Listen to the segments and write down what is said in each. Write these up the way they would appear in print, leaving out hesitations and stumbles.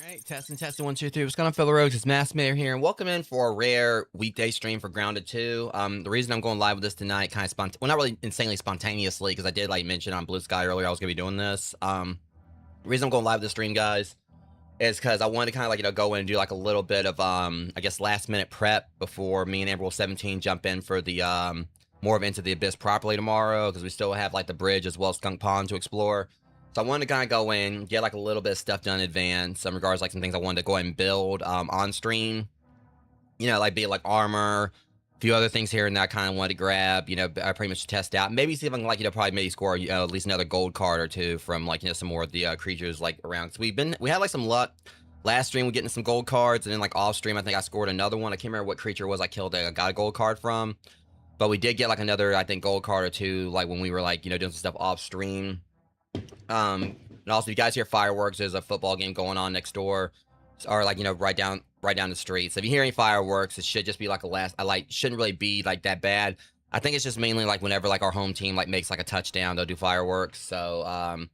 Alright, testing, 1, 2, 3. What's going on, fellow rogues? It's Maskmayor here, and welcome in for a rare weekday stream for Grounded 2. The reason I'm going live with this tonight, kind of well, not really insanely spontaneously, because I did like mention on Blue Sky earlier I was going to be doing this. The reason I'm going live with this stream, guys, is because I wanted to kind of like, go in and do like a little bit of, I guess, last minute prep before me and Amber Wolf 17 jump in for the, more of Into the Abyss properly tomorrow, because we still have like the bridge as well as Skunk Pond to explore. So I wanted to kind of go in, get like a little bit of stuff done in advance, in regards to like some things I wanted to go ahead and build on stream. You know, like be it like armor, a few other things here and there I kind of wanted to grab, I pretty much test out. Maybe see if I can like, probably maybe score, at least another gold card or two from like, some more of the creatures like around. So we had like some luck. Last stream we getting some gold cards, and then like off stream I think I scored another one. I can't remember what creature it was I killed I got a gold card from. But we did get like another, I think, gold card or two, like when we were like, doing some stuff off stream. And also, if you guys hear fireworks, there's a football game going on next door, or like, right down the street. So if you hear any fireworks, it should just be like shouldn't really be like that bad. I think it's just mainly like whenever like our home team like makes like a touchdown, they'll do fireworks. So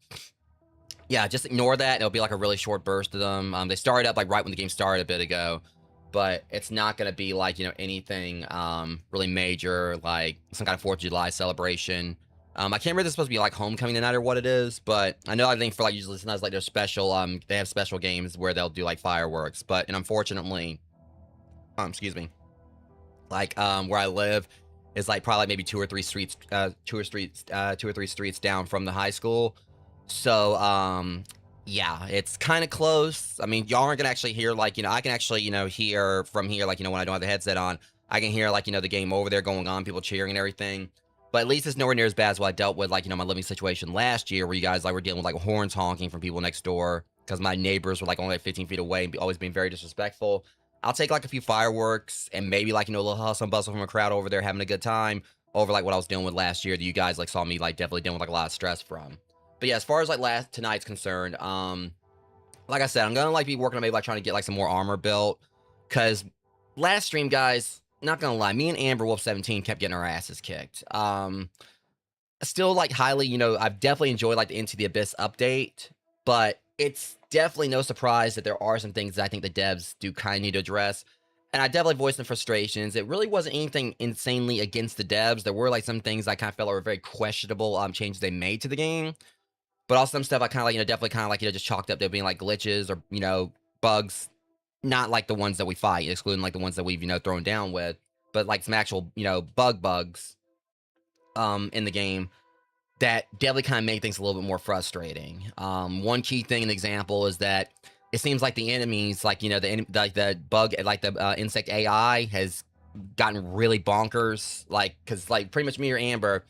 yeah, just ignore that. It'll be like a really short burst of them. They started up like right when the game started a bit ago, but it's not gonna be like, anything really major, like some kind of 4th of July celebration. I can't remember if this is supposed to be like homecoming tonight or what it is, but I know I think for like usually sometimes like there's special they have special games where they'll do like fireworks, but unfortunately, excuse me, like where I live is like probably maybe 2 or 3 streets down from the high school. So yeah, it's kind of close. I mean, y'all aren't gonna actually hear like, I can actually, hear from here, like, when I don't have the headset on, I can hear like, the game over there going on, people cheering and everything. But at least it's nowhere near as bad as what I dealt with, like, my living situation last year, where you guys like were dealing with like horns honking from people next door because my neighbors were like only like 15 feet away and always being very disrespectful. I'll take like a few fireworks and maybe like, a little hustle and bustle from a crowd over there having a good time over like what I was dealing with last year that you guys like saw me like definitely dealing with like a lot of stress from. But yeah, as far as like tonight's concerned, like I said, I'm gonna like be working on maybe like trying to get like some more armor built, because last stream, guys, not gonna lie, me and Amber Wolf 17 kept getting our asses kicked. Still like highly, I've definitely enjoyed like the Into the Abyss update, but it's definitely no surprise that there are some things that I think the devs do kind of need to address. And I definitely voiced some frustrations. It really wasn't anything insanely against the devs. There were like some things I kind of felt were very questionable changes they made to the game. But also some stuff I kind of like, definitely kind of like, just chalked up to being like glitches or, bugs. Not like the ones that we fight, excluding like the ones that we've, thrown down with, but like some actual, bugs, in the game that definitely kind of made things a little bit more frustrating. One key thing, an example, is that it seems like the enemies, like, the bug, like the insect AI has gotten really bonkers, like, because like pretty much me or Amber,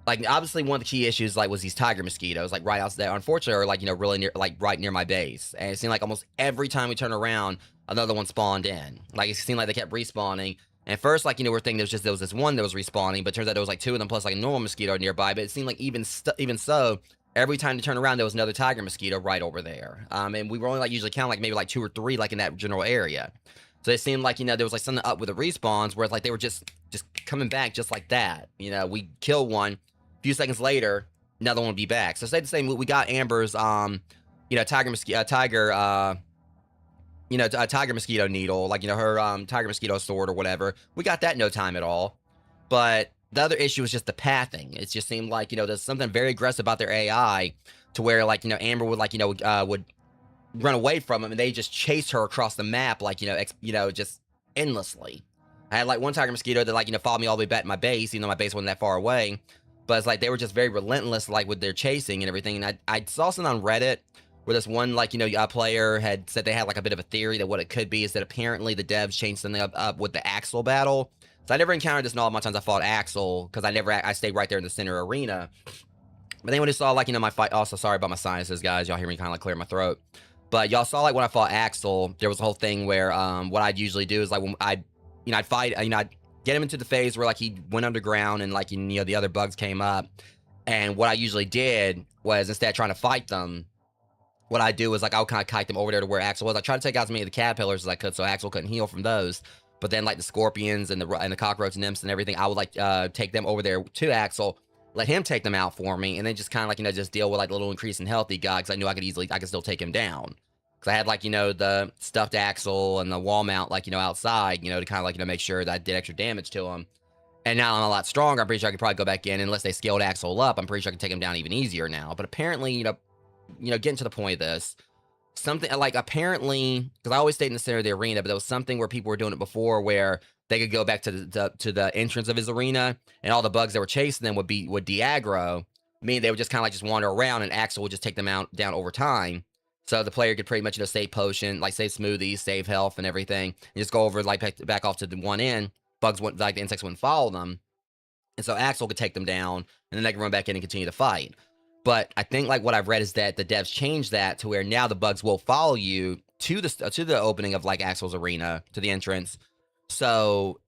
like, obviously one of the key issues like was these tiger mosquitoes like right out there, unfortunately, are like, really near, like right near my base, and it seemed like almost every time we turn around another one spawned in. Like, it seemed like they kept respawning, and at first, like, we're thinking there was this one that was respawning, but turns out there was like 2 of them plus like a normal mosquito nearby. But it seemed like even so, every time to turn around there was another tiger mosquito right over there. And we were only like usually counting like maybe like 2 or 3 like in that general area. So it seemed like, there was like something up with the respawns where it's like they were just coming back just like that. We kill one, few seconds later, another one would be back. So say the same, we got Amber's, tiger mosquito needle, like, her, tiger mosquito sword or whatever. We got that in no time at all. But the other issue is just the pathing. It just seemed like, there's something very aggressive about their AI to where, like, Amber would, like, would run away from them and they just chase her across the map, like, just endlessly. I had, like, one tiger mosquito that, like, followed me all the way back to my base, even though my base wasn't that far away. But it's like they were just very relentless, like, with their chasing and everything. And I saw something on Reddit where this one, like, player had said they had, like, a bit of a theory that what it could be is that apparently the devs changed something up with the Axel battle. So I never encountered this in all my times I fought Axel, because I stayed right there in the center arena. But then when you saw, like, my fight, also sorry about my sinuses, guys. Y'all hear me kind of like clear my throat. But y'all saw, like, when I fought Axel, there was a whole thing where what I'd usually do is, like, when I'd fight, I'd get him into the phase where, like, he went underground and, like, the other bugs came up. And what I usually did was, instead of trying to fight them, what I do is, like, I'll kind of kite them over there to where Axel was. I try to take out as many of the caterpillars as I could so Axel couldn't heal from those. But then, like, the scorpions and the cockroach nymphs and everything, I would, like, take them over there to Axel, let him take them out for me, and then just kind of, like, just deal with, like, a little increase in health he got, because I knew I could still take him down. Because I had, like, you know, the stuffed axle and the wall mount, like, you know, outside, you know, to kind of, like, you know, make sure that I did extra damage to them. And now I'm a lot stronger. I'm pretty sure I could probably go back in, unless they scaled Axel up. I'm pretty sure I can take him down even easier now. But apparently, getting to the point of this, something like apparently, because I always stayed in the center of the arena, but there was something where people were doing it before, where they could go back to the entrance of his arena, and all the bugs that were chasing them would de-aggro, meaning they would just kind of like just wander around, and Axel would just take them down over time. So the player could pretty much, you know, save potion, like save smoothies, save health and everything, and just go over like back off to the one end. Bugs wouldn't, like the insects wouldn't follow them. And so Axel could take them down, and then they can run back in and continue to fight. But I think like what I've read is that the devs changed that to where now the bugs will follow you to the opening of like Axel's arena, to the entrance. So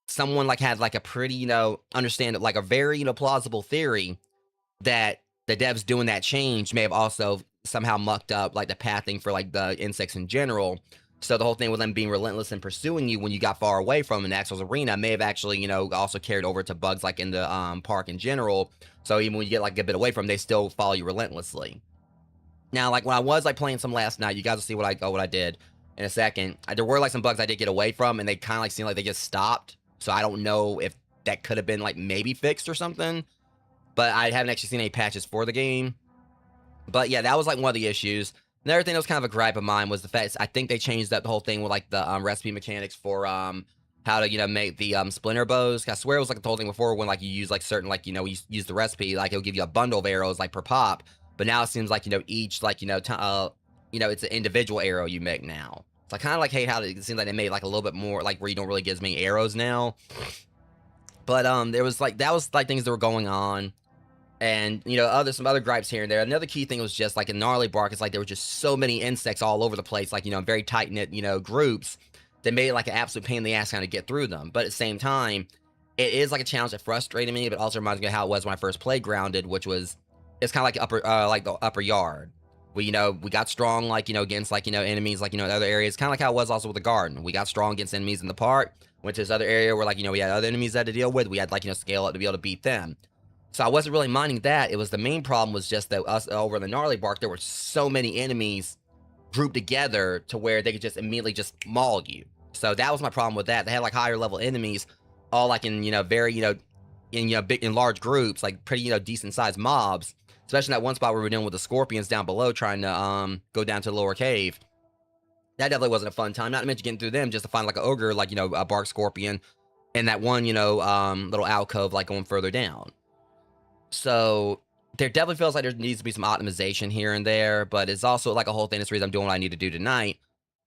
someone like had like a pretty, you know, understand it, like a very, you know, plausible theory that the devs doing that change may have also somehow mucked up like the pathing for like the insects in general. So the whole thing with them being relentless and pursuing you when you got far away from an Axel's arena may have actually, you know, also carried over to bugs like in the park in general. So even when you get like a bit away from them, they still follow you relentlessly. Now, like when I was like playing some last night, you guys will see what I did in a second. There were like some bugs I did get away from, and they kind of like seemed like they just stopped. So I don't know if that could have been like maybe fixed or something. But I haven't actually seen any patches for the game. But yeah, that was like one of the issues. Another thing that was kind of a gripe of mine was the fact I think they changed that the whole thing with like the recipe mechanics for how to, you know, make the splinter bows. I swear it was like the whole thing before when like you use like certain, like, you know, you use the recipe, like it'll give you a bundle of arrows like per pop. But now it seems like, you know, each like, it's an individual arrow you make now. So I kind of like hate how it seems like they made like a little bit more like where you don't really get as many arrows now. But there was like, that was like things that were going on. And, you know, some other gripes here and there. Another key thing was just like in Gnarly Bark, it's like there were just so many insects all over the place, like, you know, very tight knit, you know, groups that made it like an absolute pain in the ass kind of get through them. But at the same time, it is like a challenge that frustrated me, but also reminds me of how it was when I first played Grounded, which was, it's kind of like the upper yard. We got strong, like, you know, against like, you know, enemies, like, you know, in other areas, kind of like how it was also with the garden. We got strong against enemies in the park, went to this other area where like, you know, we had other enemies that to deal with. We had like, you know, scale up to be able to beat them. So I wasn't really minding that. It was the main problem was just that us over in the Gnarly Bark, there were so many enemies grouped together to where they could just immediately just maul you. So that was my problem with that. They had like higher level enemies, all like in, you know, very, you know, big in large groups, like pretty, you know, decent sized mobs. Especially in that one spot where we were dealing with the scorpions down below, trying to go down to the lower cave. That definitely wasn't a fun time. Not to mention getting through them just to find like an ogre, like, you know, a bark scorpion, and that one, you know, little alcove like going further down. So there definitely feels like there needs to be some optimization here and there, but it's also like a whole thing. That's the reason I'm doing what I need to do tonight,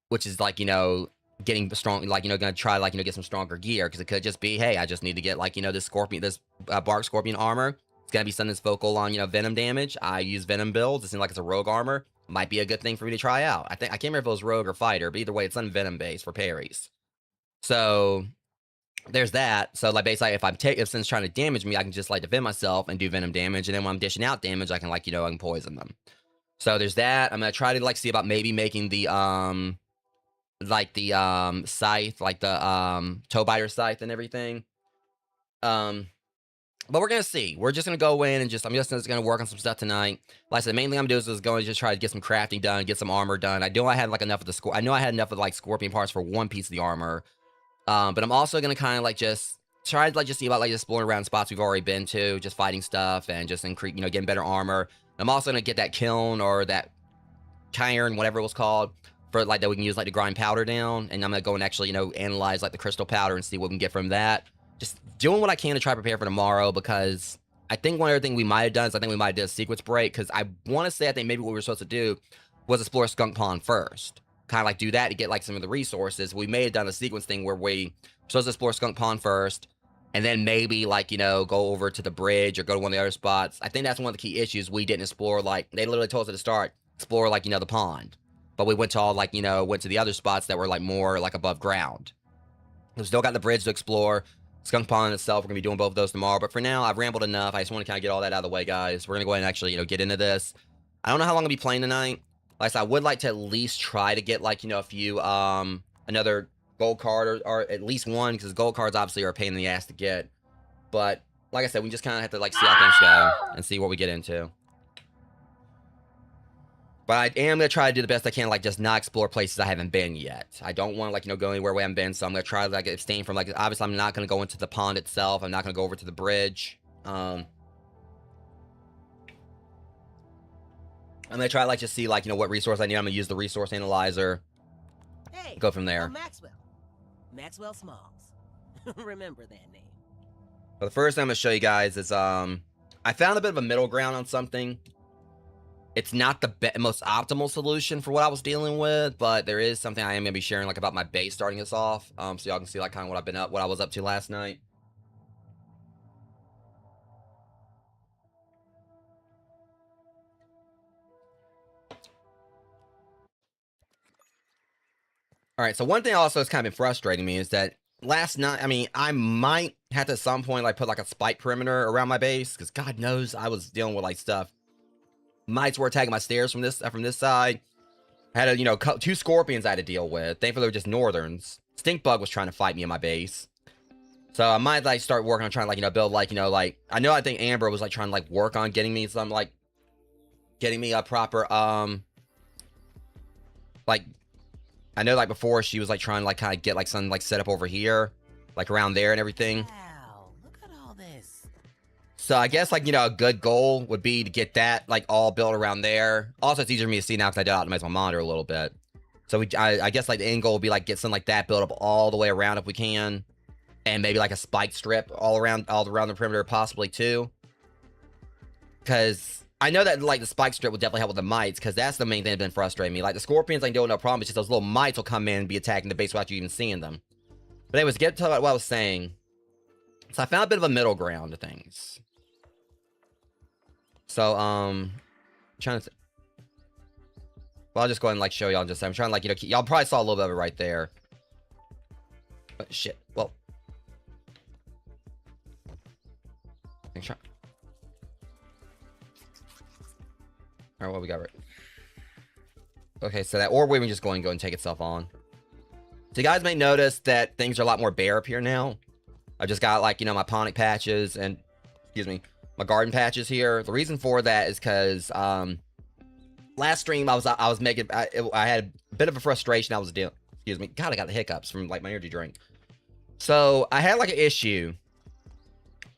which is like, you know, getting strong, like, you know, gonna try like, you know, get some stronger gear, because it could just be, hey, I just need to get like, you know, this bark scorpion armor. It's gonna be something that's vocal on, you know, venom damage. I use venom builds. It seems like it's a rogue armor. Might be a good thing for me to try out. I can't remember if it was rogue or fighter, but either way, it's on venom base for parries. So there's that. So like basically if since trying to damage me, I can just like defend myself and do venom damage, and then when I'm dishing out damage, I can like, you know, I can poison them. So there's that. I'm gonna try to like see about maybe making the scythe, like the toe biter scythe and everything. But we're gonna see. We're just gonna go in and I'm just gonna work on some stuff tonight. Like I said, the main thing I'm doing is going to just try to get some crafting done, get some armor done. I know I had like enough of the I know I had enough of like scorpion parts for one piece of the armor. But I'm also gonna kind of like just try to like just see about like exploring around spots we've already been to, just fighting stuff and just increase, you know, getting better armor. I'm also gonna get that kiln or that cairn, whatever it was called, for like that we can use like to grind powder down. And I'm gonna go and actually, you know, analyze like the crystal powder and see what we can get from that. Just doing what I can to try to prepare for tomorrow, because I think one other thing we might have done is I think we might have done a sequence break, because I want to say I think maybe what we were supposed to do was explore Skunk Pond first. Kind of like do that to get like some of the resources. We may have done a sequence thing where we were supposed to explore Skunk Pond first, and then maybe like, you know, go over to the bridge or go to one of the other spots. I think that's one of the key issues. We didn't explore, like they literally told us at the start, explore like, you know, the pond, but we went to all like, you know, went to the other spots that were like more like above ground. We still got the bridge to explore. Skunk Pond itself, we're gonna be doing both of those tomorrow. But for now, I've rambled enough. I just want to kind of get all that out of the way, guys. We're gonna go ahead and actually, you know, get into this. I don't know how long I'll be playing tonight. Like I said, I would like to at least try to get like, you know, a few another gold card or at least one, because gold cards obviously are a pain in the ass to get. But like I said, we just kind of have to like see how things go and see what we get into. But I am going to try to do the best I can, like, just not explore places I haven't been yet. I don't want to, like, go anywhere we haven't been, so I'm going to try to, like, abstain from, like, obviously I'm not going to go into the pond itself. I'm not going to go over to the bridge. I'm going to try, like, just see, like, what resource I need. I'm going to use the resource analyzer. Hey, go from there. I'm Maxwell Smalls. Remember that name. But the first thing I'm going to show you guys is, I found a bit of a middle ground on something. It's not the most optimal solution for what I was dealing with, but there is something I am going to be sharing, like, about my base starting this off. So y'all can see, like, kind of what I was up to last night. All right, so one thing also that's kind of been frustrating me is that last night, I mean, I might have to at some point, like, put, like, a spike perimeter around my base, because God knows I was dealing with, like, stuff. Mites were attacking my stairs from this side. I had, 2 scorpions I had to deal with. Thankfully, they were just northerns. Stink bug was trying to fight me in my base. So I might, like, start working on trying to, like, build, like, I think Amber was, like, trying to, like, work on getting me some, like, getting me a proper, like, I know, like, before she was, like, trying to, like, kind of get, like, something, like, set up over here, like, around there and everything. Wow, look at all this. So I guess, like, a good goal would be to get that, like, all built around there. Also, it's easier for me to see now because I did optimize my monitor a little bit. So I guess, like, the end goal would be, like, get something like that built up all the way around if we can. And maybe, like, a spike strip all around the perimeter possibly, too. Because I know that, like, the spike strip will definitely help with the mites, because that's the main thing that's been frustrating me. Like, the scorpions I can deal with no problem. It's just those little mites will come in and be attacking the base without you even seeing them. But anyways, get to what I was saying. So I found a bit of a middle ground to things. So, trying to... Well, I'll just go ahead and, like, show y'all in just... I'm trying to, like, y'all probably saw a little bit of it right there. But shit. Well... Alright, what we got right... Okay, so that orb wave just going to go and take itself on. So you guys may notice that things are a lot more bare up here now. I just got, like, my ponic patches and... Excuse me. My garden patches here. The reason for that is because, last stream I was making... I had a bit of a frustration I was dealing... Excuse me. God, I got the hiccups from, like, my energy drink. So, I had, like, an issue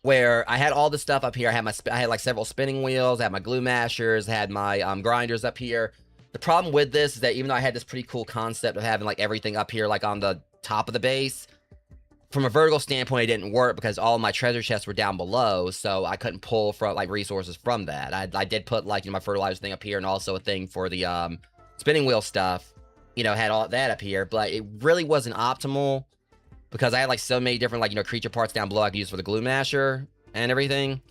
where I had all this stuff up here. I had like several spinning wheels, I had my glue mashers, I had my grinders up here. The problem with this is that even though I had this pretty cool concept of having like everything up here like on the top of the base, from a vertical standpoint it didn't work because all of my treasure chests were down below, so I couldn't pull from like resources from that. I did put like my fertilizer thing up here and also a thing for the spinning wheel stuff, had all that up here, but it really wasn't optimal. Because I had, like, so many different, like, creature parts down below I could use for the glue masher and everything.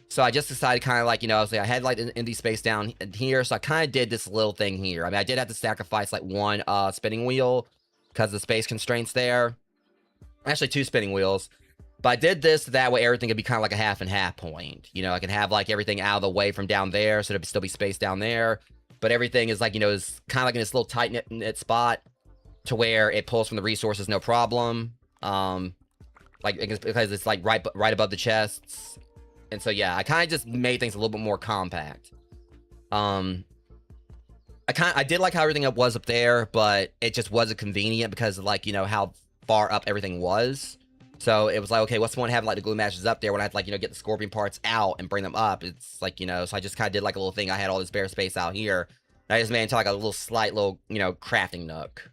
So I just decided kind of, like, I had, like, indie space down here. So I kind of did this little thing here. I mean, I did have to sacrifice, like, one spinning wheel because of the space constraints there. Actually, 2 spinning wheels. But I did this that way everything could be kind of like a half and half point. I can have, like, everything out of the way from down there. So there'd still be space down there. But everything is, like, is kind of like in this little tight-knit spot to where it pulls from the resources no problem. Like, because it's like right above the chests. And so yeah, I kind of just made things a little bit more compact. I did like how everything was up there, but it just wasn't convenient because of, like, how far up everything was. So it was like, okay, what's the point of having like the glue matches up there when I had to, like, get the scorpion parts out and bring them up? It's like, so I just kind of did like a little thing. I had all this bare space out here. And I just made it into like a little slight little, crafting nook.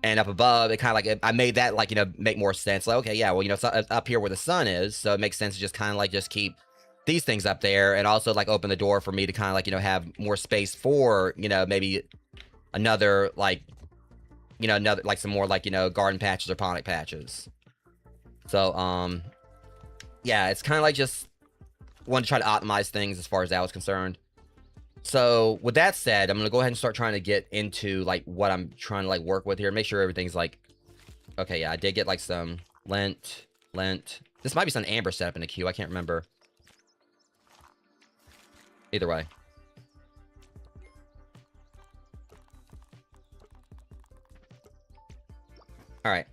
And up above, it kind of like, I made that, like, make more sense. Like, okay, yeah, well, it's up here where the sun is, so it makes sense to just kind of, like, just keep these things up there, and also, like, open the door for me to kind of, like, have more space for, maybe another, like, another, like, some more, like, garden patches or ponic patches. So, yeah, it's kind of, like, just wanted to try to optimize things as far as that was concerned. So, with that said, I'm going to go ahead and start trying to get into, like, what I'm trying to, like, work with here. Make sure everything's, like... Okay, yeah, I did get, like, some lent. This might be some amber setup in the queue. I can't remember. Either way. Alright.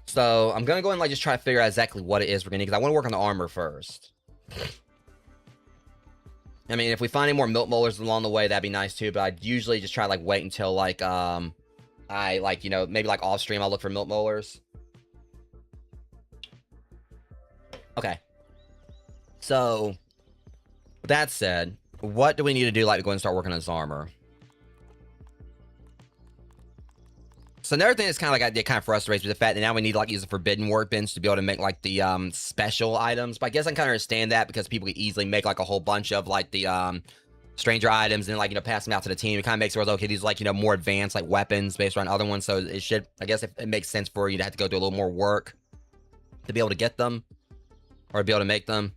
So, I'm going to go and, like, just try to figure out exactly what it is we're going to need, because I want to work on the armor first. I mean, if we find any more milk molars along the way, that'd be nice too. But I'd usually just try to like wait until like I like, you know, maybe like off stream I'll look for milk molars. Okay. So with that said, what do we need to do like to go and start working on this armor? So another thing that's kind of like it kind of frustrates me, the fact that now we need to like use the forbidden workbench to be able to make like the special items. But I guess I kind of understand that because people can easily make like a whole bunch of like the stranger items and like, you know, pass them out to the team. It kind of makes it where, okay, these are like, you know, more advanced like weapons based on other ones. So it should, I guess if it makes sense for you to have to go do a little more work to be able to get them or be able to make them.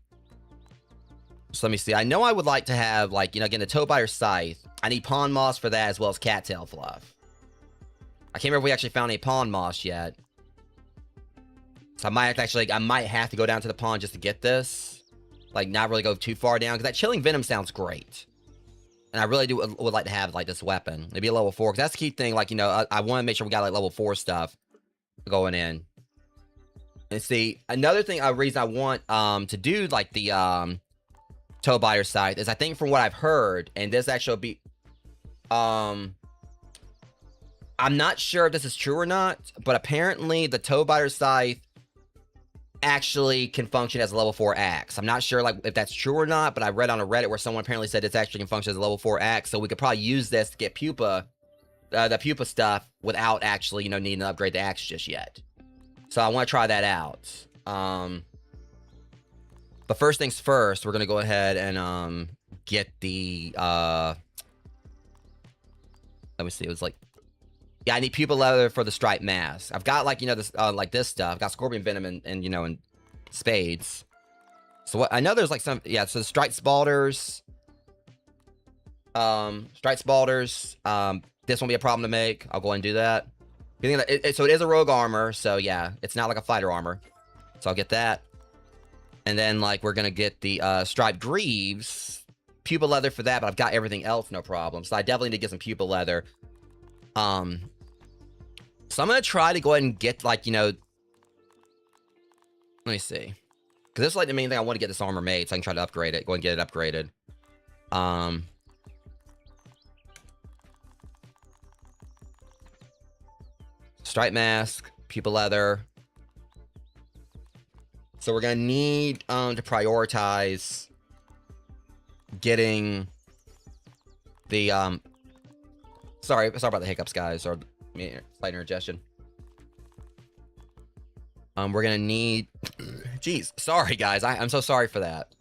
So let me see. I know I would like to have like, you know, again, the toe biter scythe. I need pond moss for that as well as cattail fluff. I can't remember if we actually found any pond moss yet. So I might have to actually, I might have to go down to the pond just to get this. Like, not really go too far down, because that chilling venom sounds great. And I really would like to have, like, this weapon. Maybe a level 4, because that's the key thing. Like, you know, I want to make sure we got, like, level 4 stuff going in. And see, another thing, a reason I want to do, like, the toe biter scythe is I think from what I've heard, and this actually will be, I'm not sure if this is true or not, but apparently the toe biter scythe actually can function as a level 4 axe. I'm not sure like if that's true or not, but I read on a Reddit where someone apparently said it actually can function as a level 4 axe, so we could probably use this to get pupa, the pupa stuff without actually, you know, needing to upgrade the axe just yet. So I want to try that out. But first things first, we're gonna go ahead and get the let me see, it was like, yeah, I need pupa leather for the striped mask. I've got like, you know, this like this stuff. I've got scorpion venom and you know, and spades. So what I know there's like some, yeah, so the striped spalders. This won't be a problem to make. I'll go ahead and do that. So it is a rogue armor, so yeah, it's not like a fighter armor. So I'll get that. And then like we're gonna get the striped greaves, pupa leather for that, but I've got everything else, no problem. So I definitely need to get some pupa leather. So I'm gonna try to go ahead and get like, you know, let me see, because this is like the main thing I want to get this armor made, so I can try to upgrade it, go and get it upgraded. Stripe mask, pupa leather. So we're gonna need to prioritize getting the sorry about the hiccups, guys, or slight indigestion. We're gonna need jeez, sorry guys, I'm so sorry for that.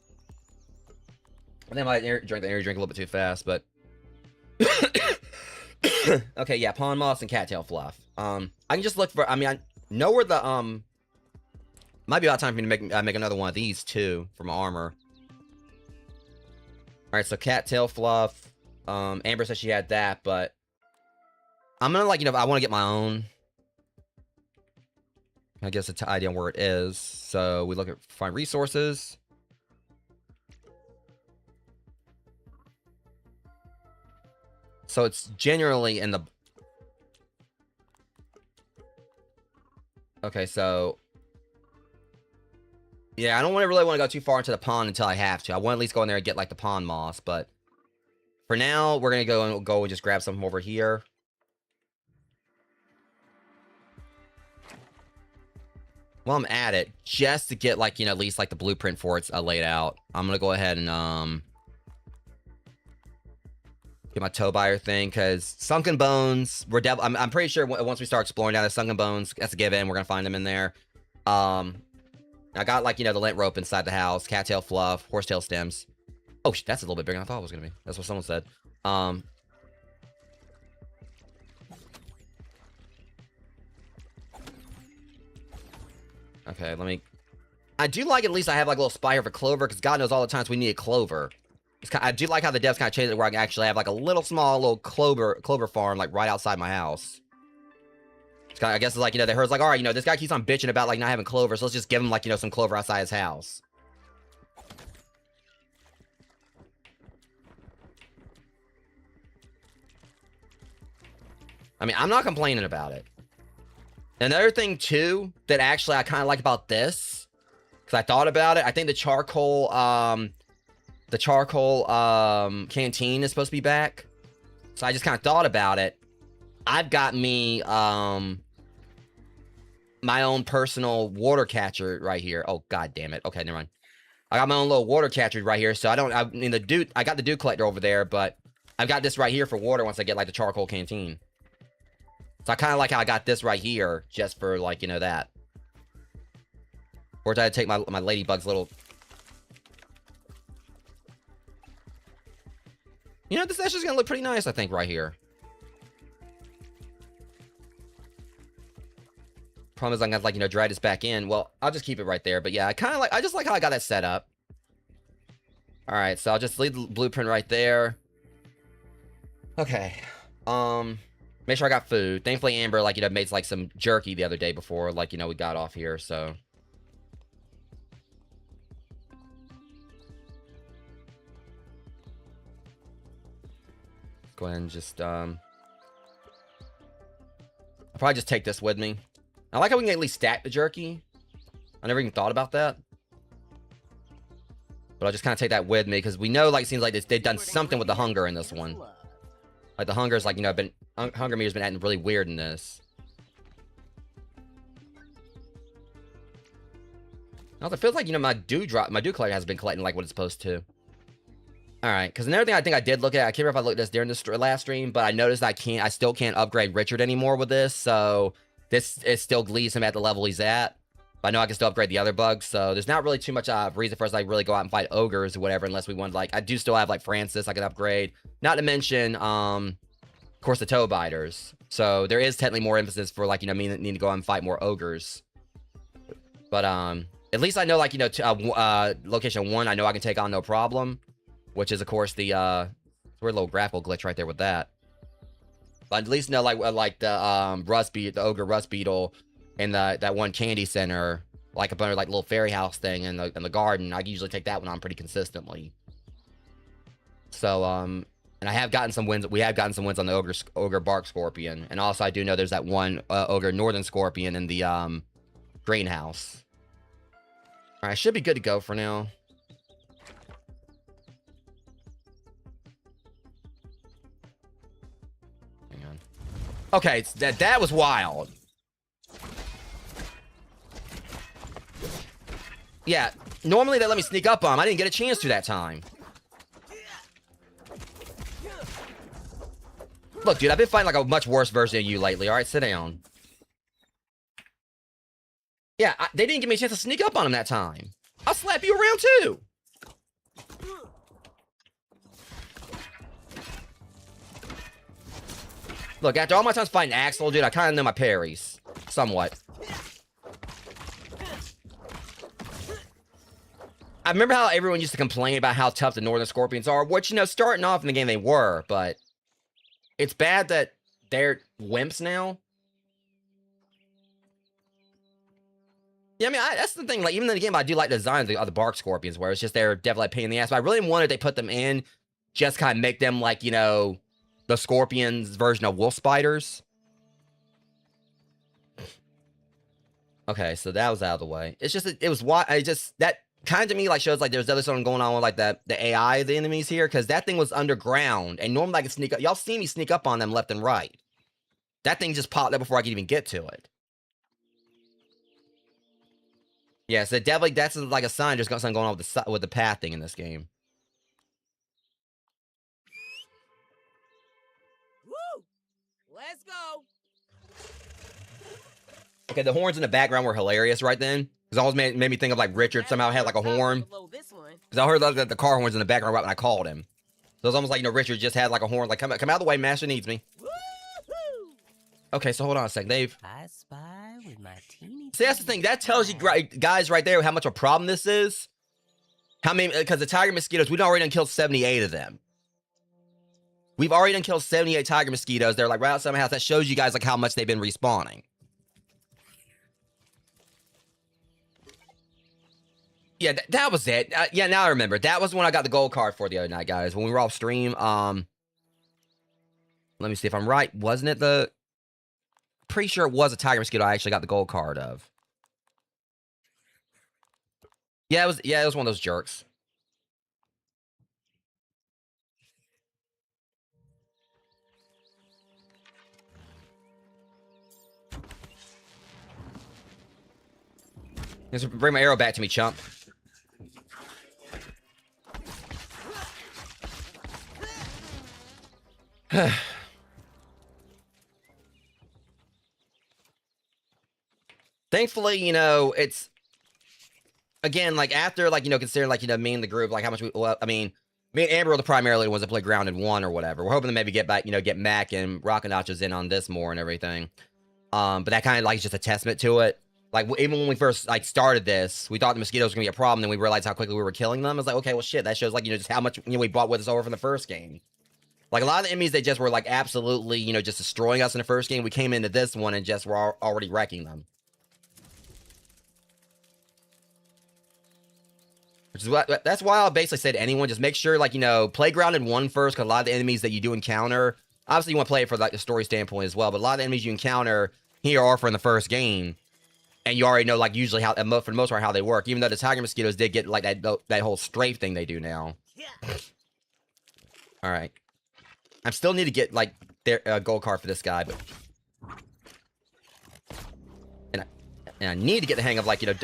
I think I might drink the energy drink a little bit too fast, but okay, yeah, pond moss and cattail fluff. I can just look for, I mean, I know where the might be about time for me to make another one of these too for my armor. All right, so cattail fluff. Amber said she had that, but I'm gonna, like, you know, I want to get my own. I guess it's an idea on where it is. So we look at find resources. So it's generally in the. Okay, so yeah, I don't really want to go too far into the pond until I have to. I want to at least go in there and get like the pond moss, but for now we're gonna go and just grab something over here. While I'm at it, just to get like, you know, at least like the blueprint for it's laid out, I'm gonna go ahead and get my toe biter thing, because sunken bones, I'm pretty sure once we start exploring down the sunken bones, that's a given, we're gonna find them in there. I got like, you know, the lint rope inside the house, cattail fluff, horsetail stems. Oh, that's a little bit bigger than I thought it was gonna be. That's what someone said. Okay, let me. I do like at least I have like a little spot here for clover, because God knows all the times we need a clover. I do like how the devs kind of changed it where I can actually have like a little clover farm like right outside my house. It's kinda, I guess it's like, you know, they heard like, all right, you know, this guy keeps on bitching about like not having clover, so let's just give him like, you know, some clover outside his house. I mean, I'm not complaining about it. Another thing too that actually I kind of like about this, because I thought about it, I think the charcoal the charcoal canteen is supposed to be back. So I just kind of thought about it. I've got me my own personal water catcher right here. Oh god damn it. Okay, never mind. I got my own little water catcher right here. So I mean I got the dew collector over there, but I've got this right here for water once I get like the charcoal canteen. So I kind of like how I got this right here just for like, you know, that. Or did I take my ladybug's little... You know, this actually is going to look pretty nice, I think, right here. Problem is I'm going to, like, you know, drag this back in. Well, I'll just keep it right there. But yeah, I just like how I got that set up. Alright, so I'll just leave the blueprint right there. Okay. Make sure I got food. Thankfully, Amber, like, you know, made, like, some jerky the other day before, like, you know, we got off here, so... Go ahead and just, I'll probably just take this with me. I like how we can at least stack the jerky. I never even thought about that. But I'll just kind of take that with me, because we know, like, it seems like they've done something with the hunger in this one. Like, the hunger's, like, you know, hunger meter's been acting really weird in this. Also, it feels like, you know, my dew collector hasn't been collecting, like, what it's supposed to. Alright, because another thing I think I did look at, I can't remember if I looked at this during the last stream, but I noticed I still can't upgrade Richard anymore with this, so this still leaves him at the level he's at. But I know I can still upgrade the other bugs, so there's not really too much reason for us to like, really go out and fight ogres or whatever, unless we want, like, I do still have, like, Francis I can upgrade. Not to mention, of course, the toe biters. So there is technically more emphasis for, like, you know, me needing to go out and fight more ogres. But, at least I know, like, you know, location 1, I know I can take on no problem. Which is, of course, the, weird little grapple glitch right there with that. But at least know, like the, the ogre rust beetle and that one candy center, like, up under, like, little fairy house thing in the garden, I can usually take that one on pretty consistently. So, and I have gotten some wins, we have gotten some wins on the ogre bark scorpion. And also, I do know there's that one, ogre northern scorpion in the, greenhouse. Alright, should be good to go for now. Okay, that was wild. Yeah, normally they let me sneak up on him. I didn't get a chance to that time. Look, dude, I've been fighting like a much worse version of you lately. All right, sit down. Yeah, they didn't give me a chance to sneak up on him that time. I'll slap you around too. Look, after all my times fighting Axel, dude, I kind of know my parries. Somewhat. I remember how everyone used to complain about how tough the Northern Scorpions are, which, you know, starting off in the game they were, but it's bad that they're wimps now. Yeah, I mean, that's the thing. Like, even in the game, I do like the design of the Bark Scorpions, where it's just they're definitely a pain in the ass. But I really wanted they put them in, just kind of make them, like, you know, the Scorpions version of wolf spiders. Okay, so that was out of the way. It's just, it was why I just, that kind of to me like shows like there's other something going on with like the AI of the enemies here, because that thing was underground, and normally I can sneak up. Y'all see me sneak up on them left and right. That thing just popped up before I could even get to it. Yeah, so definitely that's like a sign there's something going on with the path thing in this game. Woo! Let's go. Okay, the horns in the background were hilarious right then. Because it always made me think of like Richard somehow had like a horn. Because I heard the car horns in the background right when I called him. So it's almost like, you know, Richard just had like a horn, like, come out of the way, Master needs me. Okay, so hold on a second, Dave. I spy with my teeny. See, that's the thing. That tells you, guys, right there, how much of a problem this is. How many? Because the tiger mosquitoes, we've already done killed 78 of them. We've already done killed 78 tiger mosquitoes. They're like right outside my house. That shows you guys like how much they've been respawning. Yeah, that was it. Yeah, now I remember. That was when I got the gold card for the other night, guys. When we were off stream. Let me see if I'm right. Wasn't it the? Pretty sure it was a tiger mosquito I actually got the gold card of. Yeah, it was one of those jerks. Just bring my arrow back to me, chump. Thankfully, you know, it's again like after like, you know, considering like, you know, me and the group, like how much we, well, I mean, me and Amber were the primarily ones that play Grounded 1 or whatever. We're hoping to maybe get back, you know, get Mac and Rocket Notches in on this more and everything. But that kind of like is just a testament to it. Like even when we first like started this, we thought the mosquitoes were gonna be a problem. Then we realized how quickly we were killing them. It's like, okay, well, shit, that shows like, you know, just how much, you know, we brought with us over from the first game. Like a lot of the enemies, they just were like absolutely, you know, just destroying us in the first game. We came into this one and just were already wrecking them. Which is what, that's why I'll basically say to anyone, just make sure, like, you know, play Grounded 1 first, because a lot of the enemies that you do encounter, obviously you want to play it for like the story standpoint as well, but a lot of the enemies you encounter here are from the first game, and you already know, like, usually how, for the most part, how they work, even though the tiger mosquitoes did get, like, that whole strafe thing they do now. Alright. I still need to get, like, their gold card for this guy, but... And I need to get the hang of, like, you know...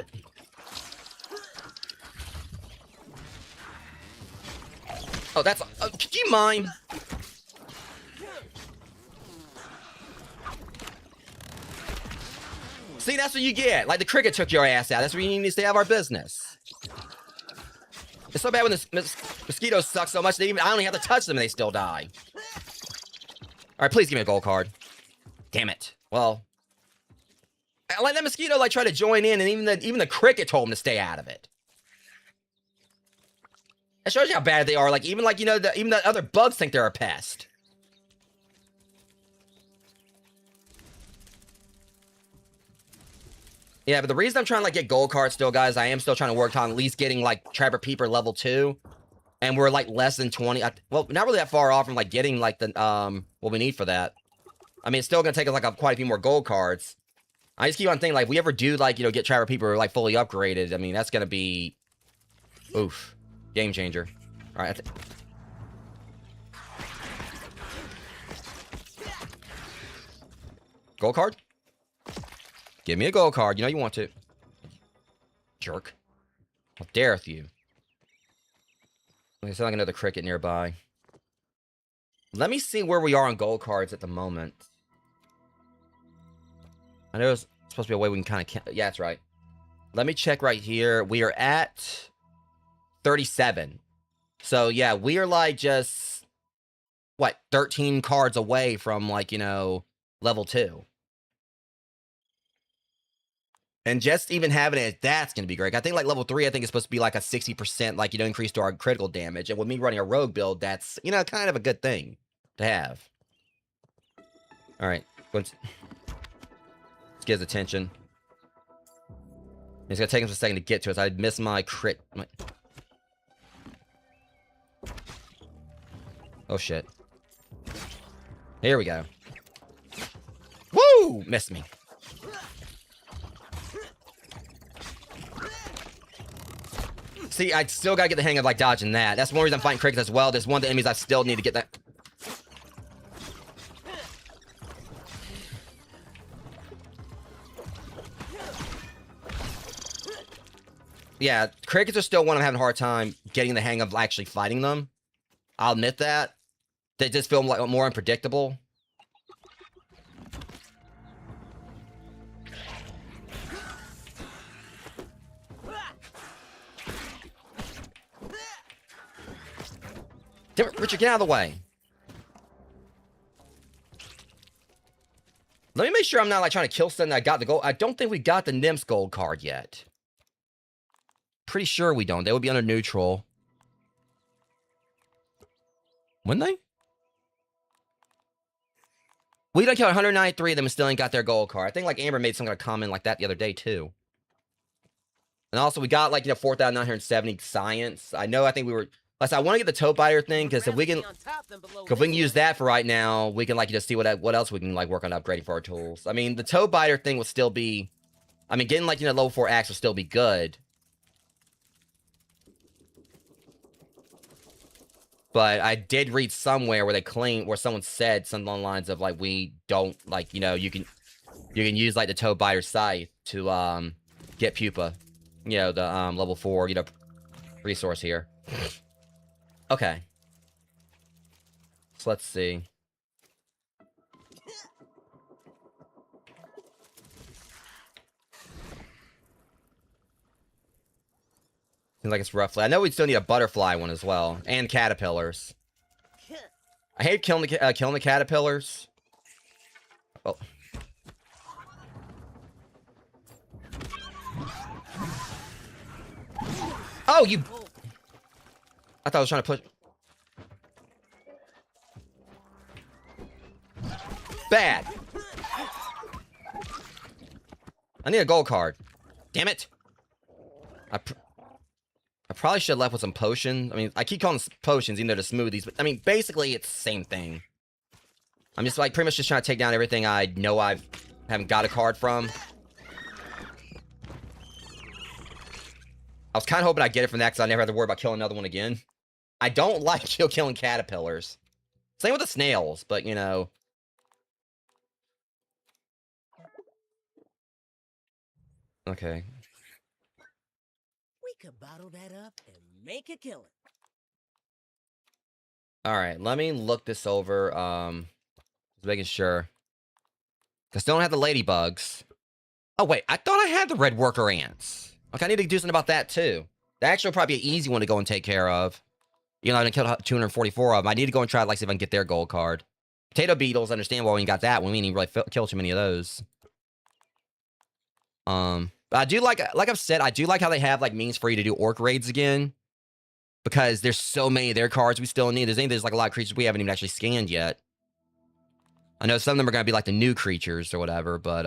Oh, that's... could you mind? See, that's what you get. Like, the cricket took your ass out. That's where you need to stay out of our business. It's so bad when the mosquitoes suck so much, I don't even have to touch them and they still die. Alright, please give me a gold card. Damn it. Well... I let that mosquito, like, try to join in, and even the cricket told him to stay out of it. That shows you how bad they are. Like, even, like, you know, even the other bugs think they're a pest. Yeah, but the reason I'm trying to, like, get gold cards still, guys, I am still trying to work on at least getting, like, Trapper Peeper level 2. And we're, like, less than 20. Well, not really that far off from, like, getting, like, the, what we need for that. I mean, it's still gonna take us, like, quite a few more gold cards. I just keep on thinking, like, if we ever do, like, you know, get Trapper Peeper, like, fully upgraded, I mean, that's gonna be... Oof. Game changer. Alright, gold card? Give me a gold card. You know you want to. Jerk. How dareth you? There's like another cricket nearby. Let me see where we are on gold cards at the moment. I know it's supposed to be a way we can kind of... Yeah, that's right. Let me check right here. We are at 37. So, yeah, we are like just... What? 13 cards away from, like, you know, level 2. And just even having it, that's going to be great. I think, like, level 3, I think it's supposed to be, like, a 60%, like, you know, increase to our critical damage. And with me running a rogue build, that's, you know, kind of a good thing to have. All right. Let's get his attention. It's going to take him a second to get to us. I missed my crit. Oh, shit. Here we go. Woo! Missed me. See, I still gotta get the hang of, like, dodging that. That's one reason I'm fighting crickets as well. There's one of the enemies I still need to get that. Yeah, crickets are still one I'm having a hard time getting the hang of actually fighting them. I'll admit that. They just feel like more unpredictable. Damn it, Richard, get out of the way. Let me make sure I'm not, like, trying to kill something. I got the gold. I don't think we got the Nymph's gold card yet. Pretty sure we don't. They would be under neutral. Wouldn't they? We done killed 193 of them and still ain't got their gold card. I think, like, Amber made some kind of comment like that the other day, too. And also, we got, like, you know, 4,970 science. I think we were... I want to get the toe biter thing, because if we can use that for right now, we can, like, just see what else we can, like, work on upgrading for our tools. I mean, the toe biter thing will still be... I mean, getting, like, you know, level 4 axe will still be good. But I did read somewhere where where someone said something along the lines of, like, we don't, like, you know, you can use, like, the toe biter scythe to, get pupa. you know, the level 4, you know, resource here. Okay. So let's see. Seems like it's roughly. I know we still need a butterfly one as well, and caterpillars. I hate killing the caterpillars. Oh. Oh, you! I thought I was trying to push. Bad. I need a gold card. Damn it! I probably should have left with some potions. I mean, I keep calling them potions, even though they're smoothies, but I mean, basically, it's the same thing. I'm just like pretty much just trying to take down everything I know I haven't got a card from. I was kind of hoping I'd get it from that because I never had to worry about killing another one again. I don't like killing caterpillars. Same with the snails, but you know. Okay. We could bottle that up and make a killing. Alright, let me look this over. Just making sure. Because still don't have the ladybugs. Oh, wait. I thought I had the red worker ants. Okay, I need to do something about that, too. That actually will probably be an easy one to go and take care of. You know, I didn't kill 244 of them. I need to go and try, like, see if I can get their gold card. Potato beetles, understand why we got that one. We didn't really kill too many of those. But I do like I've said, I do like how they have, like, means for you to do orc raids again. Because there's so many of their cards we still need. There's like, a lot of creatures we haven't even actually scanned yet. I know some of them are going to be, like, the new creatures or whatever, but,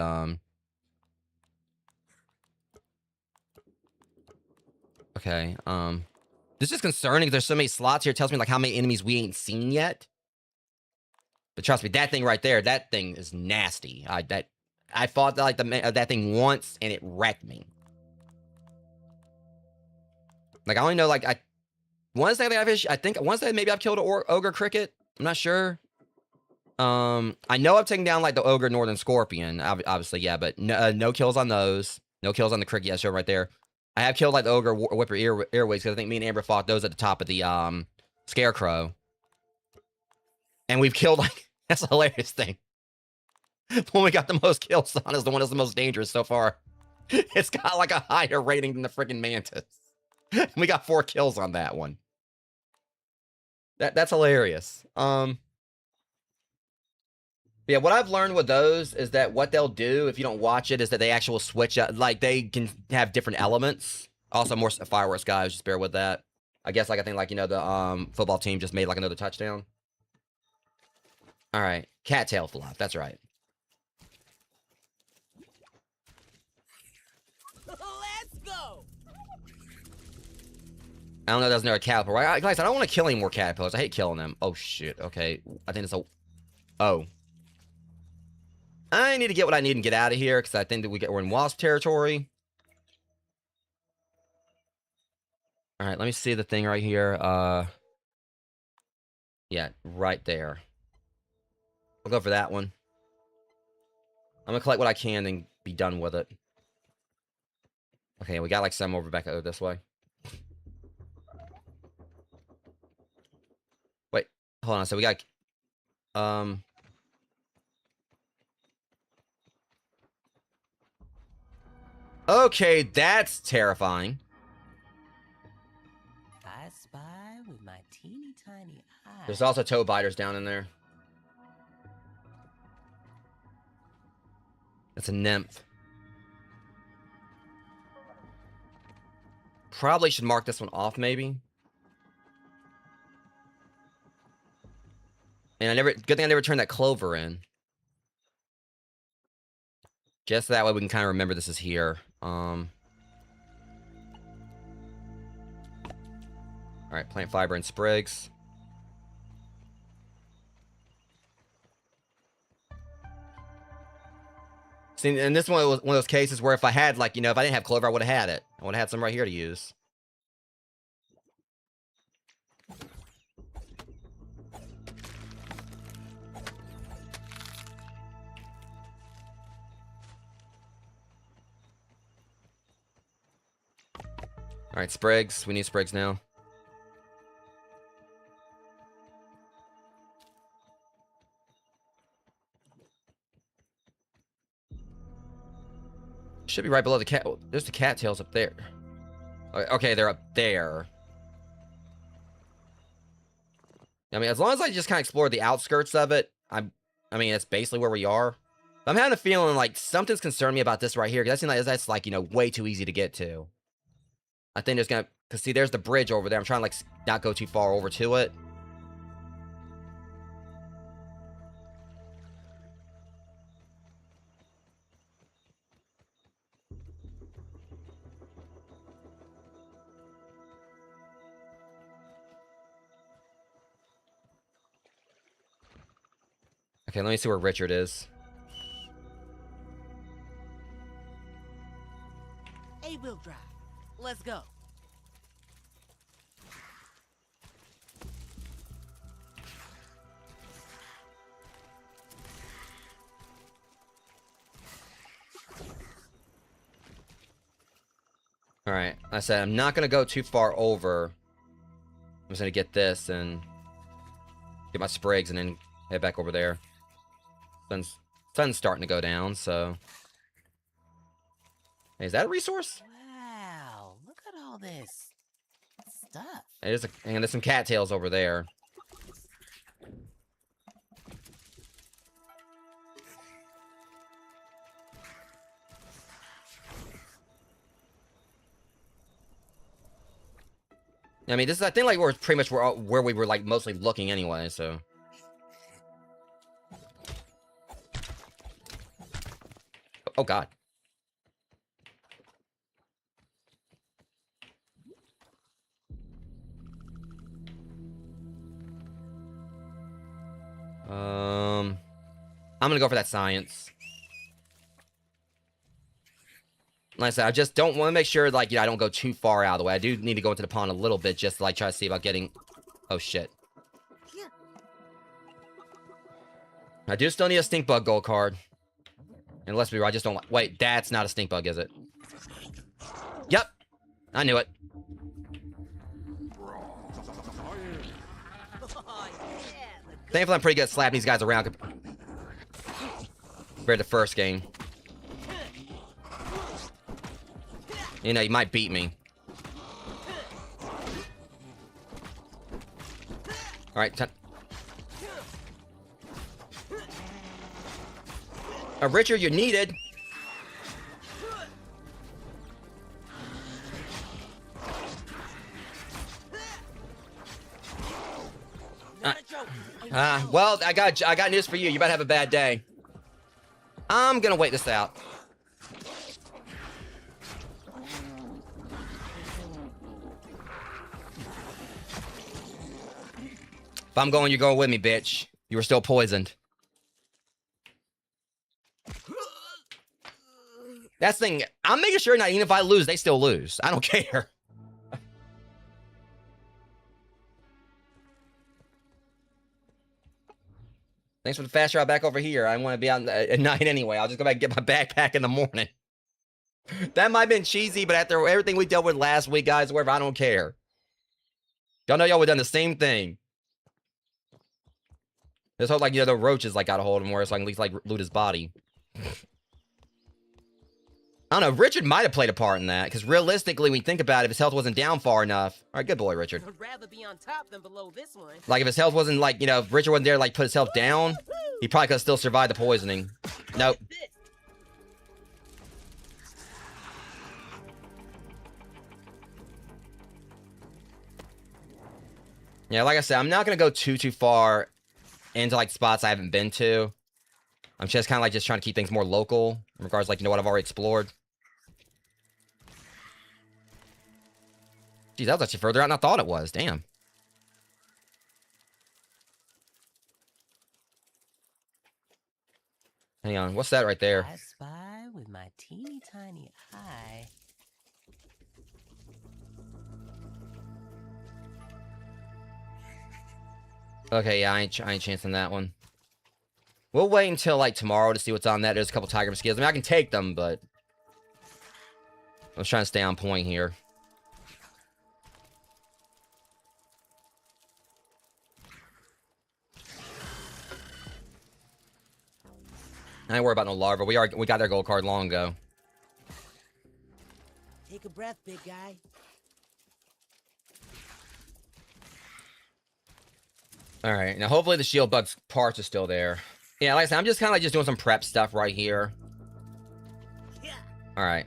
okay, this is concerning because there's so many slots here. It tells me, like, how many enemies we ain't seen yet. But trust me, that thing right there, that thing is nasty. I fought, like, that thing once, and it wrecked me. Like, I only know, like, I think once maybe I've killed an ogre cricket. I'm not sure. I know I've taken down, like, the ogre northern scorpion, obviously, yeah, but no kills on those. No kills on the cricket, yeah, show right there. I have killed, like, the ogre whipper earwigs, because I think me and Amber fought those at the top of the, scarecrow. And we've killed, like, that's a hilarious thing. The one we got the most kills on is the one that's the most dangerous so far. It's got, like, a higher rating than the freaking mantis. We got 4 kills on that one. That's hilarious. Yeah, what I've learned with those is that what they'll do if you don't watch it is that they actually will switch up. Like, they can have different elements. Also, more fireworks, guys. Just bear with that. I guess, like, I think, like, you know, the football team just made, like, another touchdown. All right. Cattail fluff. That's right. Let's go. I don't know if there's another caterpillar. Right? Guys, I don't want to kill any more caterpillars. I hate killing them. Oh, shit. Okay. I think it's a... Oh. I need to get what I need and get out of here, because I think that we're in wasp territory. Alright, let me see the thing right here. Yeah, right there. I'll go for that one. I'm gonna collect what I can and be done with it. Okay, we got, like, some over back over this way. Wait, hold on. So we got... Okay, that's terrifying. I spy with my teeny tiny eye. There's also toe biters down in there. That's a nymph. Probably should mark this one off, maybe. And good thing I never turned that clover in. Just that way we can kind of remember this is here. Alright, plant fiber and sprigs. See, and this one was one of those cases where if I had, like, you know, if I didn't have clover, I would have had it. I would have had some right here to use. Alright, Sprigs. We need Sprigs now. Should be right below the cat. Oh, there's the cattails up there. Okay, they're up there. I mean, as long as I just kind of explore the outskirts of it, I mean, that's basically where we are. I'm having a feeling like something's concerned me about this right here, because I seem like that's like, you know, way too easy to get to. I think there's gonna, because see, there's the bridge over there. I'm trying to like not go too far over to it. Okay, let me see where Richard is. A-wheel drive. Let's go. Alright, I said I'm not gonna go too far over. I'm just gonna get this and get my Sprigs and then head back over there. Sun's starting to go down, so. Hey, is that a resource? Wow, look at all this stuff. It is and there's some cattails over there. I mean, this is, I think, like, we're pretty much where we were, like, mostly looking anyway, so. Oh, God. I'm gonna go for that science. Like I said, I just don't want to make sure, like, you know, I don't go too far out of the way. I do need to go into the pond a little bit just to, like, try to see about getting... Oh, shit. I do still need a stink bug gold card. And let's be real, I just don't like... Wait, that's not a stink bug, is it? Yep. I knew it. Thankfully, I'm pretty good at slapping these guys around compared to the first game. You know, you might beat me. Alright, Richard, you're needed. Well, I got news for you. You better have a bad day. I'm gonna wait this out. If I'm going, you're going with me, bitch. You were still poisoned. That's the thing. I'm making sure not even if I lose, they still lose. I don't care. Thanks for the fast ride back over here. I want to be out at night anyway. I'll just go back and get my backpack in the morning. That might have been cheesy, but after everything we dealt with last week, guys, whatever, I don't care. Y'all know y'all would have done the same thing. Just hope, like, you know, the roaches, like, got a hold of him where so I can at least, like, loot his body. I don't know. Richard might have played a part in that, because realistically, when you think about it, if his health wasn't down far enough... All right, good boy, Richard. I'd rather be on top than below this one. Like, if his health wasn't, like, you know, if Richard wasn't there to, like, put his health down, he probably could have still survived the poisoning. Nope. Yeah, like I said, I'm not going to go too far into, like, spots I haven't been to. I'm just kind of, like, just trying to keep things more local in regards to, like, you know, what I've already explored. Geez, that was actually further out than I thought it was. Damn. Hang on. What's that right there? I spy with my teeny tiny eye. Okay, yeah, I ain't chancing that one. We'll wait until, like, tomorrow to see what's on that. There's a couple tiger skills. I mean, I can take them, but... I'm trying to stay on point here. I ain't worried about no larva. We got their gold card long ago. Take a breath, big guy. All right, now hopefully the shield bug's parts are still there. Yeah, like I said, I'm just kind of like just doing some prep stuff right here. Yeah. All right.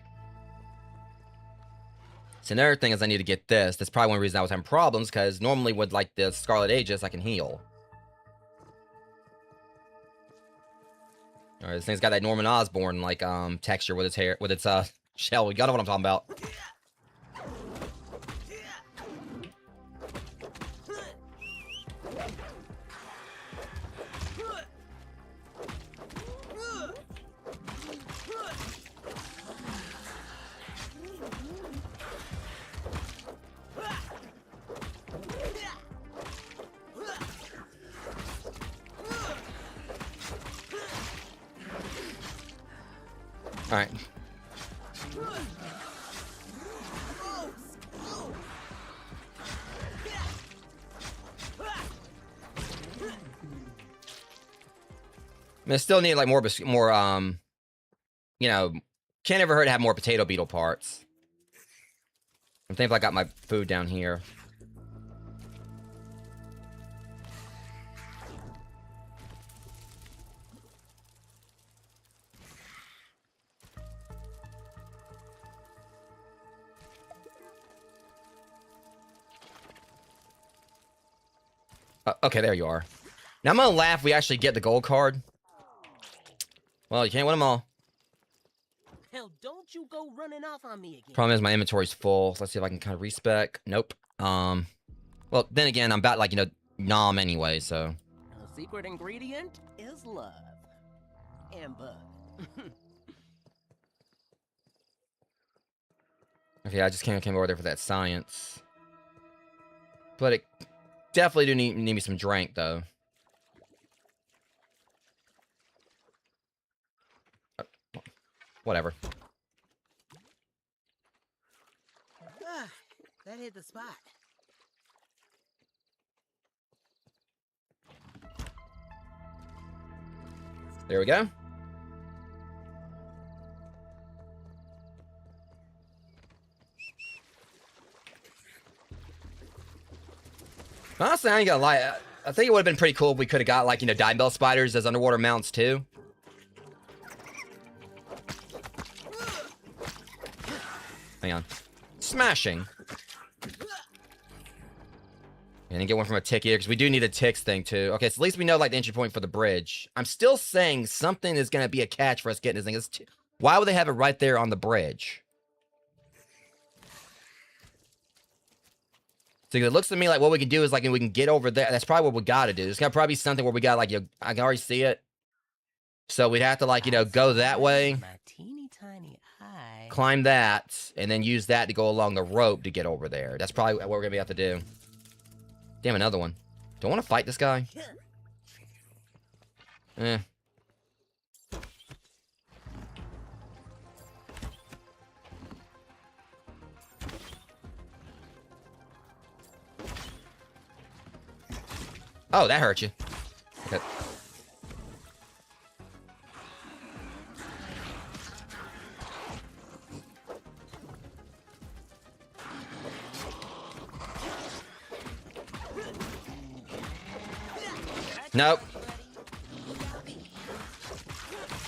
So another thing is I need to get this. That's probably one reason I was having problems, because normally with like the Scarlet Aegis, I can heal. All right, this thing's got that Norman Osborn like texture with its hair, with its shell. You got know what I'm talking about. All right. I still need like more, you know, can't ever hurt to have more potato beetle parts. I think if I got my food down here. Okay, there you are. Now I'm gonna laugh if we actually get the gold card. Well, you can't win them all. Hell, don't you go running off on me again. Problem is my inventory's full. So let's see if I can kind of respec. Nope. Well, then again, I'm about like, you know, nom anyway, so. The secret ingredient is love. And bug. Okay, I just came over there for that science. But it definitely do need me some drink, though. Whatever. That hit the spot. There we go. Honestly, I ain't gonna lie. I think it would have been pretty cool if we could have got, like, you know, dime bell spiders as underwater mounts, too. Hang on. Smashing. And then get one from a tick here, because we do need a ticks thing, too. Okay, so at least we know, like, the entry point for the bridge. I'm still saying something is going to be a catch for us getting this thing. Why would they have it right there on the bridge? So it looks to me like what we can do is, like, we can get over there. That's probably what we got to do. There's going to probably be something where we got, like, you know, I can already see it. So we'd have to, like, you know, go that way. My teeny tiny eye. Climb that, and then use that to go along the rope to get over there. That's probably what we're going to have to do. Damn, another one. Do I want to fight this guy? Eh. Oh, that hurt you. Okay. Nope.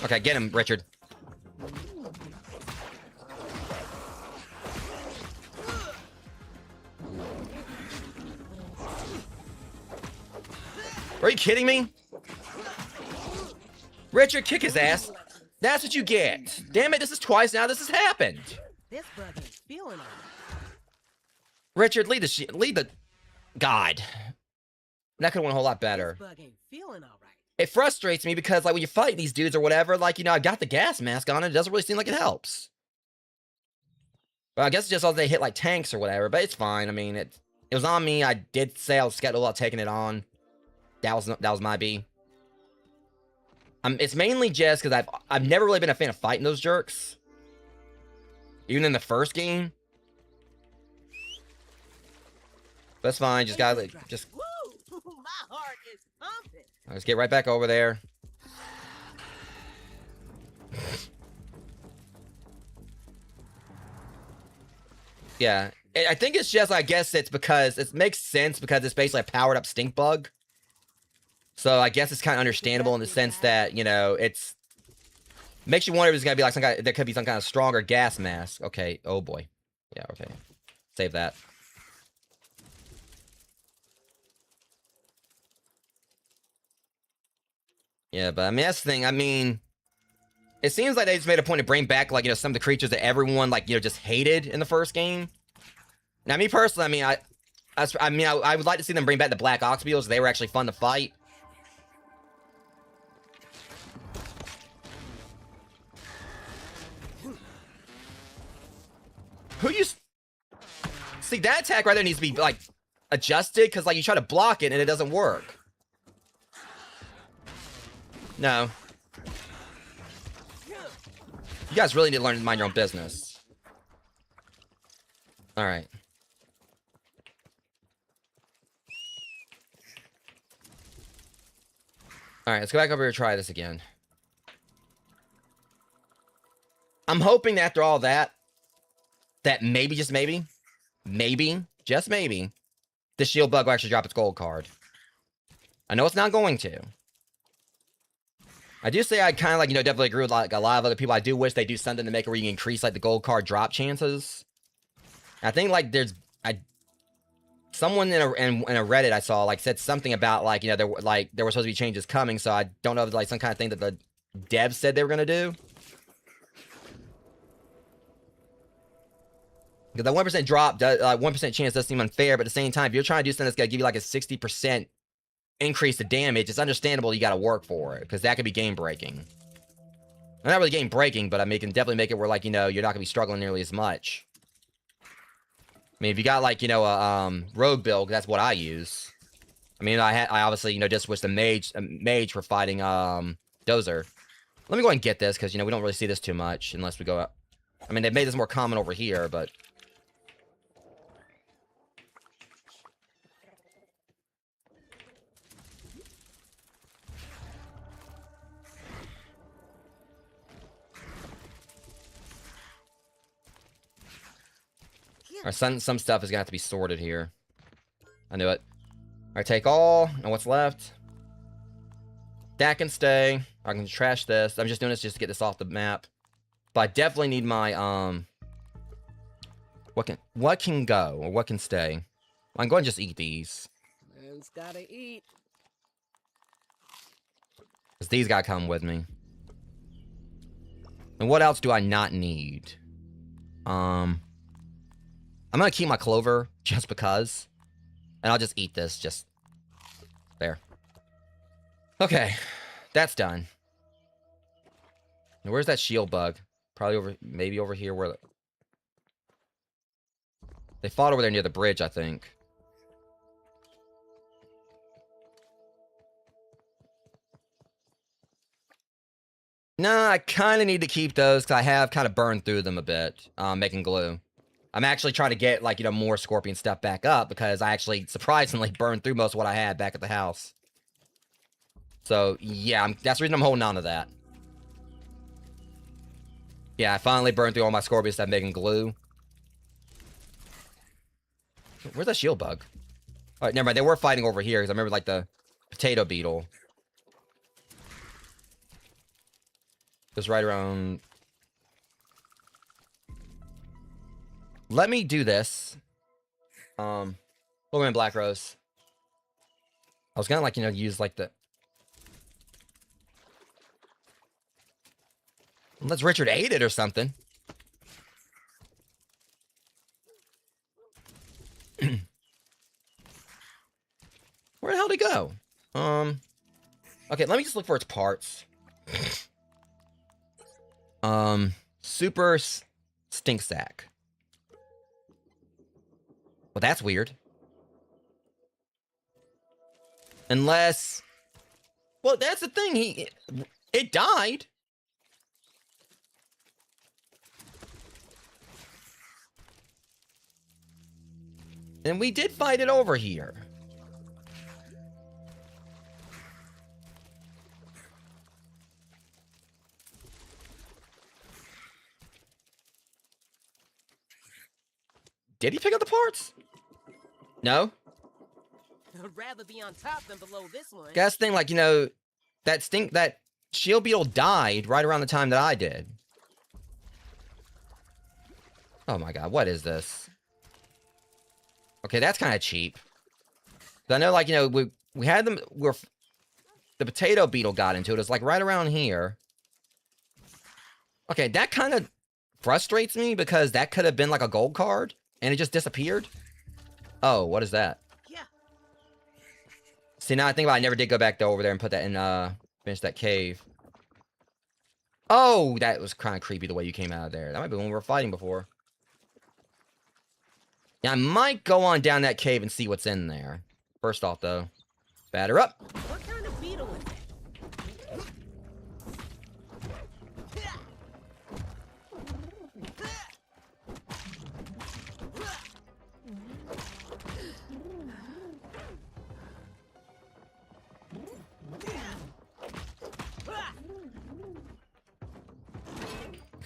Okay, get him, Richard. Are you kidding me? Richard, kick his ass. That's what you get. Damn it, this is twice now this has happened. This bug ain't feeling it. Richard, lead the... God. That could have went a whole lot better. This bug ain't feeling all right. It frustrates me because, like, when you fight these dudes or whatever, like, you know, I got the gas mask on and it doesn't really seem like it helps. Well, I guess it's just all they hit, like, tanks or whatever, but it's fine. I mean, it was on me. I did say I was skeptical about taking it on. That was my B. It's mainly just because I've never really been a fan of fighting those jerks. Even in the first game. That's fine. Just gotta just. Woo! My heart is pumping. Let's get right back over there. Yeah. I think it's just, I guess it's because, it makes sense because it's basically a powered up stink bug. So I guess it's kind of understandable in the sense that, you know, it's, makes you wonder if it's gonna be like some kind, there could be some kind of stronger gas mask. Okay, oh boy. Yeah, okay. Save that. Yeah, but I mean, that's the thing. I mean, it seems like they just made a point to bring back, like, you know, some of the creatures that everyone, like, you know, just hated in the first game. Now, me personally, I mean, I would like to see them bring back the black ox beetles. They were actually fun to fight. Who you... See, that attack right there needs to be, like, adjusted, because, like, you try to block it, and it doesn't work. No. You guys really need to learn to mind your own business. Alright. Alright, let's go back over here and try this again. I'm hoping that after all that, that maybe, just maybe, just maybe, the shield bug will actually drop its gold card. I know it's not going to. I do say I kind of, like, you know, definitely agree with, like, a lot of other people. I do wish they do something to make it where you can increase, like, the gold card drop chances. I think, like, there's, someone in a Reddit I saw, like, said something about, like, you know, there were supposed to be changes coming, so I don't know if it's, like, some kind of thing that the devs said they were gonna do. Because that 1% drop, 1% chance does seem unfair, but at the same time, if you're trying to do something that's gonna give you, like, a 60% increase to damage, it's understandable you gotta work for it, because that could be game-breaking. Not really game-breaking, but I mean, it can definitely make it where, like, you know, you're not gonna be struggling nearly as much. I mean, if you got, like, you know, a rogue build, that's what I use. I mean, I obviously, you know, just switched the mage for fighting Dozer. Let me go ahead and get this, because, you know, we don't really see this too much unless we go up. I mean, they've made this more common over here, but... Or some stuff is gonna have to be sorted here. I knew it. Alright, take all, and what's left? That can stay. I can trash this. I'm just doing this just to get this off the map. But I definitely need my, what can go, or what can stay? I'm going to just eat these. Man's gotta eat. Because these gotta come with me. And what else do I not need? I'm gonna keep my clover, just because. And I'll just eat this, just... There. Okay. That's done. Now, where's that shield bug? Probably over... Maybe over here where... They fought over there near the bridge, I think. Nah, I kind of need to keep those, because I have kind of burned through them a bit, making glue. I'm actually trying to get, like, you know, more scorpion stuff back up, because I actually, surprisingly, burned through most of what I had back at the house. So, yeah, that's the reason I'm holding on to that. Yeah, I finally burned through all my scorpion stuff making glue. Where's that shield bug? Alright, never mind, they were fighting over here, because I remember, like, the potato beetle. Just right around... Let me do this. Logan Black Rose. I was gonna, like, you know, use, like, the... Unless Richard ate it or something. Where the hell did it go? Okay, let me just look for its parts. Super stink sack. Well, that's weird. Unless... Well, that's the thing, it died. And we did fight it over here. Did he pick up the parts? No? I'd rather be on top than below this one. Guess thing, like, that shield beetle died right around the time that I did. Oh my god, what is this? Okay, that's kind of cheap. I know, like, we had them, the potato beetle got into it. It's like right around here. Okay, that kind of frustrates me because that could have been like a gold card and it just disappeared. Oh, what is that? Yeah. See, now I think about it, I never did go back over there and put that in, finish that cave. Oh, that was kind of creepy the way you came out of there. That might be when we were fighting before. Yeah, I might go on down that cave and see what's in there. First off, though, batter up. What kind of beetle is it?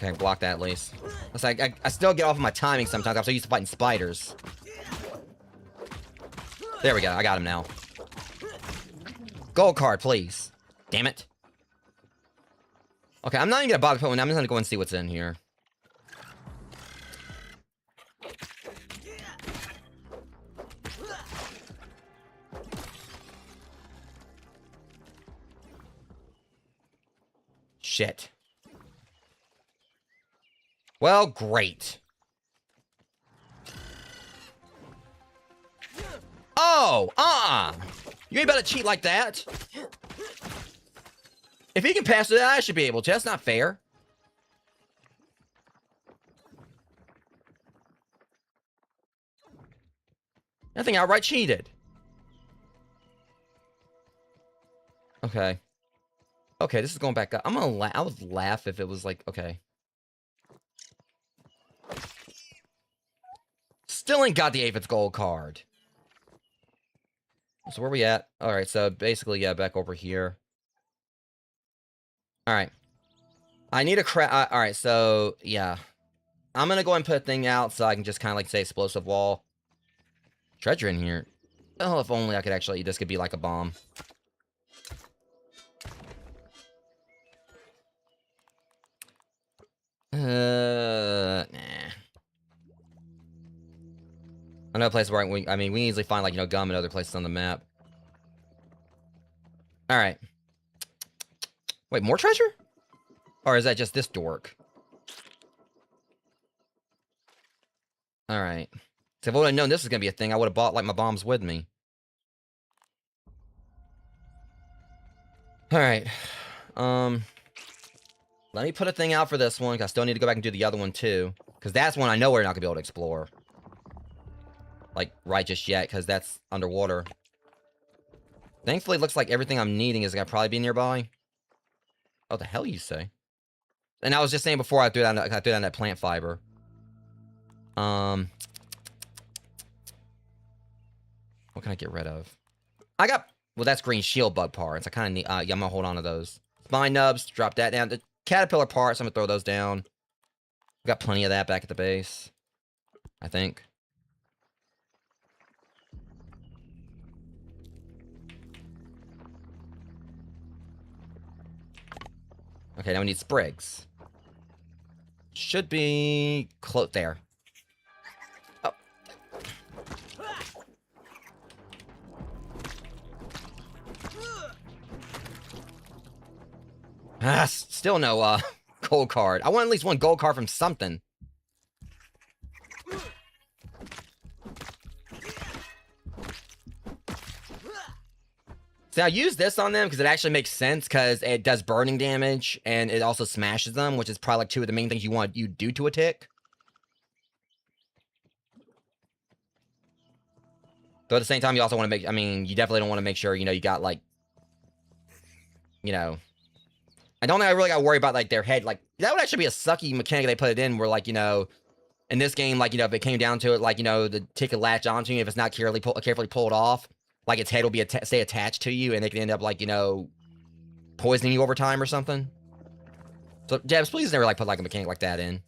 Okay, block that at least. It's like, I still get off of my timing sometimes. I'm so used to fighting spiders. There we go. I got him now. Gold card, please. Damn it. Okay, I'm not even gonna bother putting one. I'm just gonna go and see what's in here. Shit. Well, great. Oh, you ain't about to cheat like that. If he can pass through that, I should be able to. That's not fair. I think I outright cheated. Okay. Okay, this is going back up. I'm gonna I would laugh if it was like, okay. Still ain't got the Aphid's gold card. So where we at? Alright, so basically, yeah, back over here. Alright. I need a alright, so, yeah. I'm gonna go and put a thing out so I can just kind of like say explosive wall. Treasure in here. Oh, if only I could actually, this could be like a bomb. Nah. Another place where we easily find, like, gum and other places on the map. Alright. Wait, more treasure? Or is that just this dork? Alright. So if I would have known this was gonna be a thing, I would have bought, like, my bombs with me. Alright. Let me put a thing out for this one, 'cause I still need to go back and do the other one, too. Because that's one I know we're not gonna be able to explore. Like, right just yet, because that's underwater. Thankfully, it looks like everything I'm needing is gonna probably be nearby. Oh, the hell you say? And I was just saying before I threw down that plant fiber. What can I get rid of? Well, that's green shield bug parts. I kind of need, yeah, I'm gonna hold on to those. Spine nubs, drop that down. The caterpillar parts, I'm gonna throw those down. We got plenty of that back at the base, I think. Okay, now we need sprigs. Should be close there. Oh. Still no gold card. I want at least one gold card from something. See, I use this on them because it actually makes sense because it does burning damage and it also smashes them, which is probably like two of the main things you do to a tick. But at the same time, you also want to make, you definitely don't want to make sure, you got like, I don't think I really got to worry about like their head. Like, that would actually be a sucky mechanic they put it in where, like, in this game, like, if it came down to it, like, the tick could latch onto you if it's not carefully pulled off. Like, its head will be stay attached to you, and they can end up, like, poisoning you over time or something. So, Jebs, please never, like, put, like, a mechanic like that in.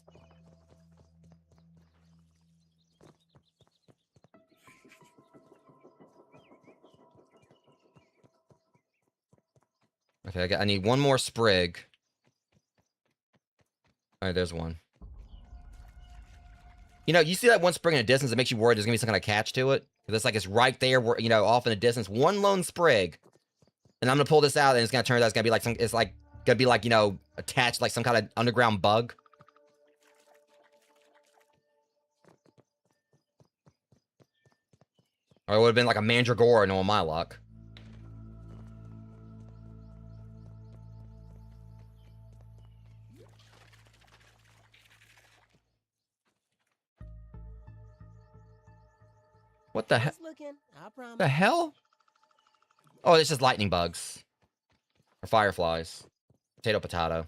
Okay, I need one more sprig. Alright, there's one. You know, you see that one sprig in the distance, it makes you worried there's gonna be some kind of catch to it. Because it's like it's right there, you know, off in the distance. One lone sprig. And I'm gonna pull this out, and it's gonna turn out it's gonna be like it's like gonna be like, you know, attached like some kind of underground bug. Or it would have been like a mandragora, knowing my luck. What the hell? The hell? Oh, it's just lightning bugs. Or fireflies. Potato, potato.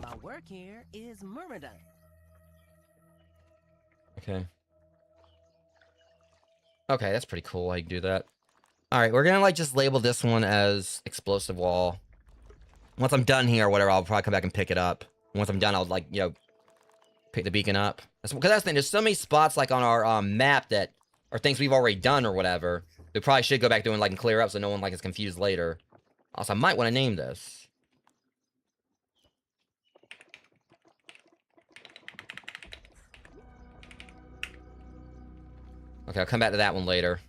My work here is myrmidon. Okay. Okay, that's pretty cool how you do that. Alright, we're gonna like just label this one as explosive wall. Once I'm done here or whatever, I'll probably come back and pick it up. Once I'm done, I'll like, you know, pick the beacon up. Because that's the thing, there's so many spots like on our map that are things we've already done or whatever. We probably should go back through and like and clear up so no one like is confused later. Also, I might want to name this. Okay, I'll come back to that one later.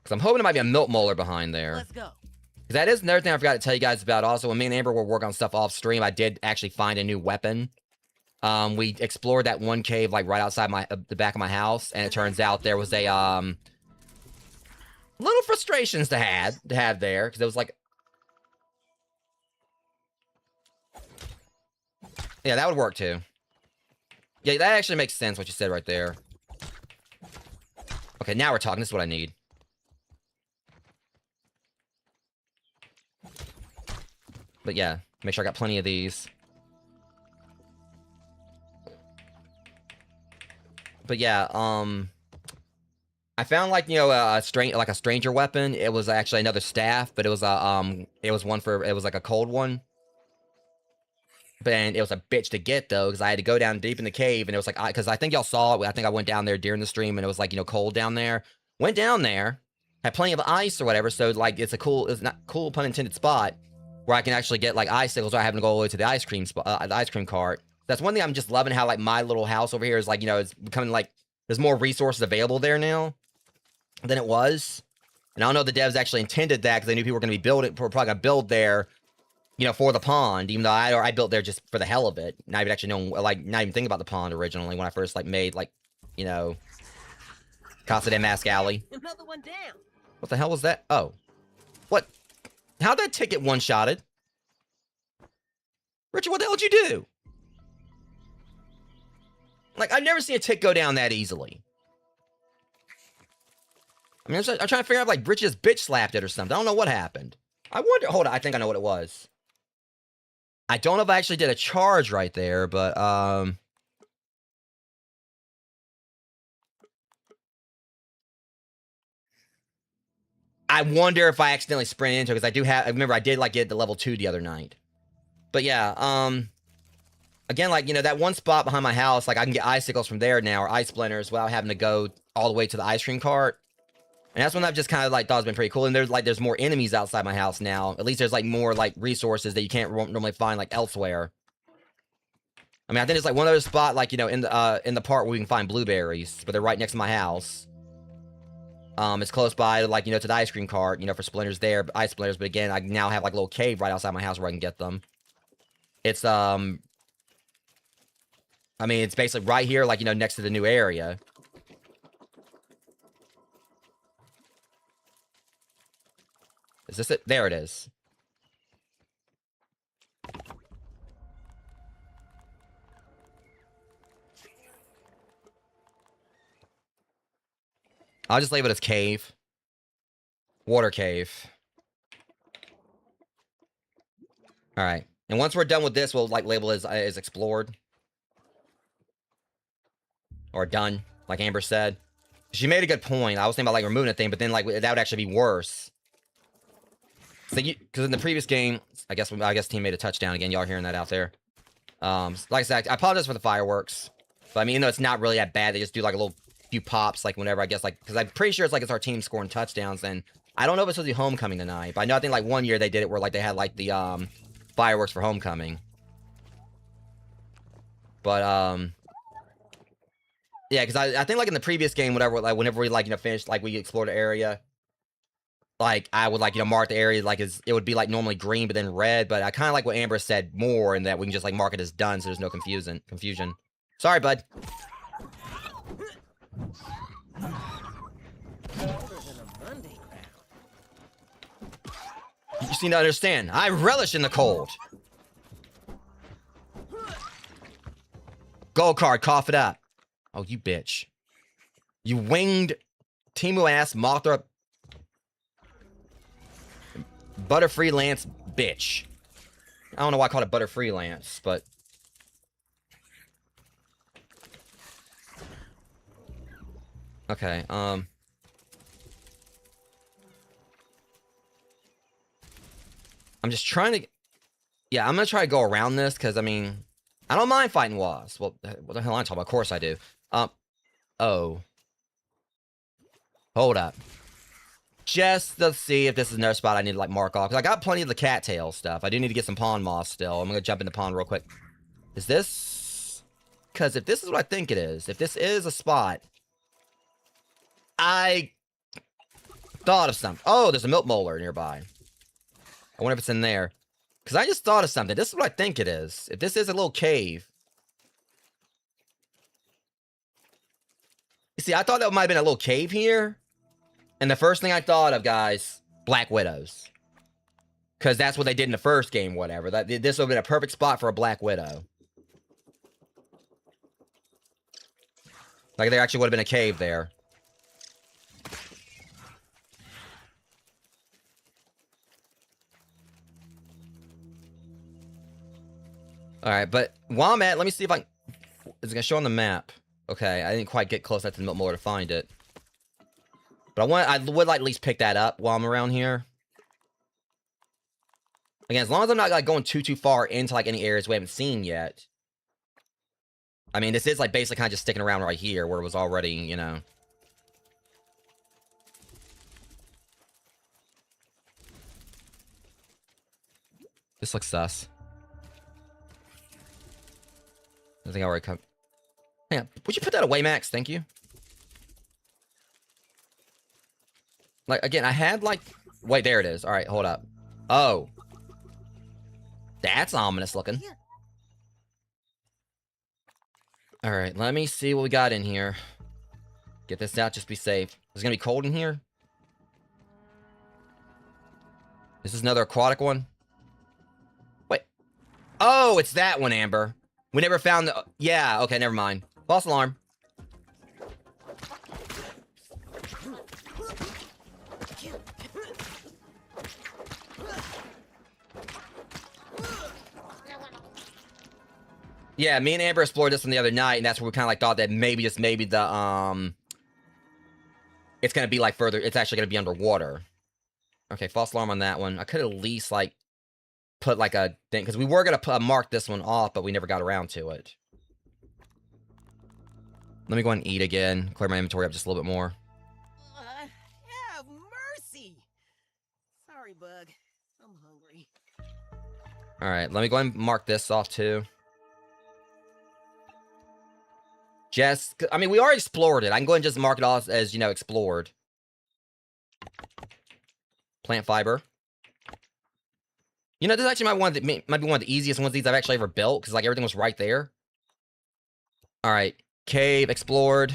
Because I'm hoping it might be a milk molar behind there. Let's go. Because that is another thing I forgot to tell you guys about. Also, when me and Amber were working on stuff off stream, I did actually find a new weapon. We explored that one cave like right outside the back of my house, and it turns out there was a little frustrations to have there, because it was like, yeah, that would work too. Yeah, that actually makes sense what you said right there. Okay, now we're talking. This is what I need. But yeah, make sure I got plenty of these. But yeah, I found like, you know, a stranger weapon. It was actually another staff, but it was like a cold one. And it was a bitch to get though, because I had to go down deep in the cave, and it was like, because I think y'all saw it. I think I went down there during the stream, and it was like, you know, cold down there. Went down there, had plenty of ice or whatever, so like it's not cool, pun intended, spot where I can actually get like icicles without having to go all the way to the ice cream the ice cream cart. That's one thing I'm just loving, how like my little house over here is like, you know, it's becoming like there's more resources available there now than it was. And I don't know if the devs actually intended that, because they knew people were going to be probably going to build there, you know, for the pond, even though I built there just for the hell of it. Not even actually knowing, like, not even thinking about the pond originally when I first like made like, you know, Casa de Mask Alley. Another one down. What the hell was that? Oh, what? How'd that ticket one-shotted? Richard, what the hell did you do? Like, I've never seen a tick go down that easily. I mean, I'm trying to figure out if, like, Richard's bitch slapped it or something. I don't know what happened. I wonder... Hold on, I think I know what it was. I don't know if I actually did a charge right there, but, I wonder if I accidentally sprinted into it, because I do have... I remember I did, like, get to level 2 the other night. But, yeah, again, like, you know, that one spot behind my house, like, I can get icicles from there now, or ice splinters, without having to go all the way to the ice cream cart. And that's when I've just kind of, like, thought it's been pretty cool. And there's more enemies outside my house now. At least there's, like, more, like, resources that you can't normally find, like, elsewhere. I mean, I think it's, like, one other spot, like, you know, in the part where we can find blueberries, but they're right next to my house. It's close by, like, you know, to the ice cream cart, you know, for splinters there, ice splinters. But again, I now have, like, a little cave right outside my house where I can get them. It's, I mean, it's basically right here, like, you know, next to the new area. Is this it? There it is. I'll just label it as cave. Water cave. Alright. And once we're done with this, we'll, like, label it as explored. Or done, like Amber said. She made a good point. I was thinking about, like, removing a thing, but then, like, that would actually be worse. So because in the previous game, I guess team made a touchdown again. Y'all hearing that out there? Like I said, I apologize for the fireworks, but I mean, even though it's not really that bad, they just do like a little few pops, like whenever I guess like because I'm pretty sure it's our team scoring touchdowns. And I don't know if it's supposed to be homecoming tonight, but I know I think like one year they did it where like they had like the fireworks for homecoming. But yeah, because I think like in the previous game, whenever we like finished like we explored the area. Like, I would, like, mark the area, like, it would be, like, normally green, but then red, but I kind of like what Amber said more, in that we can just, like, mark it as done, so there's no confusion. Sorry, bud. You seem to understand. I relish in the cold. Gold card, cough it up. Oh, you bitch. You winged Timu-ass Mothra... Butter freelance bitch. I don't know why I called it butter freelance, but okay. I'm just trying to. Yeah, I'm gonna try to go around this because I mean, I don't mind fighting wasps. Well, what the hell am I talking about? Of course I do. Oh, hold up. Just to see if this is another spot I need to, like, mark off. Because I got plenty of the cattail stuff. I do need to get some pond moss still. I'm going to jump in the pond real quick. Is this... Because if this is what I think it is, if this is a spot... I... thought of something. Oh, there's a milk molar nearby. I wonder if it's in there. Because I just thought of something. This is what I think it is. If this is a little cave... You see, I thought that might have been a little cave here. And the first thing I thought of, guys, Black Widows. Because that's what they did in the first game, whatever. This would have been a perfect spot for a Black Widow. Like, there actually would have been a cave there. Alright, but while I'm at, let me see if I can... Is it going to show on the map? Okay, I didn't quite get close enough to the milk molar to find it. But I would like at least pick that up while I'm around here. Again, as long as I'm not like going too far into like any areas we haven't seen yet. I mean, this is like basically kind of just sticking around right here where it was already, you know. This looks sus. I think I already come. Hang on, would you put that away, Max? Thank you. Like, again, I had, like... Wait, there it is. Alright, hold up. Oh. That's ominous looking. Alright, let me see what we got in here. Get this out, just be safe. Is it gonna be cold in here? Is this another aquatic one? Wait. Oh, it's that one, Amber. We never found the... Yeah, okay, never mind. False alarm. Yeah, me and Amber explored this one the other night, and that's where we kind of like thought that maybe, just maybe the, it's gonna be like further, it's actually gonna be underwater. Okay, false alarm on that one. I could at least like put like a thing, because we were gonna mark this one off, but we never got around to it. Let me go and eat again, clear my inventory up just a little bit more. Have mercy. Sorry, Bug. I'm hungry. Alright, let me go and mark this off too. Just, I mean, we already explored it. I can go ahead and just mark it off as, you know, explored. Plant fiber. You know, this actually might be one of the easiest ones of these I've actually ever built, because, like, everything was right there. Alright. Cave explored.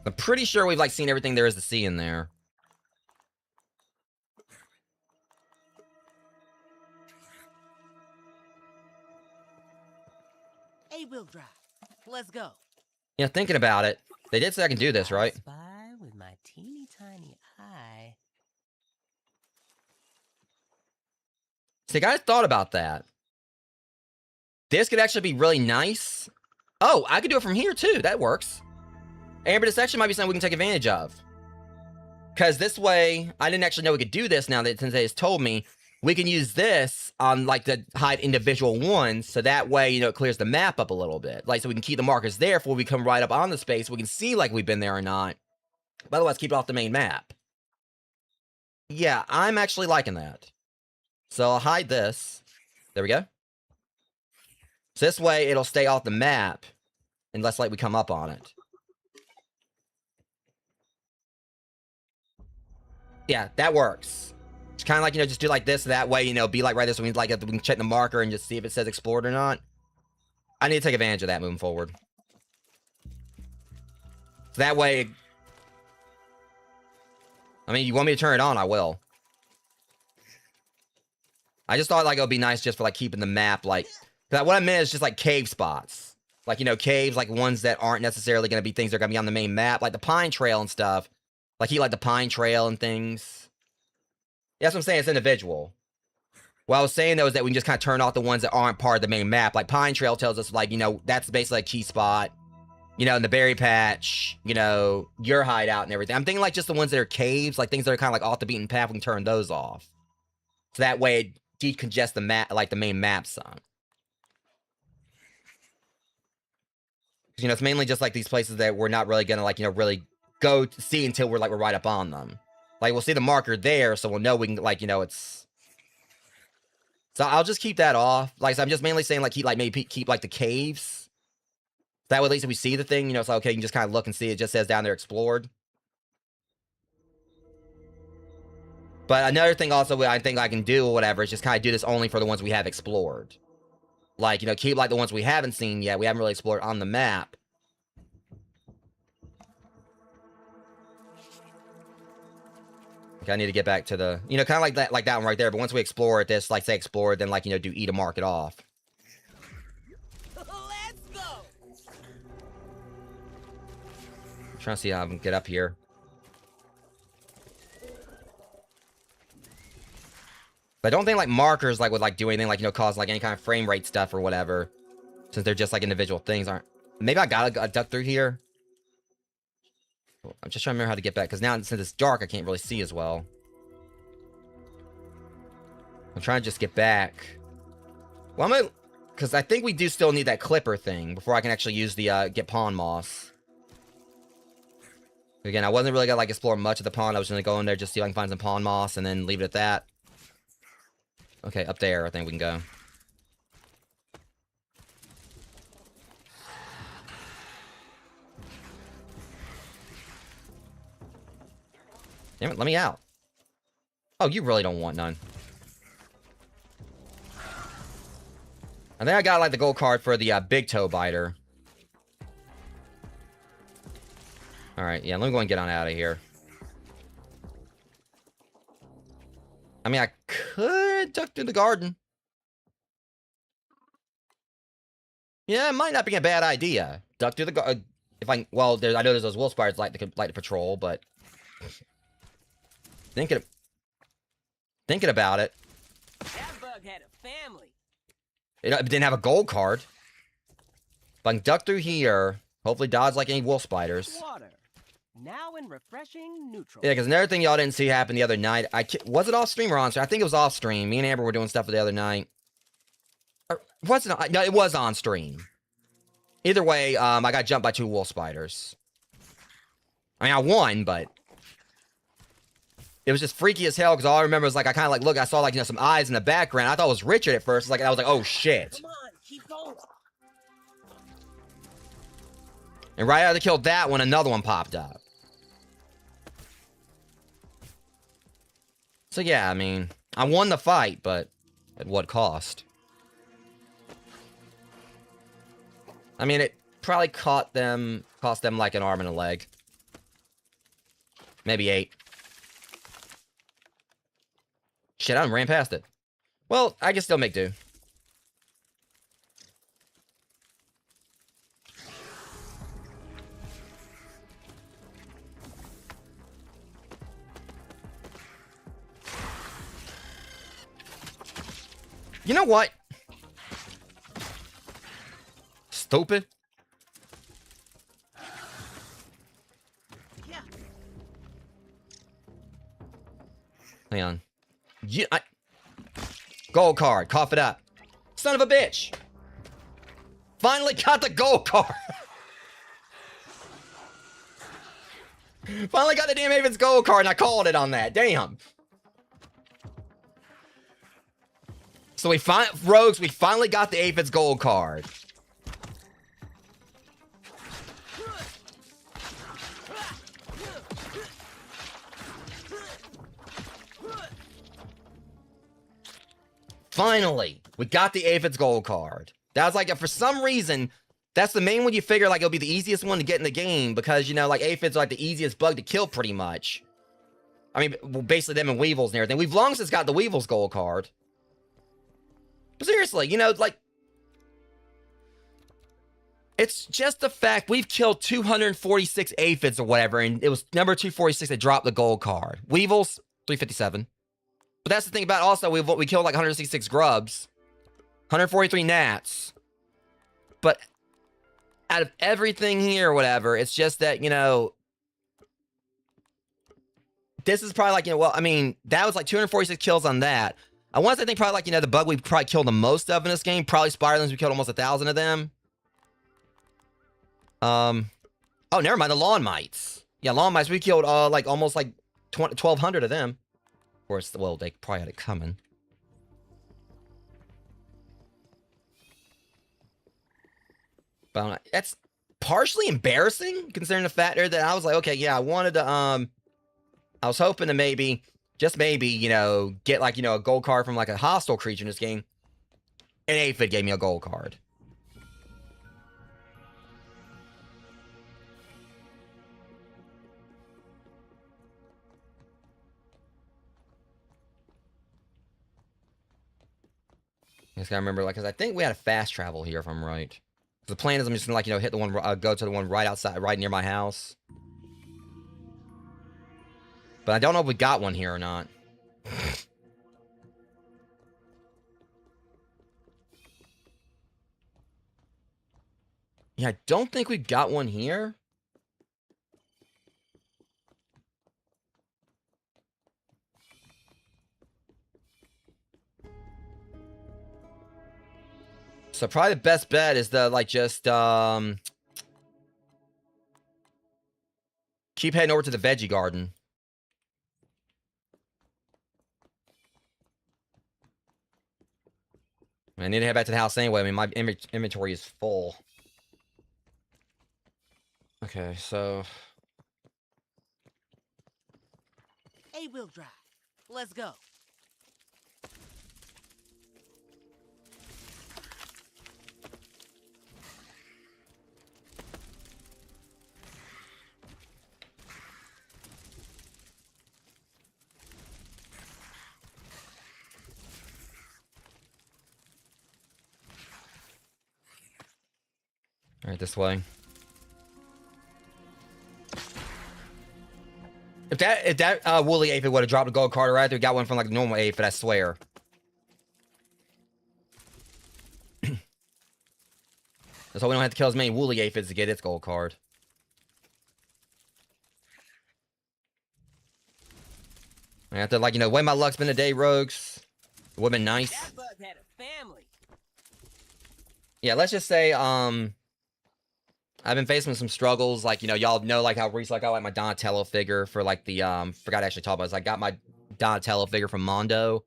I'm pretty sure we've, like, seen everything there is to see in there. Eight-wheel drive. Let's go. Yeah, thinking about it. They did say I can do this, right? Spy with my teeny tiny eye. See, I thought about that. This could actually be really nice. Oh, I could do it from here, too. That works. Amber, this actually might be something we can take advantage of. Because this way, I didn't actually know we could do this now that Sensei has told me. We can use this on, like, to hide individual ones, so that way, you know, it clears the map up a little bit. Like, so we can keep the markers there before we come right up on the space, we can see, like, we've been there or not. But otherwise, keep it off the main map. Yeah, I'm actually liking that. So I'll hide this. There we go. So this way, it'll stay off the map, unless, like, we come up on it. Yeah, that works. It's kind of like, you know, just do like this, that way, you know, be like right there, so we can check the marker and just see if it says explored or not. I need to take advantage of that moving forward. So that way, I mean, you want me to turn it on, I will. I just thought, like, it would be nice just for, like, keeping the map, like, cause what I meant is just, like, cave spots. Like, you know, caves, like, ones that aren't necessarily going to be things that are going to be on the main map, like the Pine Trail and stuff. Like, the Pine Trail and things. Yeah, that's what I'm saying, it's individual. What I was saying, though, is that we can just kind of turn off the ones that aren't part of the main map. Like, Pine Trail tells us, like, you know, that's basically a key spot. You know, in the berry patch, you know, your hideout and everything. I'm thinking, like, just the ones that are caves, like, things that are kind of, like, off the beaten path, we can turn those off. So that way, it decongest the map, like, the main map some. You know, it's mainly just, like, these places that we're not really gonna, like, you know, really go to see until we're right up on them. Like, we'll see the marker there, so we'll know we can, like, you know, it's... So I'll just keep that off. Like, so I'm just mainly saying, like, maybe keep, like, the caves. That way, at least if we see the thing, you know, it's like, okay, you can just kind of look and see. It just says down there, explored. But another thing also I think I can do or whatever is just kind of do this only for the ones we have explored. Like, you know, keep, like, the ones we haven't seen yet. We haven't really explored on the map. Okay, I need to get back to the, you know, kind of like that one right there. But once we explore it, this, like, say explored, then, like, you know, do E to mark it off. Let's go. I'm trying to see how I can get up here. But I don't think, like, markers, like, would, like, do anything, like, you know, cause, like, any kind of frame rate stuff or whatever. Since they're just, like, individual things, aren't... Maybe I gotta duck through here. I'm just trying to remember how to get back, because now, since it's dark, I can't really see as well. I'm trying to just get back. Well, I'm gonna... Because I think we do still need that clipper thing before I can actually use the, get pond moss. Again, I wasn't really gonna, like, explore much of the pond. I was gonna go in there, just see if I can find some pond moss, and then leave it at that. Okay, up there, I think we can go. Damn it, let me out. Oh, you really don't want none. I think I got, like, the gold card for the, big toe biter. Alright, yeah, let me go and get on out of here. I mean, I could duck through the garden. Yeah, it might not be a bad idea. Duck through the garden. If I... Well, I know there's those wolf spiders like to patrol, but... Thinking about it. That bug had a family. It didn't have a gold card. If I can duck through here, hopefully dodge like any wolf spiders. Water. Now in refreshing neutral. Yeah, because another thing y'all didn't see happen the other night. Was it off stream or on stream? I think it was off stream. Me and Amber were doing stuff the other night. Or was it? No, it was on stream. Either way, I got jumped by 2 wolf spiders. I mean, I won, but it was just freaky as hell. Because all I remember was like I kind of like look. I saw like, you know, some eyes in the background. I thought it was Richard at first. Like I was like, oh shit. Come on, keep going. And right after I killed that one, another one popped up. So yeah, I mean, I won the fight, but at what cost? I mean, it probably cost them like an arm and a leg. Maybe 8. Shit, I ran past it. Well, I can still make do. You know what? Stupid. Yeah. Hang on. Gold card. Cough it up. Son of a bitch. Finally got the gold card. Finally got the damn Aphid's gold card, and I called it on that. Damn. So we finally got the Aphid's gold card. Finally, we got the Aphid's gold card. That was like, for some reason, that's the main one you figure, like, it'll be the easiest one to get in the game because, you know, like, aphids are, like, the easiest bug to kill pretty much. I mean, well, basically them and weevils and everything. We've long since got the weevils gold card. But seriously, you know, like, it's just the fact we've killed 246 aphids or whatever, and it was number 246 that dropped the gold card. Weevils, 357. But that's the thing about also, we killed like 166 grubs, 143 gnats. But out of everything here or whatever, it's just that, you know, this is probably like, you know, well, I mean, that was like 246 kills on that. I want to think probably like, you know, the bug we probably killed the most of in this game, probably spiderlings, we killed almost 1,000 of them. Oh, never mind, the lawn mites. Yeah, lawn mites, we killed like almost like 1,200 of them. Of course, well, they probably had it coming. But that's partially embarrassing, considering the fact that I was like, okay, yeah, I wanted to, I was hoping to maybe, just maybe, you know, get like, you know, a gold card from like a hostile creature in this game. And Aphid gave me a gold card. I just gotta remember, like, because I think we had a fast travel here, if I'm right. The plan is I'm just gonna, like, you know, hit the one, go to the one right outside, right near my house. But I don't know if we got one here or not. Yeah, I don't think we got one here. So probably the best bet is to, like, just, keep heading over to the veggie garden. I need to head back to the house anyway. I mean, my inventory is full. Okay, so... A-wheel drive. Let's go. Alright, this way. If that woolly aphid would have dropped a gold card right there, we got one from like a normal aphid, I swear. So we don't have to kill as many woolly aphids to get its gold card. I have to, like, you know, the way my luck's been today, rogues. It would have been nice. That bug had a family. Yeah, let's just say, I've been facing some struggles, like, you know, like, how recently I got, like, my Donatello figure for, like, the, forgot to actually talk about this. I got my Donatello figure from Mondo,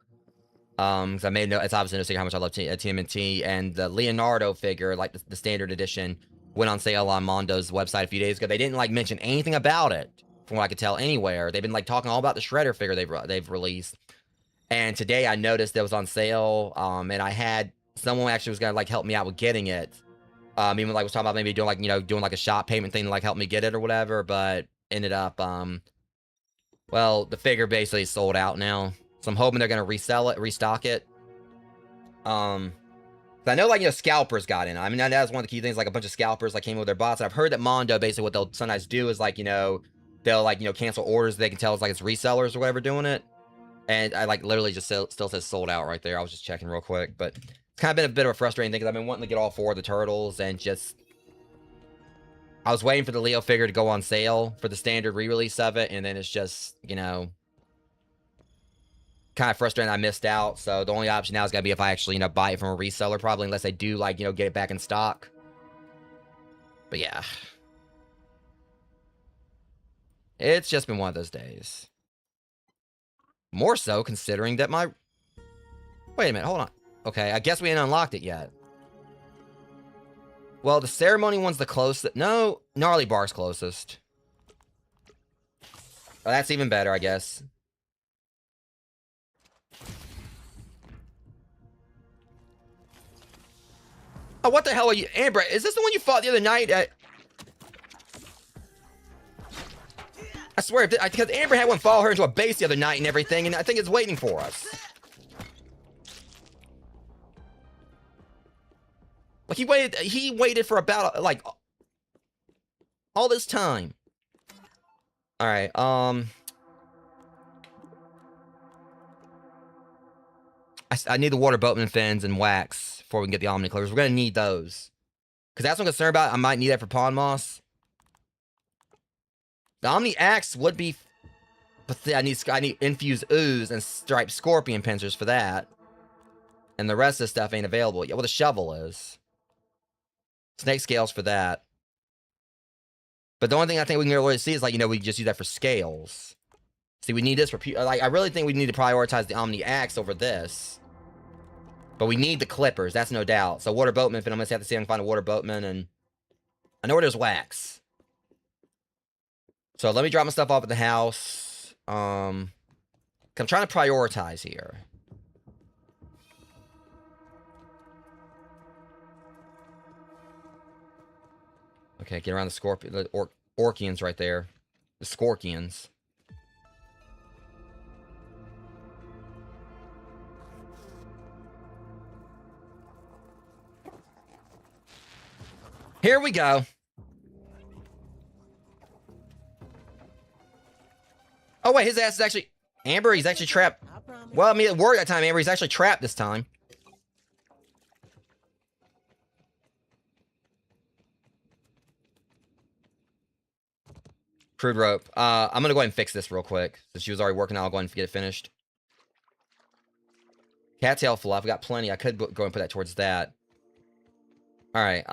because I made no, it's obviously no secret how much I love TMNT, and the Leonardo figure, like, the standard edition, went on sale on Mondo's website a few days ago. They didn't, like, mention anything about it, from what I could tell, anywhere. They've been, like, talking all about the Shredder figure they've released, and today I noticed it was on sale, and I had, someone actually was gonna, like, help me out with getting it. Even like was talking about maybe doing like, you know, doing like a shop payment thing to like help me get it or whatever, but ended up, well, the figure basically sold out now. So I'm hoping they're gonna restock it. I know, like, you know, scalpers got in. I mean, that was one of the key things, like a bunch of scalpers like came with their bots. And I've heard that Mondo basically what they'll sometimes do is like, you know, they'll like, you know, cancel orders. They can tell it's like it's resellers or whatever doing it. And I like literally just still says sold out right there. I was just checking real quick, but it's kind of been a bit of a frustrating thing because I've been wanting to get all 4 of the turtles and just... I was waiting for the Leo figure to go on sale for the standard re-release of it, and then it's just, you know... kind of frustrating I missed out. So the only option now is going to be if I actually, buy it from a reseller, probably, unless they do, like, get it back in stock. But yeah. It's just been one of those days. More so considering that my... Wait a minute, hold on. Okay, I guess we ain't unlocked it yet. Well, the ceremony one's the closest. No, Gnarly Bark's closest. Oh, that's even better, I guess. Oh, what the hell are you... Amber, is this the one you fought the other night? I swear, because Amber had one follow her into a base the other night and everything, and I think it's waiting for us. Like, he waited for about, like, all this time. Alright, I need the water boatman fins and wax before we can get the Omni Clippers. We're gonna need those. Because that's what I'm concerned about. I might need that for Pond Moss. The Omni Axe would be... But I need Infused Ooze and Striped Scorpion Pincers for that. And the rest of the stuff ain't available yet. Well, the shovel is. Snake Scales for that. But the only thing I think we can really see is, like, we can just use that for scales. See, we need this for... Like, I really think we need to prioritize the Omni Axe over this. But we need the Clippers, that's no doubt. So, Water Boatman, I'm going to have to see if I can find a Water Boatman, and... I know where there's wax. So, let me drop my stuff off at the house. I'm trying to prioritize here. Okay, get around the Scorpion... The Orkians right there. The Scorkians. Here we go. Oh, wait, his ass is actually... Amber, he's actually trapped. Well, I mean, it worked that time, Amber. He's actually trapped this time. Crude rope. I'm gonna go ahead and fix this real quick. Since she was already working, I'll go ahead and get it finished. Cattail fluff. We got plenty. I could go and put that towards that. Alright,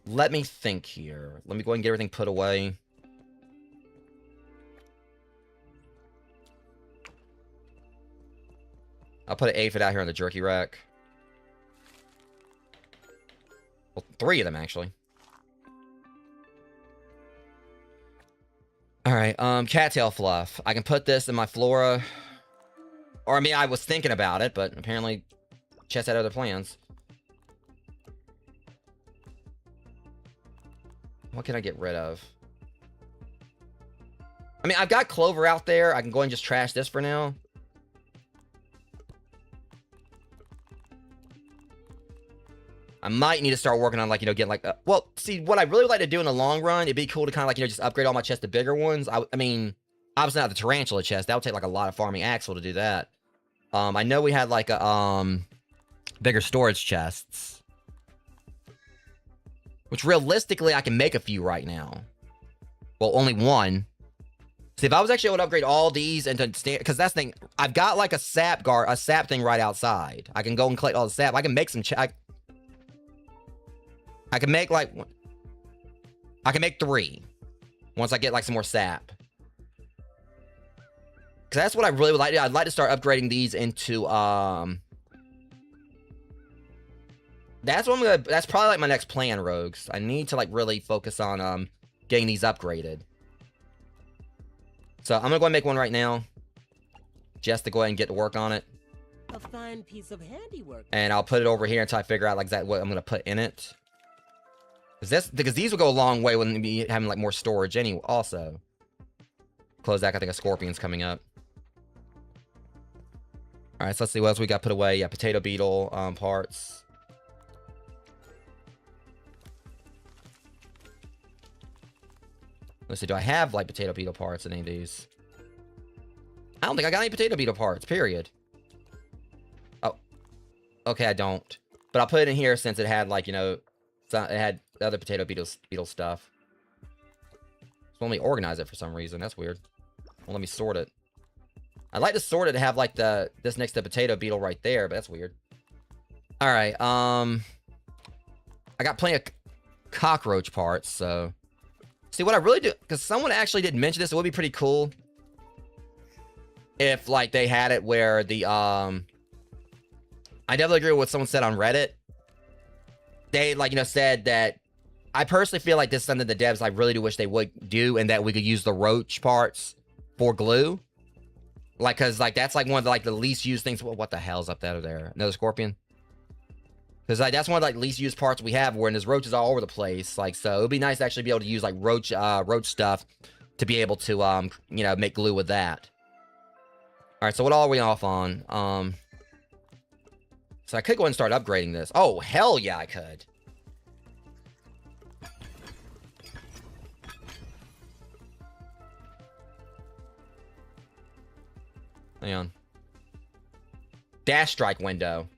let me think here. Let me go ahead and get everything put away. I'll put an aphid out here on the jerky rack. Well, 3 of them, actually. Alright, cattail fluff. I can put this in my flora. Or, I mean, I was thinking about it, but apparently Chess had other plans. What can I get rid of? I mean, I've got clover out there. I can go and just trash this for now. I might need to start working on, like, getting, like... well, see, what I really would like to do in the long run, it'd be cool to kind of, like, just upgrade all my chests to bigger ones. I mean, obviously not the tarantula chest. That would take, like, a lot of farming axle to do that. I know we had, like, a, bigger storage chests. Which, realistically, I can make a few right now. Well, only one. See, if I was actually able to upgrade all these into... Because that's the thing. I've got, like, a sap thing right outside. I can go and collect all the sap. I can make some... I can make, like... I can make 3. Once I get, like, some more sap. Because that's what I really would like to do. I'd like to start upgrading these into, That's what I'm gonna... That's probably, like, my next plan, Rogues. I need to, like, really focus on, getting these upgraded. So, I'm gonna go ahead and make one right now. Just to go ahead and get to work on it. A fine piece of handiwork. And I'll put it over here until I figure out, like, exactly what I'm gonna put in it. Because these will go a long way when me having, like, more storage anyway, also. Close that. I think a scorpion's coming up. Alright, so let's see what else we got put away. Yeah, potato beetle parts. Let's see, do I have, like, potato beetle parts in any of these? I don't think I got any potato beetle parts, period. Oh. Okay, I don't. But I'll put it in here since it had, like, it had other potato beetle stuff. So let me organize it for some reason. That's weird. Well, let me sort it. I'd like to sort it to have like this next to potato beetle right there, but that's weird. All right. I got plenty of cockroach parts, so see what I really do, because someone actually did mention this. It would be pretty cool if like they had it where the I definitely agree with what someone said on Reddit. They like, you know, said that I personally feel like this is something the devs I really do wish they would do, and that we could use the roach parts for glue. Like, cause like that's like one of the, like the least used things. What the hell's up there? Another scorpion? Because like that's one of the like least used parts we have, where there's roaches all over the place. Like, so it'd be nice to actually be able to use like roach stuff to be able to you know, make glue with that. All right, so what are we off on? So I could go ahead and start upgrading this. Oh hell yeah, I could. Hang on. Dash strike window.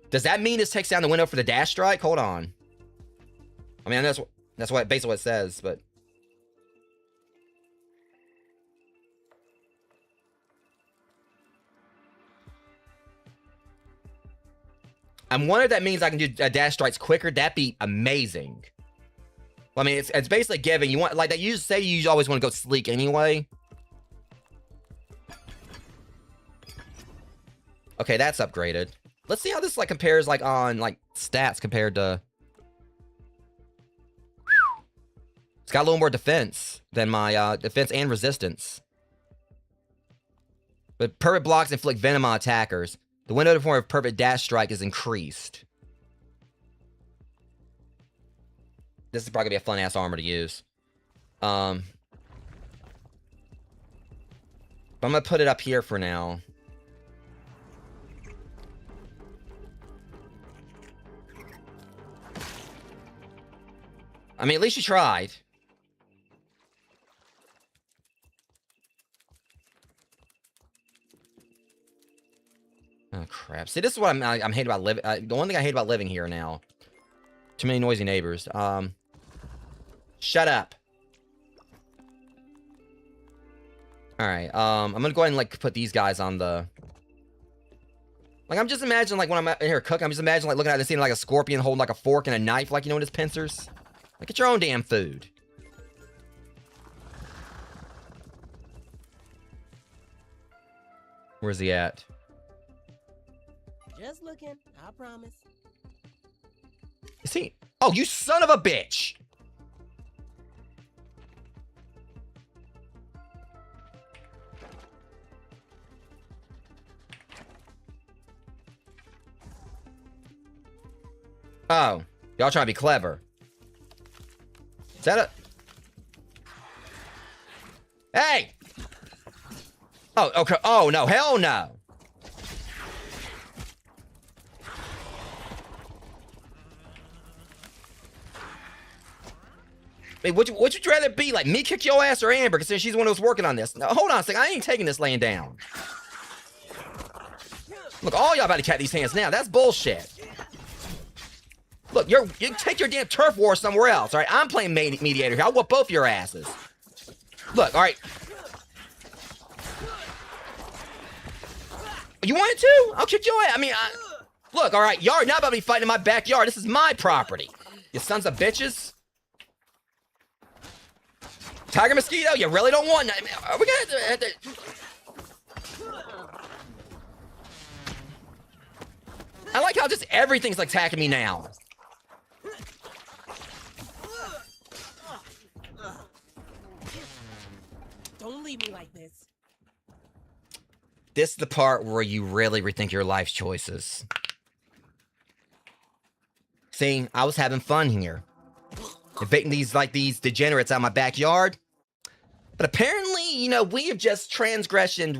Does that mean this takes down the window for the dash strike? Hold on. I mean, that's what basically what it says, but I'm wondering if that means I can do dash strikes quicker. That'd be amazing. Well, I mean, it's basically giving you want like that. You say you always want to go sleek anyway. Okay, that's upgraded. Let's see how this like compares like on like stats compared to. It's got a little more defense than my defense and resistance. But perfect blocks inflict venom on attackers. The window to form of perfect dash strike is increased. This is probably gonna be a fun ass armor to use. But I'm gonna put it up here for now. I mean, at least you tried. Oh, crap. See, this is what I'm hating about living. The one thing I hate about living here now. Too many noisy neighbors. Shut up. Alright, I'm gonna go ahead and, like, put these guys on the... Like, I'm just imagining, like, when I'm out here cooking, I'm just imagining, like, looking at this scene like a scorpion holding, like, a fork and a knife, like, you know, in his pincers. Like, get your own damn food. Where's he at? Just looking, I promise. Is he? Oh, you son of a bitch! Oh, y'all trying to be clever. Is that a... Hey! Oh, okay. Oh, no. Hell no. Hey, would you rather be? Like, me kick your ass or Amber? Because she's the one who's working on this. No, hold on a second. I ain't taking this laying down. Look, all y'all about to cat these hands now. That's bullshit. Look, you take your damn turf war somewhere else, all right? I'm playing mediator here. I'll whoop both your asses. Look, all right. You want it to? I'll kick your ass. I mean, look, all right. Y'all are not about to be fighting in my backyard. This is my property. You sons of bitches. Tiger mosquito, you really don't want... Are we gonna... I like how just everything's like attacking me now. Don't leave me like this. This is the part where you really rethink your life choices. See, I was having fun here. Evading these degenerates out of my backyard. But apparently, you know, we have just transcended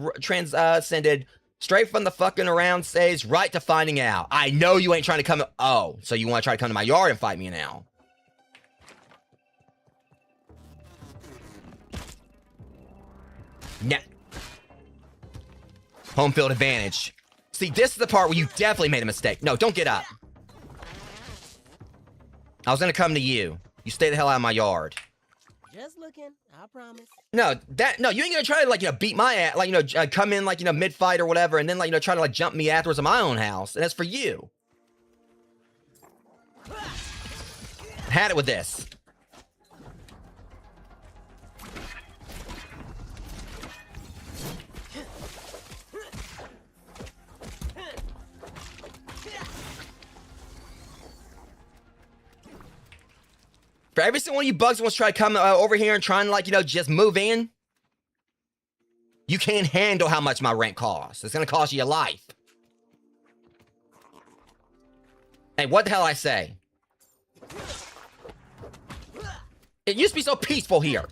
straight from the fucking around stage right to finding out. I know you ain't trying to come... Oh, so you want to try to come to my yard and fight me now. Nah. Home field advantage. See, this is the part where you definitely made a mistake. No, don't get up. I was gonna come to you. You stay the hell out of my yard. Just looking, I promise. No, you ain't gonna try to, like, beat my ass, like, come in, like, mid-fight or whatever, and then, like, try to, like, jump me afterwards in my own house, and that's for you. Had it with this. For every single one of you bugs that wants to try to come over here and try and, like, just move in, you can't handle how much my rent costs. It's gonna cost you your life. Hey, what the hell I say? It used to be so peaceful here.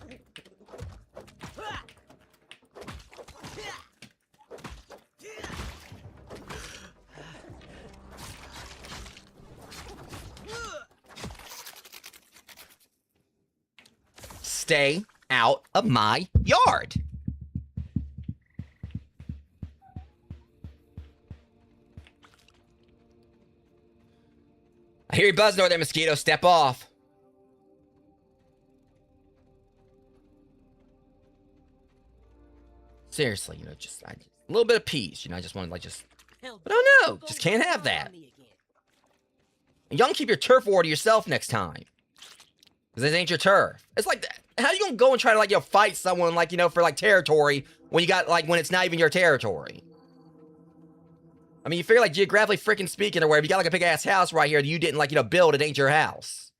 Stay out of my yard. I hear you buzzing over there, mosquito. Step off. Seriously, just a little bit of peace. I just want to, like, but oh no, just can't have that. And y'all can keep your turf war to yourself next time. Because this ain't your turf. It's like, how you gonna go and try to, like, fight someone, like, for, like, territory when you got, like, when it's not even your territory? I mean, you figure, like, geographically freaking speaking or wherever, you got, like, a big-ass house right here that you didn't, like, build. It ain't your house.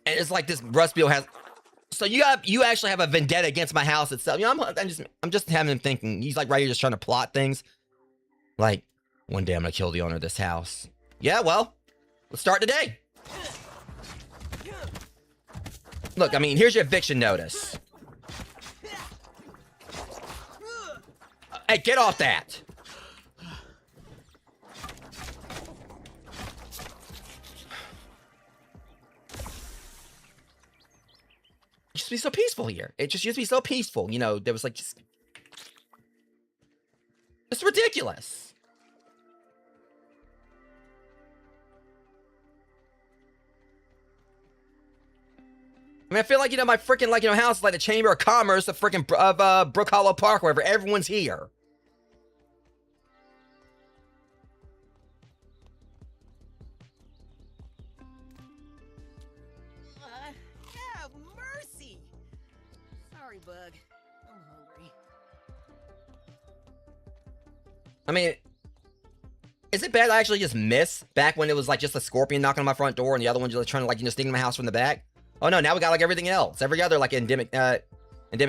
And it's like this Rustbill has... So you actually have a vendetta against my house itself. I'm just having him thinking. He's, like, right here just trying to plot things. Like, one day I'm gonna kill the owner of this house. Yeah, well, let's start today. Look, I mean, here's your eviction notice. Hey, get off that. It used to be so peaceful here. It just used to be so peaceful. There was, like, just... It's ridiculous. I mean, I feel like, my freaking, like, house is like the Chamber of Commerce of freaking, Brook Hollow Park, wherever everyone's here. Have mercy. Sorry, Bug. I'm hungry. I mean, is it bad I actually just miss back when it was, like, just a scorpion knocking on my front door and the other one just, like, trying to, like, sneak in my house from the back? Oh no, now we got, like, everything else. Every other, like, endemic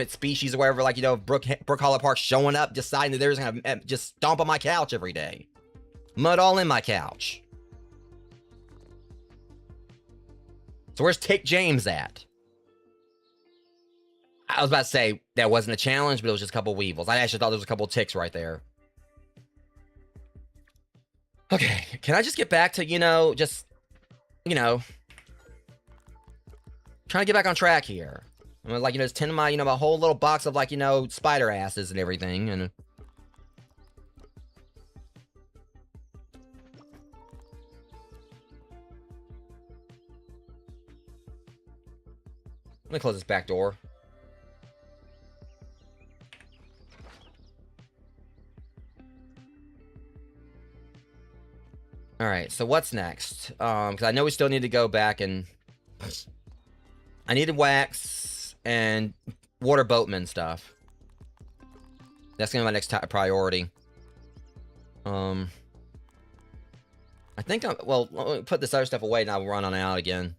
species or whatever, like, Brook Hollow Park showing up, deciding that they're just gonna just stomp on my couch every day. Mud all in my couch. So where's Tick James at? I was about to say that wasn't a challenge, but it was just a couple weevils. I actually thought there was a couple ticks right there. Okay, can I just get back to, trying to get back on track here. I'm like, just tending my, my whole little box of, like, spider asses and everything, and... Let me close this back door. Alright, so what's next? Because I know we still need to go back and... I needed wax and water boatman stuff. That's gonna be my next priority. I think well, let me put this other stuff away and I'll run on out again.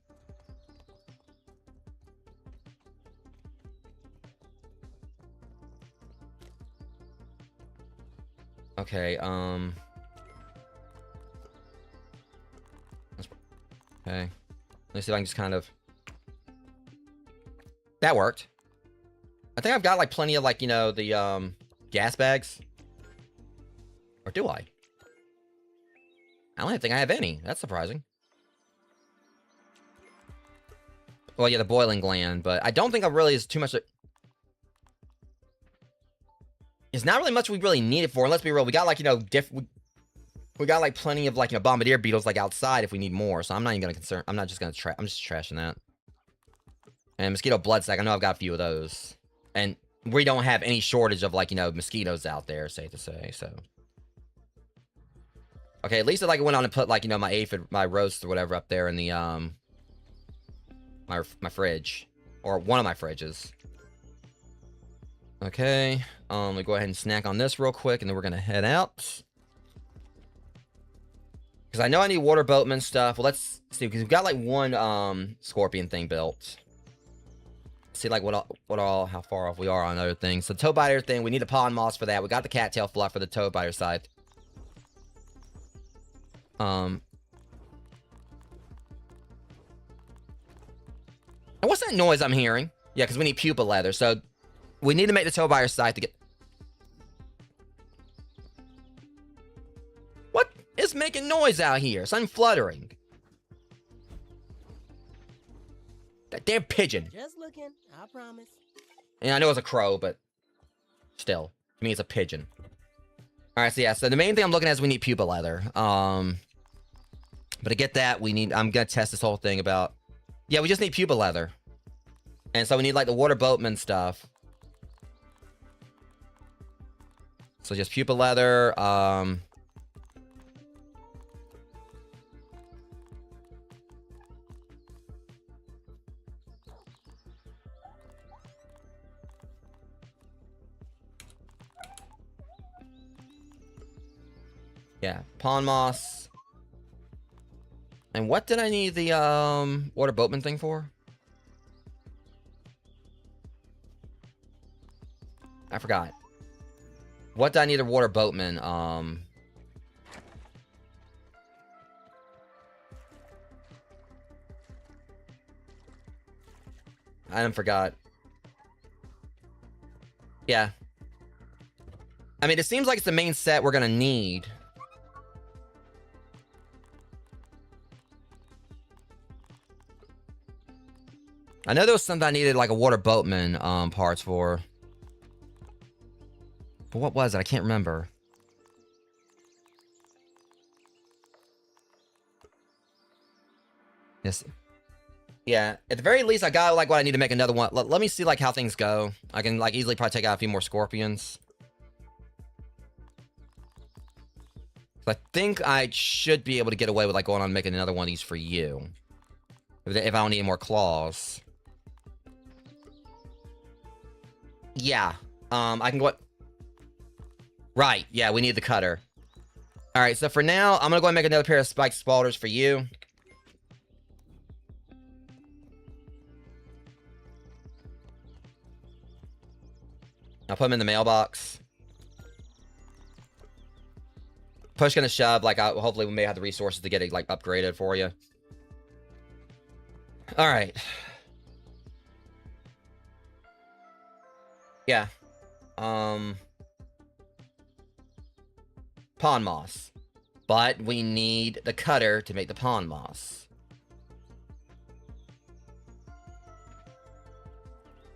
Okay, okay. Let me see if I can just kind of... That worked. I think I've got, like, plenty of, like, the, gas bags. Or do I? I don't even think I have any. That's surprising. Well, yeah, the boiling gland, but I don't think I really is too much... It's not really much we really need it for, and let's be real. We got, like, We got like plenty of like, you know, bombardier beetles like outside if we need more. So I'm not even gonna concern. I'm not just gonna I'm just trashing that. And mosquito blood sac. I know I've got a few of those. And we don't have any shortage of like, you know, mosquitoes out there, safe to say. So. Okay, at least I like went on and put like, you know, my aphid, my roast or whatever up there in the my fridge, or one of my fridges. Okay, let me go ahead and snack on this real quick, and then we're gonna head out. Because I know I need water boatman stuff. Well, let's see, because we've got like one scorpion thing built. See like how far off we are on other things. So toe biter thing, we need the pond moss for that. We got the cattail fluff for the toe biter side. And what's that noise I'm hearing? Yeah, because we need pupa leather. So we need to make the toe biter side to get. What is making noise out here? Something fluttering. That damn pigeon. Just looking, I promise. Yeah, I know it's a crow, but still, to me, it's a pigeon. All right, so yeah, so the main thing I'm looking at is we need pupa leather. But to get that, we need. I'm gonna test this whole thing about. Yeah, we just need pupa leather, and so we need like the water boatman stuff. So just pupa leather. Yeah, pond moss. And what did I need the water boatman thing for? I forgot. What did I need the water boatman? I forgot. Yeah. I mean, it seems like it's the main set we're gonna need. I know there was something I needed like a water boatman parts for. But what was it? I can't remember. Yes. Yeah, at the very least, I got like what I need to make another one. Let me see like how things go. I can like easily probably take out a few more scorpions. I think I should be able to get away with like going on and making another one of these for you. If I don't need any more claws. Yeah. I can go. Right. Yeah, we need the cutter. All right. So for now, I'm gonna go and make another pair of spiked spalders for you. I'll put them in the mailbox. Push gonna shove. Like, hopefully we may have the resources to get it like upgraded for you. All right. Yeah. Pond moss. But we need the cutter to make the pond moss.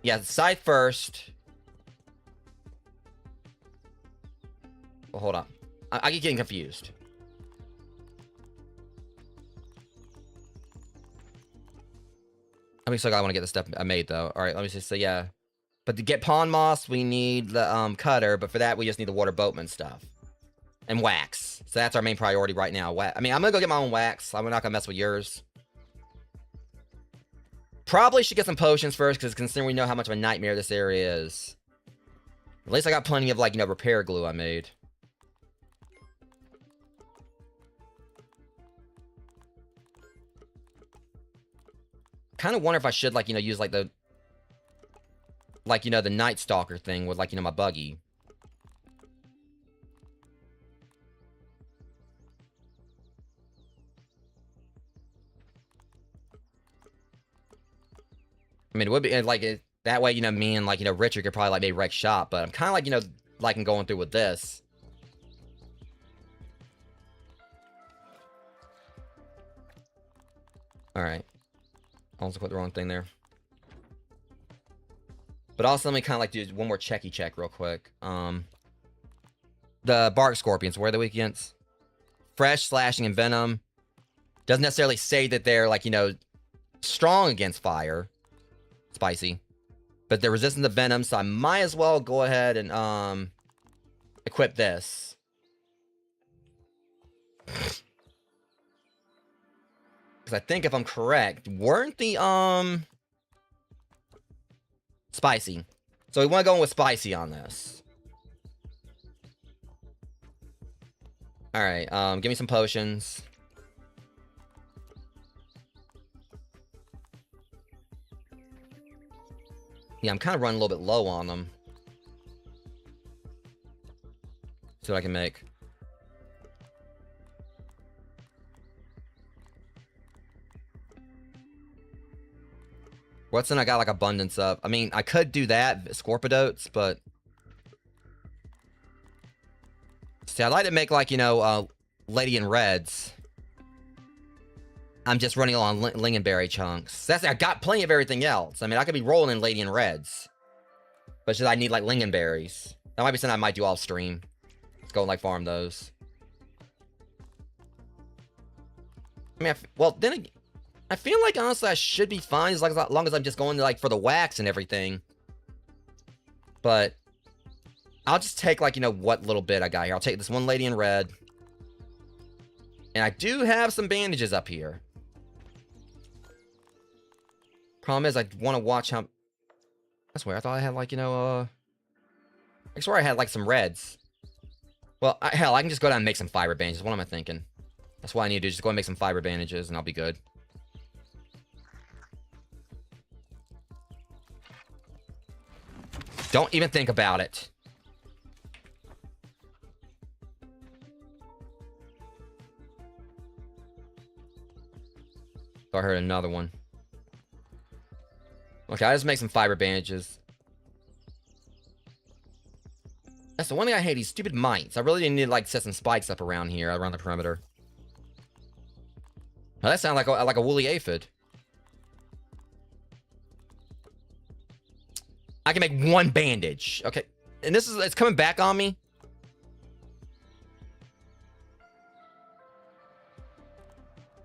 Yeah, side first. Well, hold on. I keep getting confused. I mean, still I want to get this stuff I made though. All right, let me just say yeah. But to get pond moss, we need the cutter. But for that, we just need the water boatman stuff and wax. So that's our main priority right now. I mean, I'm gonna go get my own wax. I'm not gonna mess with yours. Probably should get some potions first, because considering we know how much of a nightmare this area is. At least I got plenty of like, you know, repair glue I made. Kind of wonder if I should like, you know, use like the the Night Stalker thing with like, you know, my buggy. I mean, it would be like that way, you know, me and like, you know, Richard could probably like maybe wreck shop, but I'm kind of like, you know, liking going through with this. All right. I also put the wrong thing there. But also, let me kind of like do one more checky check real quick. The bark scorpions, where are they weak against? fresh, slashing, and venom. Doesn't necessarily say that they're, like, strong against fire. Spicy. But they're resistant to venom, so I might as well go ahead and, equip this. Because I think if I'm correct, weren't the, spicy. So we want to go in with spicy on this. Alright, give me some potions. Yeah, I'm kind of running a little bit low on them. See what I can make. What's in I got like abundance of? I mean, I could do that, Scorpidotes, but... See, I'd like to make like, Lady in Reds. I'm just running low on lingonberry chunks. I got plenty of everything else. I mean, I could be rolling in Lady in Reds. But it's just I need like lingonberries. That might be something I might do off stream. Let's go and like farm those. I mean, well, then again, I feel like honestly I should be fine as long as I'm just going to like for the wax and everything. But I'll just take like, what little bit I got here. I'll take this one Lady in Red. And I do have some bandages up here. Problem is, I want to watch how... I swear, I thought I had, like, I swear I had, like, some reds. Well, hell, I can just go down and make some fiber bandages. What am I thinking? That's what I need to do. Just go and make some fiber bandages, and I'll be good. Don't even think about it. Oh, I heard another one. Okay, I just make some fiber bandages. That's the one thing I hate, these stupid mites. I really need to, like, set some spikes up around here, around the perimeter. Now, that sounds like a woolly aphid. I can make one bandage. Okay. And it's coming back on me.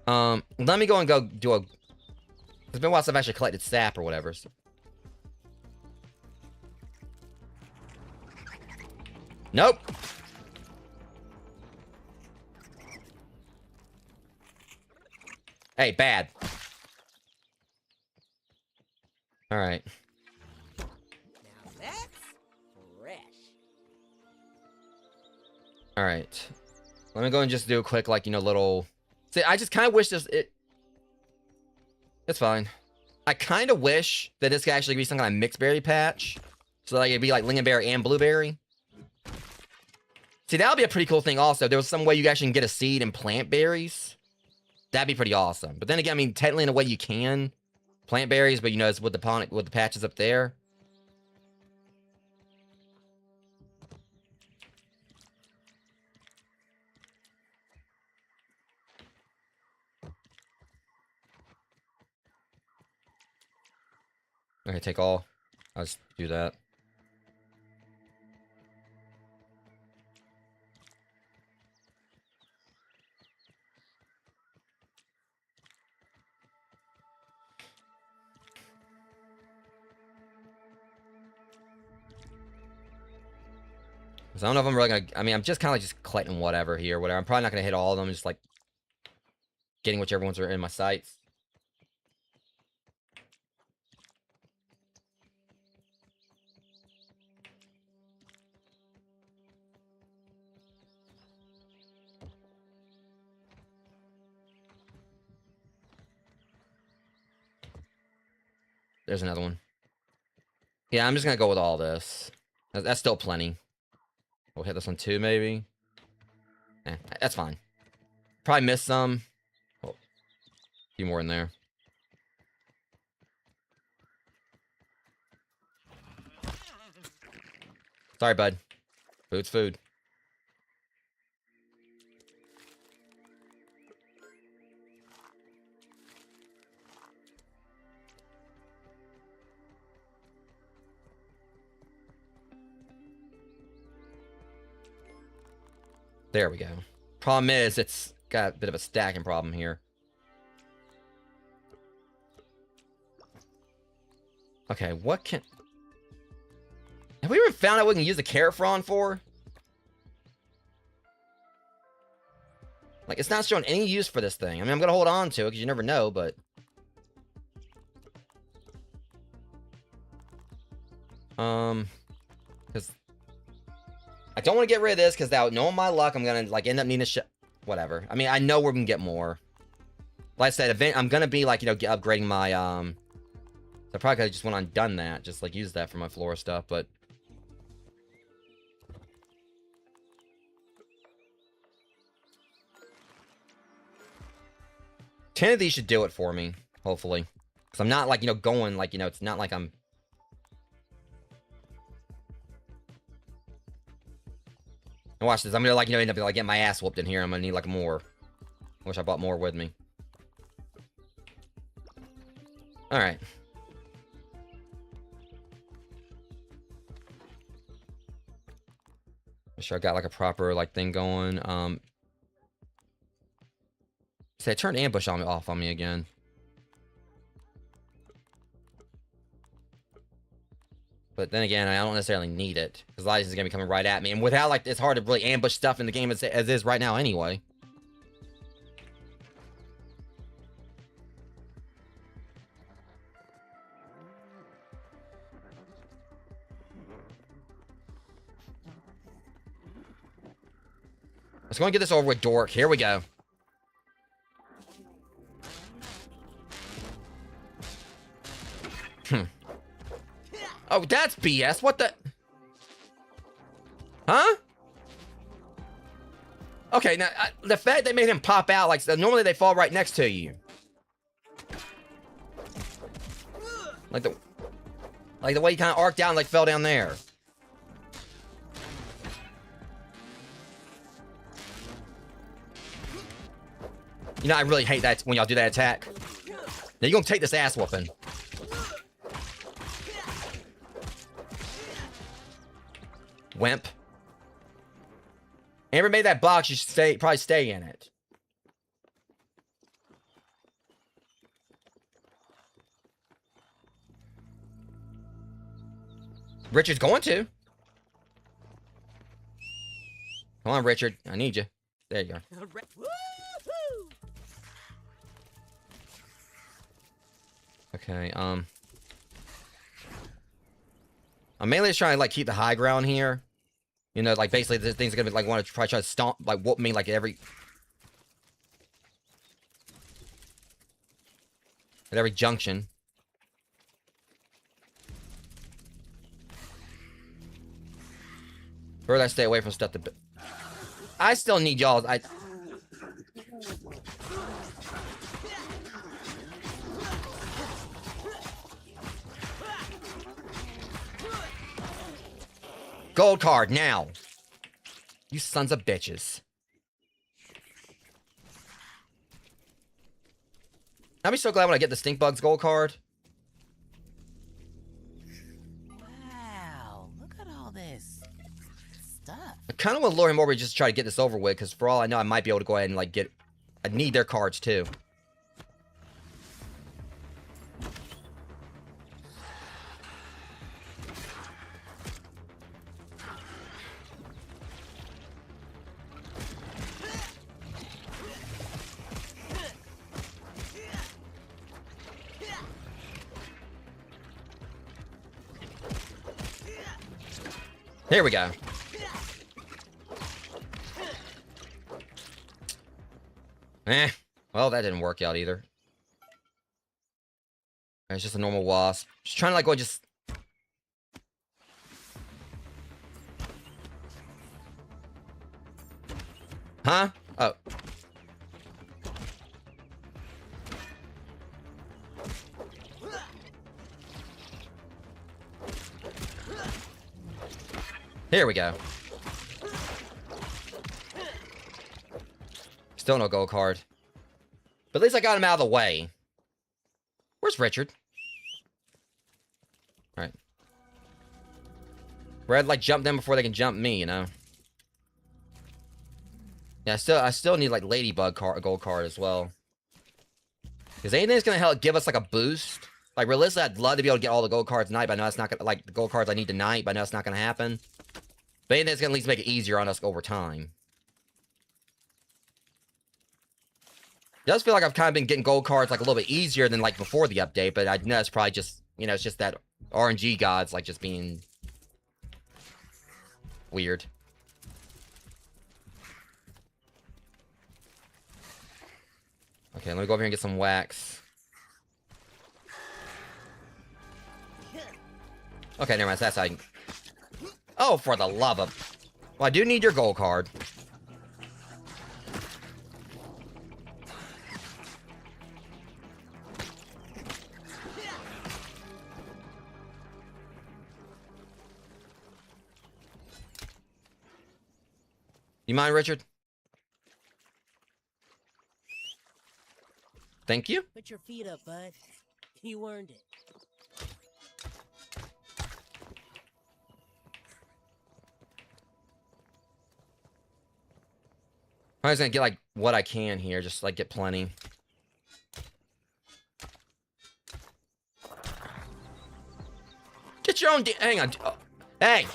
Let me go and do a... It's been a while since I've actually collected sap or whatever. So. Nope. Hey, bad. Alright. Now that's fresh. Alright. Let me go and just do a quick, like, little... See, I just kind of wish this... It's fine. I kind of wish that this could actually be some kind of mixed berry patch. So that it'd be like lingonberry and blueberry. See, that would be a pretty cool thing also. There was some way you actually can get a seed and plant berries. That'd be pretty awesome. But then again, I mean, technically in a way you can plant berries, but it's with the patches up there. Okay, take all. I'll just do that. So I don't know if I'm really gonna... I mean, I'm just kind of just collecting whatever here, whatever. I'm probably not gonna hit all of them. Just like getting whichever ones are in my sights. There's another one. Yeah, I'm just gonna go with all this. That's still plenty. We'll hit this one too, maybe. That's fine. Probably missed some. Oh, a few more in there. Sorry, bud. Food's food. There we go. Problem is, it's got a bit of a stacking problem here. Okay, what can... Have we ever found out what we can use the carrot frond for? Like, it's not showing any use for this thing. I mean, I'm gonna hold on to it, because you never know, but... Because... I don't want to get rid of this, because now, knowing my luck, I'm gonna, like, end up needing to whatever. I mean, I know we're gonna get more. Like I said, I'm gonna be, like, you know, upgrading my, I probably could have just went on and done that. Just, like, use that for my flora stuff, but... 10 of these should do it for me, hopefully. Because I'm not, like, you know, going, like, you know, it's not like I'm... And watch this. I'm gonna, like, you know, end up, like, getting my ass whooped in here. I'm gonna need, like, more. I wish I brought more with me. Alright. Make sure I got, like, a proper, like, thing going. See, I turned ambush off on me again. But then again, I don't necessarily need it. Because a lot of this is going to be coming right at me. And without, like, it's hard to really ambush stuff in the game as is right now anyway. Let's go and get this over with, dork. Here we go. Oh, that's BS. What the... Huh? Okay, now, the fact they made him pop out, like, normally they fall right next to you. Like the way he kind of arced down, like, fell down there. You know, I really hate that when y'all do that attack. Now, you're gonna take this ass whooping. Wimp. Amber made that box, you should probably stay in it. Richard's going to. Come on, Richard. I need you. There you are. Okay, I'm mainly just trying to, like, keep the high ground here. You know, like, basically, this thing's gonna be, like, want to try to stomp, like, whoop me, like, at every junction. Further I stay away from stuff to... I still need y'all. Gold card, now. You sons of bitches. I'll be so glad when I get the Stink Bugs gold card. Wow, look at all this stuff. I kind of want to lure him over just to try to get this over with, because for all I know, I might be able to go ahead and, like, get... I need their cards, too. Here we go. Well, that didn't work out either. It's just a normal wasp. Just trying to, like, go just... Huh? Oh. Here we go. Still no gold card. But at least I got him out of the way. Where's Richard? Alright. Red, like, jump them before they can jump me, you know? Yeah, I still need like ladybug gold card as well. Because anything that's gonna help give us like a boost. Like realistically, I'd love to be able to get all the gold cards tonight, but I know that's not gonna like the gold cards I need tonight, but I know it's not gonna happen. But anything that's gonna at least make it easier on us over time. It does feel like I've kind of been getting gold cards like a little bit easier than like before the update, but I know it's probably just, you know, it's just that RNG gods like just being weird. Okay, let me go over here and get some wax. Okay, never mind. That's how I can... Oh, for the love of... Well, I do need your gold card. You mind, Richard? Thank you. Put your feet up, bud. You earned it. I'm just gonna get like what I can here, just like get plenty. Get your own. Hang on. Oh. Hey.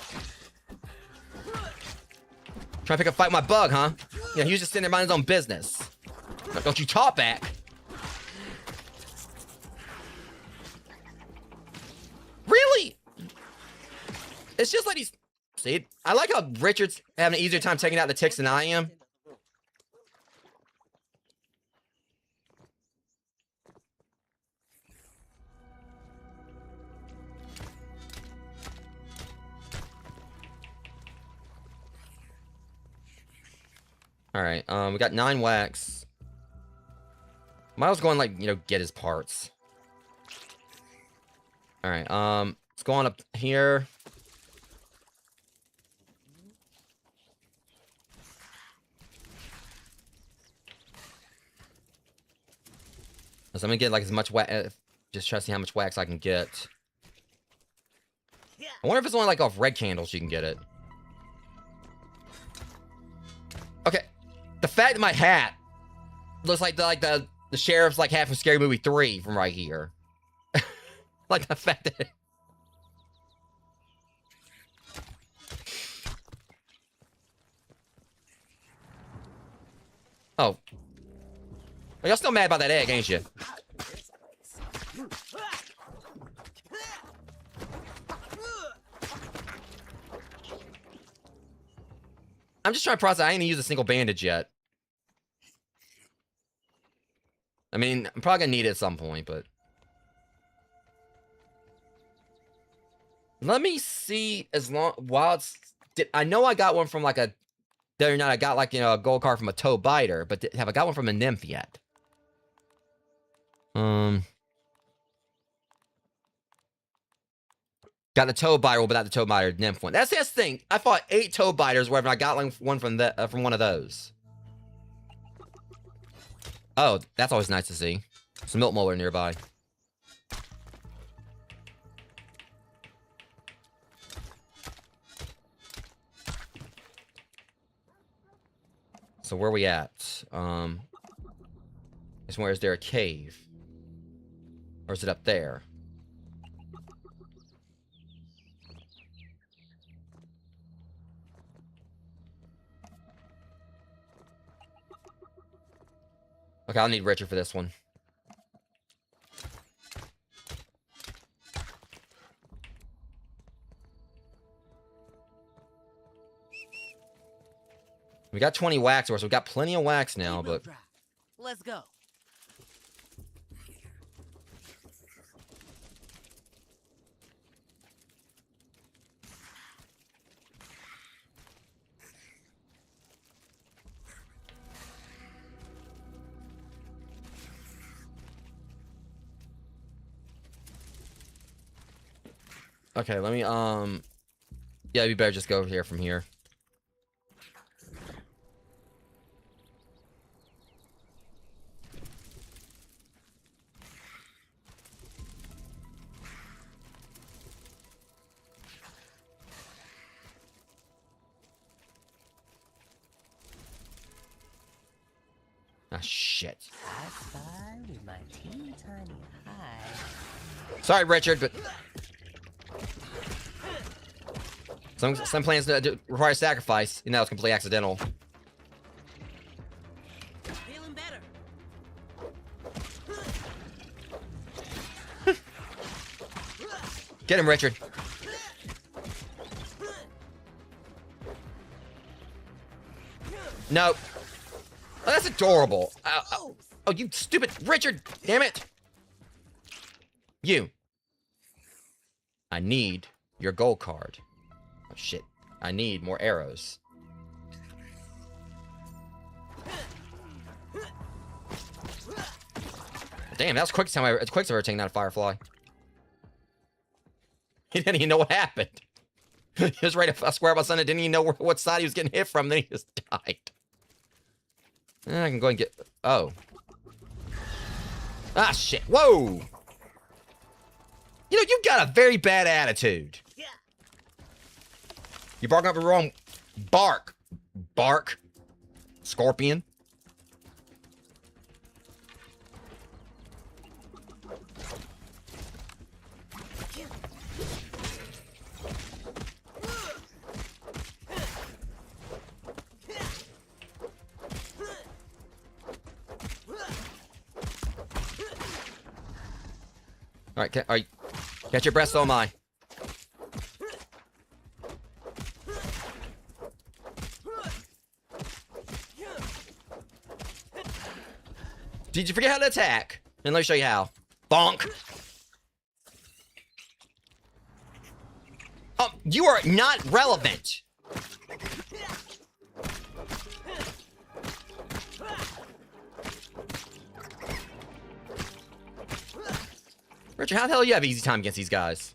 Trying to pick a fight with my bug, huh? Yeah, he was just sitting there minding his own business. Don't you talk back. Really? It's just like he's... See, I like how Richard's having an easier time taking out the ticks than I am. Alright, we got 9 wax. Miles going, like, you know, get his parts. Alright, let's go on up here. So I'm gonna get, like, as much wax... Just try to see how much wax I can get. I wonder if it's only, like, off red candles you can get it. Okay. The fact that my hat looks like the sheriff's like hat from Scary Movie 3 from right here. Like the fact that... Oh. Well, y'all still mad about that egg, ain't you? I'm just trying to process. I ain't even used a single bandage yet. I mean, I'm probably gonna need it at some point, but... Let me see as long... While it's... I know I got one from like a... Whether or not I got like, you know, a gold card from a toe biter, but have I got one from a nymph yet? Got the toe biter, but not the toe biter nymph one. That's the thing. I fought 8 toe biters, wherever I got like one from from one of those. Oh, that's always nice to see. Some milk molar nearby. So where are we at? Where is there a cave? Or is it up there? Okay, I'll need Richard for this one. We got 20 wax ores, so we got plenty of wax now, but... Let's go. Okay, let me, yeah, we better just go here from here. Ah, shit. I spy with my teeny tiny eye. Sorry, Richard, but some plans require sacrifice, and that was completely accidental. Feeling better. Get him, Richard. No. Oh, that's adorable. Oh, you stupid Richard! Damn it! You. I need your gold card. Oh, shit. I need more arrows. Damn, that was quick time. It's quick as I've ever taken out a firefly. He didn't even know what happened. He was right a square up on Sunday. Didn't even know what side he was getting hit from. Then he just died. I can go and get... Oh. Ah, shit. Whoa! You know, you got a very bad attitude. You bark up the wrong... Bark. Bark. Scorpion. All right, catch your breath, so am I. Did you forget how to attack? And let me show you how. Bonk. Oh, you are not relevant. Richard, how the hell do you have easy time against these guys?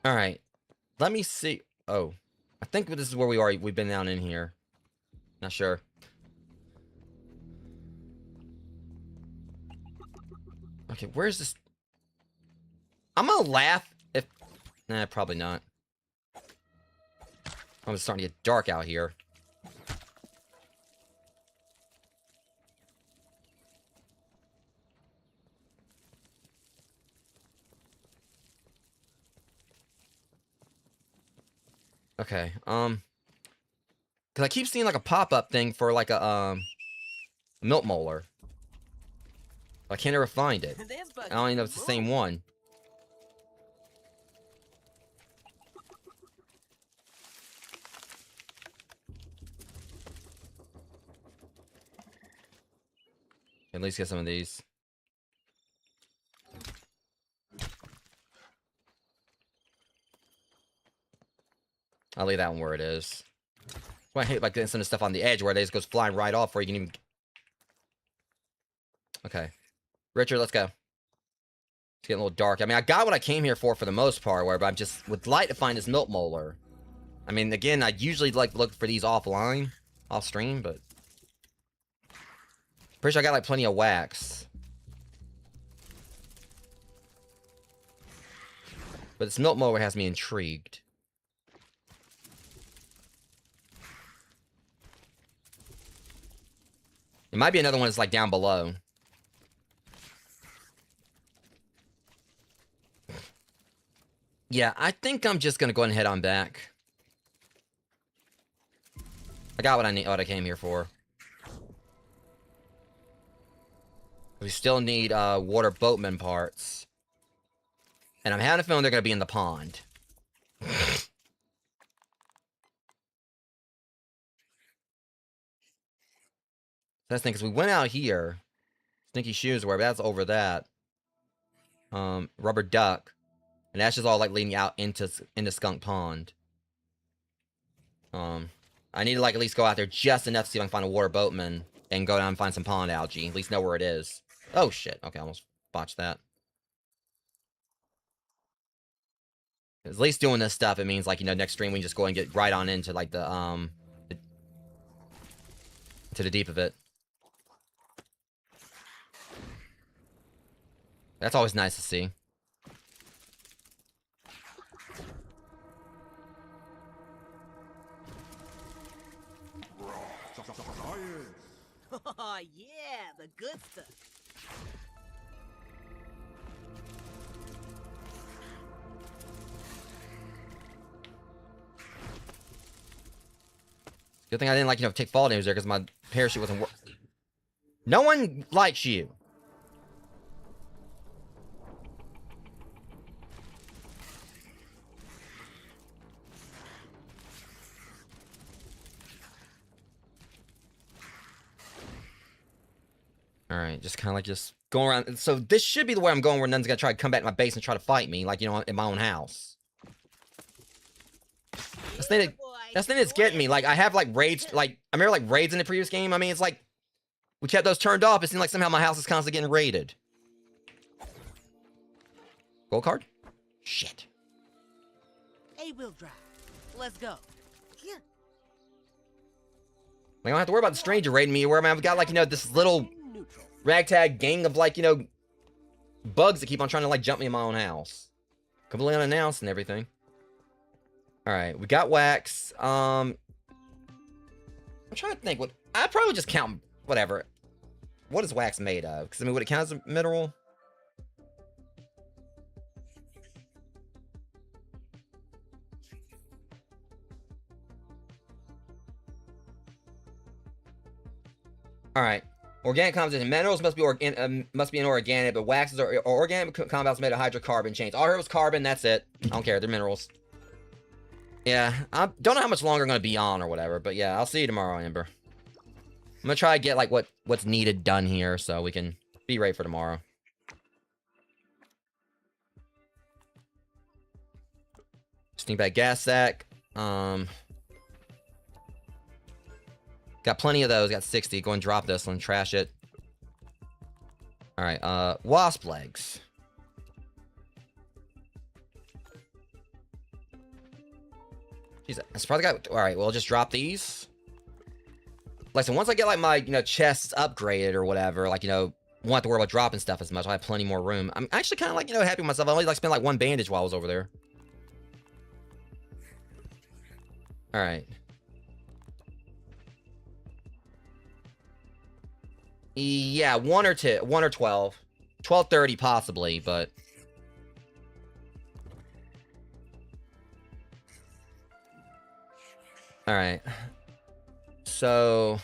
Alright. Let me see. Oh. I think this is where we've been down in here. Not sure. Okay, where's this? I'm gonna laugh if... Nah, probably not. Oh, it's starting to get dark out here. Okay, because I keep seeing like a pop-up thing for like a milk molar. I can't ever find it. I don't even know if it's the same one. At least get some of these. I'll leave that one where it is. Well, I hate like getting some of the stuff on the edge where it just goes flying right off where you can even... Okay. Richard, let's go. It's getting a little dark. I mean, I got what I came here for the most part, but I'm just would like to find this milk molar. I mean, again, I usually like look for these offline, off stream, but pretty sure I got like plenty of wax. But this milk molar has me intrigued. It might be another one that's like down below. Yeah, I think I'm just gonna go ahead and head on back. I got what I need, what I came here for. We still need water boatman parts. And I'm having a feeling they're gonna be in the pond. That's the thing, because we went out here. Stinky shoes, where that's over that. Rubber duck. And that's just all like leading out into Skunk Pond. I need to like at least go out there just enough to see if I can find a water boatman and go down and find some pond algae. At least know where it is. Oh shit. Okay, I almost botched that. At least doing this stuff, it means like, you know, next stream we can just go and get right on into like the to the deep of it. That's always nice to see. Oh, yeah, the good stuff. Good thing I didn't, like, you know, take fall damage there because my parachute wasn't working. No one likes you. Alright, just kind of like just going around. So this should be the way I'm going where none's gonna try to come back to my base and try to fight me, like, you know, in my own house. That's the thing that's getting me. Like, I have, like, raids, like, I remember, like, raids in the previous game. I mean, it's like, we kept those turned off. It seemed like somehow my house is constantly getting raided. Gold card? Shit. A-wheel drive. Let's go. Yeah. Like, I don't have to worry about the stranger raiding me, where I've got, like, you know, this little ragtag gang of, like, you know, bugs that keep on trying to, like, jump me in my own house. Completely unannounced and everything. Alright, we got wax. I'm trying to think what... I'd probably just count whatever. What is wax made of? Because, I mean, would it count as a mineral? Alright. Organic composition. Minerals must be inorganic, but waxes are organic compounds made of hydrocarbon chains. All I heard was carbon, that's it. I don't care, they're minerals. Yeah, I don't know how much longer I'm going to be on or whatever, but yeah, I'll see you tomorrow, Amber. I'm going to try to get, like, what's needed done here so we can be ready for tomorrow. Sneak back gas sack. Got plenty of those. Got 60. Go and drop this one. Trash it. Alright, wasp legs. Jeez, I surprised I got... Alright, well, just drop these. Like, so once I get, like, my, you know, chests upgraded or whatever, like, you know, won't have to worry about dropping stuff as much. I have plenty more room. I'm actually kind of, like, you know, happy with myself. I only, like, spent, like, one bandage while I was over there. Alright. Yeah, 1 or 2. 1 or 12. 12:30 possibly, but... Alright. So...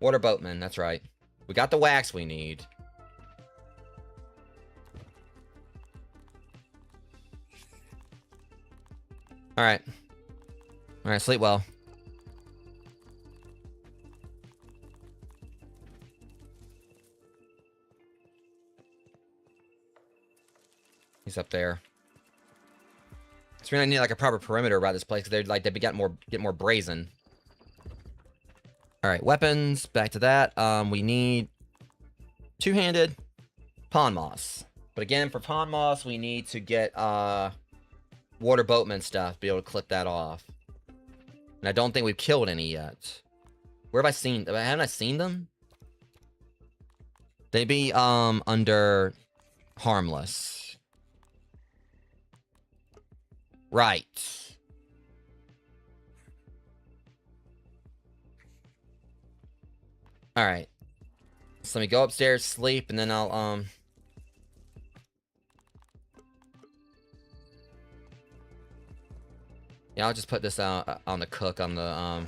Water boatman, that's right. We got the wax we need. Alright. Alright, sleep well. He's up there. So we really need like a proper perimeter around this place because they get more brazen. All right, weapons. Back to that. We need two-handed pond moss. But again, for pond moss, we need to get water boatman stuff. Be able to clip that off. And I don't think we've killed any yet. Where have I seen? Haven't I seen them? They'd be under harmless. Right. Alright. So let me go upstairs, sleep, and then I'll, yeah, I'll just put this out on the cook on the,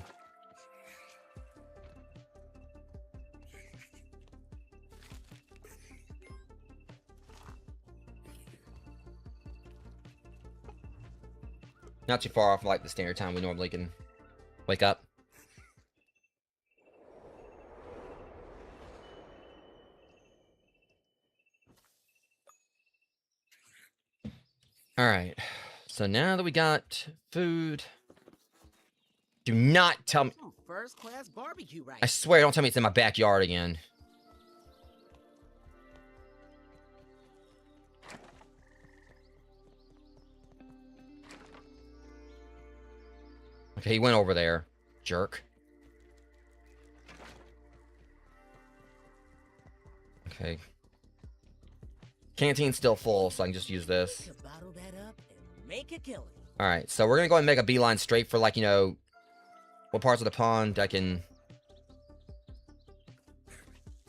not too far off like the standard time we normally can wake up. Alright. So now that we got food... Do not tell me... First class barbecue right. I swear, don't tell me it's in my backyard again. Okay, he went over there. Jerk. Okay. Canteen's still full, so I can just use this. Bottle that up and make a killing. Alright, so we're gonna go ahead and make a beeline straight for, like, you know, what parts of the pond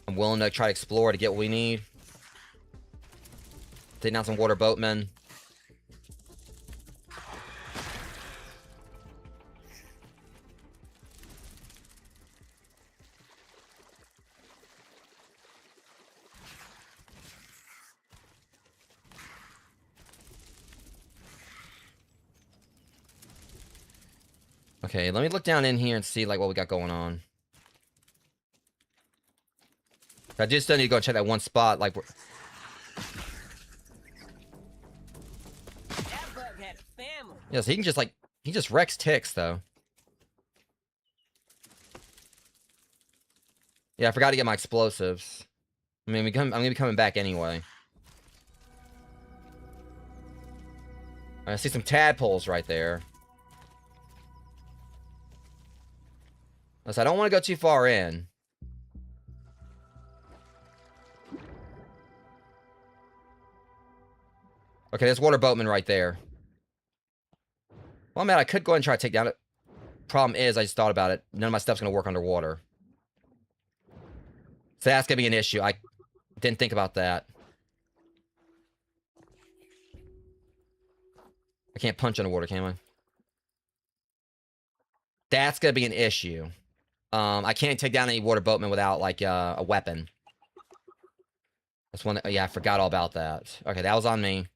I'm willing to try to explore to get what we need. Take down some water boatmen. Okay, let me look down in here and see, like, what we got going on. I just still need to go and check that one spot, like... That bug had a family. Yes, he can just, like... He just wrecks ticks, though. Yeah, I forgot to get my explosives. I mean, I'm gonna be coming back anyway. I see some tadpoles right there. So I don't want to go too far in. Okay, there's water boatman right there. Well, man, I could go ahead and try to take down it. Problem is, I just thought about it. None of my stuff's gonna work underwater. So that's gonna be an issue. I didn't think about that. I can't punch underwater, can I? That's gonna be an issue. I can't take down any water boatmen without, like, a weapon. That's one that, yeah, I forgot all about that. Okay, that was on me.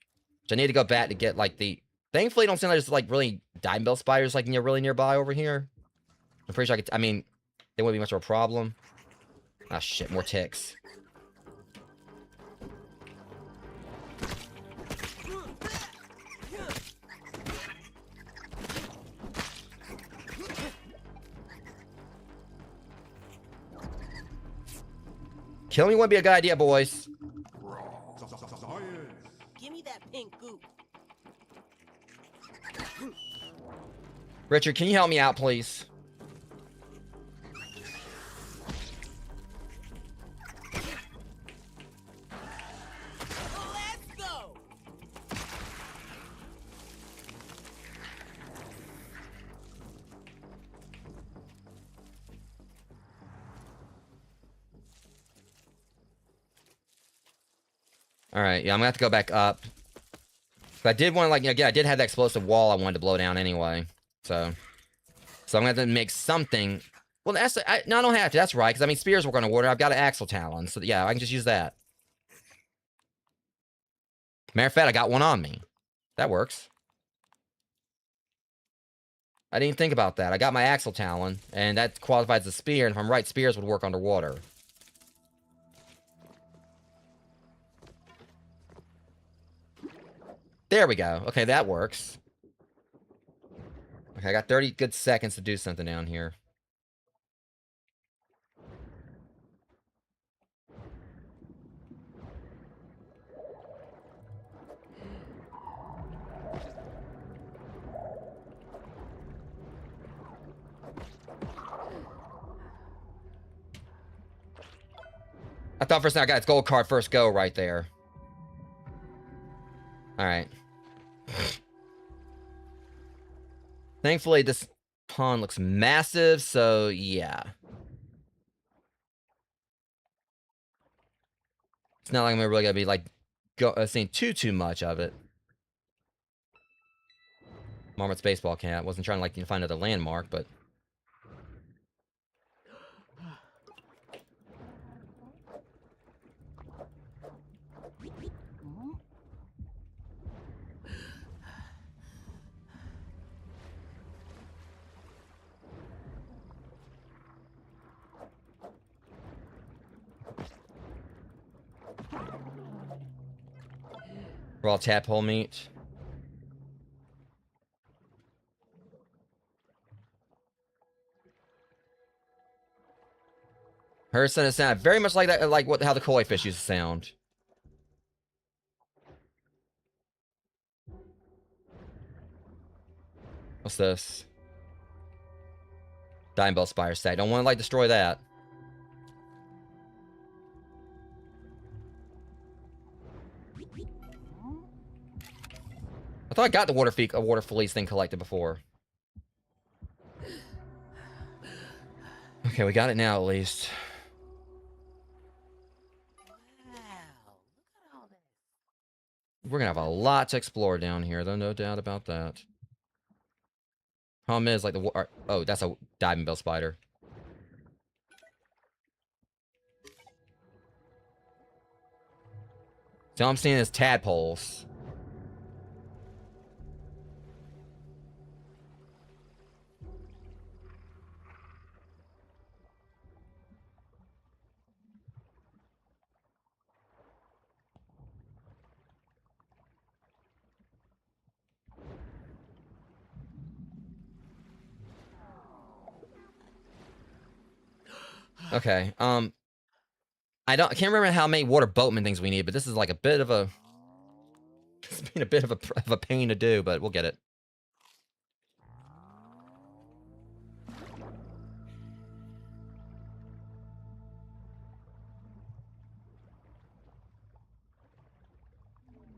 So I need to go back to get, like, the... Thankfully, don't seem like there's, like, really dime bell spiders, like, really nearby over here. I'm pretty sure I could... I mean, they wouldn't be much of a problem. Ah, shit, more ticks. Killing me wouldn't be a good idea, boys. Give me that pink goop. Richard, can you help me out, please? Let's go. Alright, yeah, I'm gonna have to go back up. But I did want to, like, again, I did have that explosive wall I wanted to blow down anyway. So I'm gonna have to make something. Well, that's... no, I don't have to. That's right, because, I mean, spears work on water. I've got an axle talon. So, yeah, I can just use that. Matter of fact, I got one on me. That works. I didn't think about that. I got my axle talon, and that qualifies as a spear, and if I'm right, spears would work underwater. There we go. Okay, that works. Okay, I got 30 good seconds to do something down here. I thought for a second I got its gold card first go right there. Alright. Thankfully, this pond looks massive, so yeah. It's not like I'm really gonna be, like, seeing too much of it. Marmot's baseball cap. Wasn't trying to, like, find another landmark, but... Raw tadpole meat. Her son is sound very much like that, like how the koi fish used to sound. What's this? Dime bell spire stack. Don't want to, like, destroy that. I thought I got the water fleece thing collected before. Okay, we got it now at least. Wow, look at all this. We're gonna have a lot to explore down here, though, no doubt about that. Problem is, like, oh, that's a diving bell spider. So all I'm seeing is tadpoles. Okay, I can't remember how many water boatman things we need, but this is like a bit of a... It's been a bit of a pain to do, but we'll get it.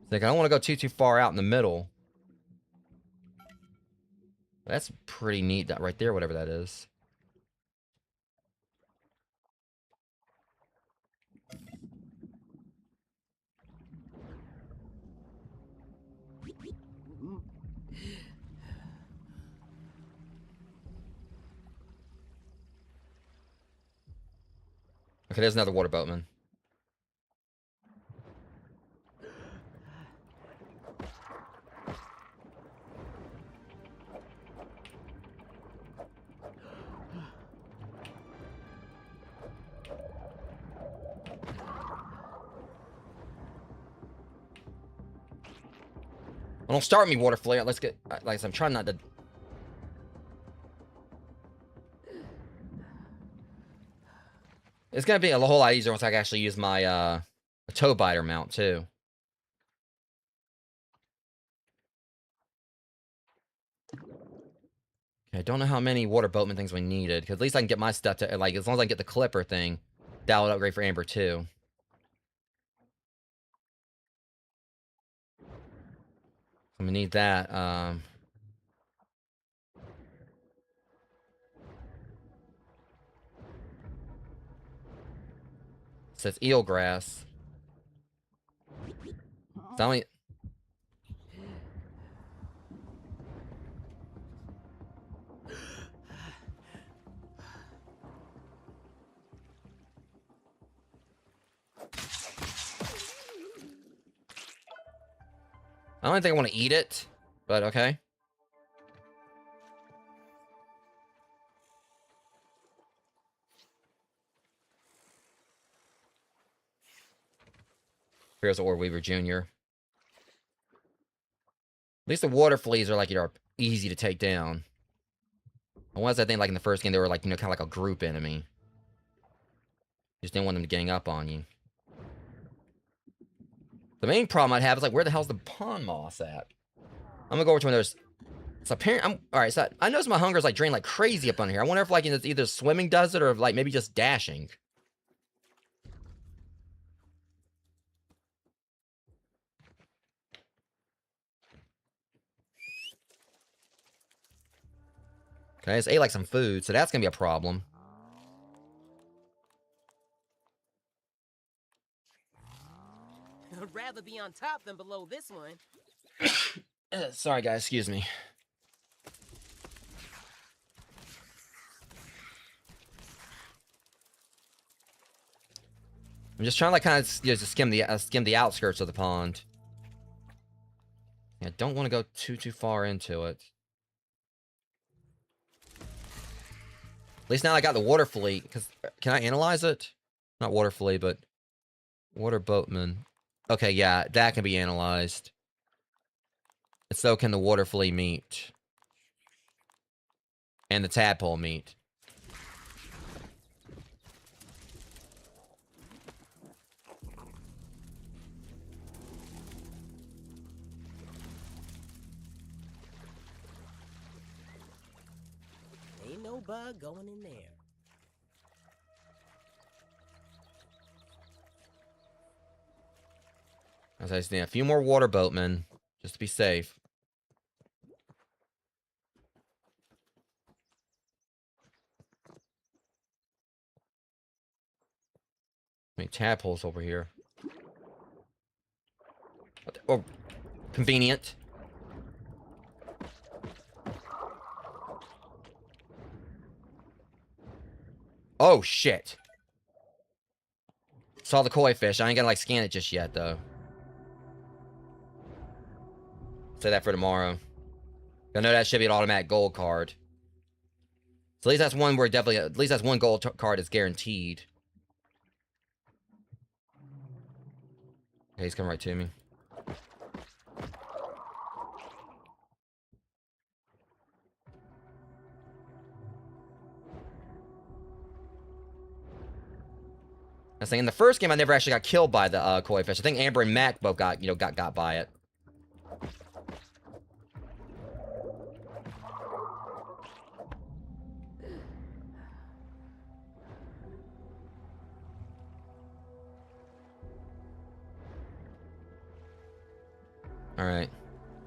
It's like, I don't want to go too far out in the middle. That's pretty neat, that right there, whatever that is. Okay, there's another water boatman. Well, don't start me, water flare. Let's get... Like I said, I'm trying not to... It's gonna be a whole lot easier once I can actually use my, toe biter mount, too. Okay, I don't know how many water boatman things we needed, because at least I can get my stuff to... Like, as long as I can get the clipper thing, that would upgrade for Amber, too. I'm gonna need that, It says eelgrass. It's only... I don't think I want to eat it, but okay. Here's Ore Weaver Jr. At least the water fleas are like, you know, easy to take down. I was, I think, like in the first game, they were like, you know, kind of like a group enemy. Just didn't want them to gang up on you. The main problem I'd have is like, where the hell's the pond moss at? I'm gonna go over to one of those. It's apparent. Alright, so I noticed my hunger's like drained like crazy up on here. I wonder if like it's either swimming does it or like maybe just dashing. Okay, I just ate like some food, so that's gonna be a problem. I'd rather be on top than below this one. Sorry guys, excuse me. I'm just trying to like kind of, you know, just skim the outskirts of the pond. I don't want to go too far into it. At least now I got the water flea. Because can I analyze it? Not water flea, but water boatman. Okay, yeah, that can be analyzed. And so can the water flea meat. And the tadpole meat. Ain't no bug going in there. As I just need a few more water boatmen, just to be safe. Any tadpoles over here? Oh, convenient. Oh, shit. Saw the koi fish. I ain't gonna, like, scan it just yet, though. Say that for tomorrow. I know that should be an automatic gold card. So at least that's one where definitely, at least that's one gold card is guaranteed. Okay, he's coming right to me. I was saying in the first game, I never actually got killed by the koi fish. I think Amber and Mac both got, you know, got by it. All right.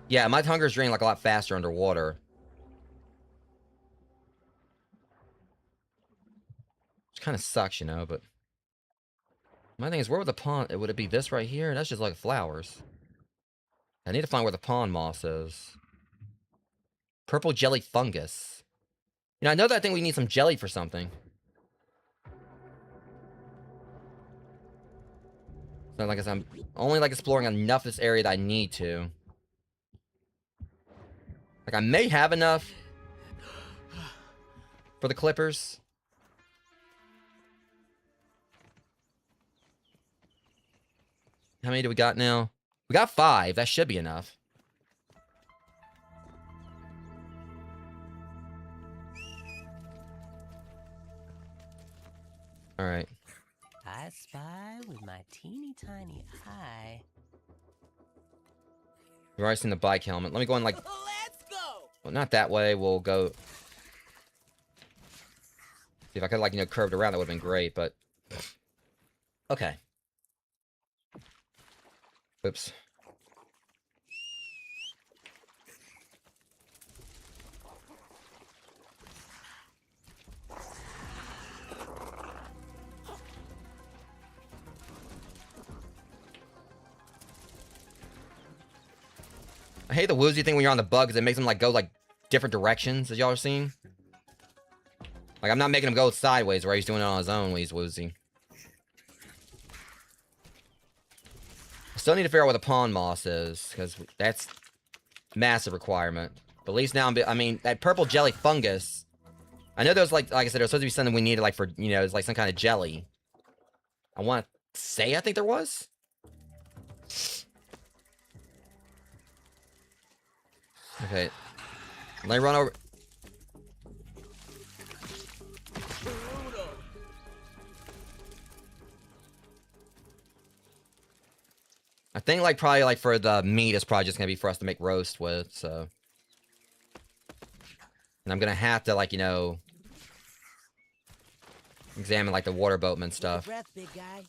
Yeah, my hunger's draining like a lot faster underwater. Which kind of sucks, you know, but... My thing is, where would the pond... Would it be this right here? That's just like flowers. I need to find where the pond moss is. Purple jelly fungus. You know, I know that I think we need some jelly for something. So like I said, I'm only like exploring enough this area that I need to. Like, I may have enough for the clippers. How many do we got now? We got 5. That should be enough. All right. I spy with my teeny tiny eye. We've already seen the bike helmet. Let me go in like... Let's go! Well, not that way. We'll go... See, if I could, like, you know, curved around, that would have been great, but... Okay. Oops. I hate the woozy thing when you're on the bug, because it makes them, like, go, like, different directions, as y'all are seeing. Like, I'm not making him go sideways where he's doing it on his own when he's woozy. I still need to figure out where the pond moss is, because that's massive requirement. But at least now, I mean, that purple jelly fungus... I know there's, like I said, there's supposed to be something we needed, like, for, you know, it's like some kind of jelly. I want to say I think there was? Okay. Let me run over... I think, like, probably, like, for the meat, it's probably just gonna be for us to make roast with, so... And I'm gonna have to, like, you know... examine, like, the water boatman stuff. Breath, big guy.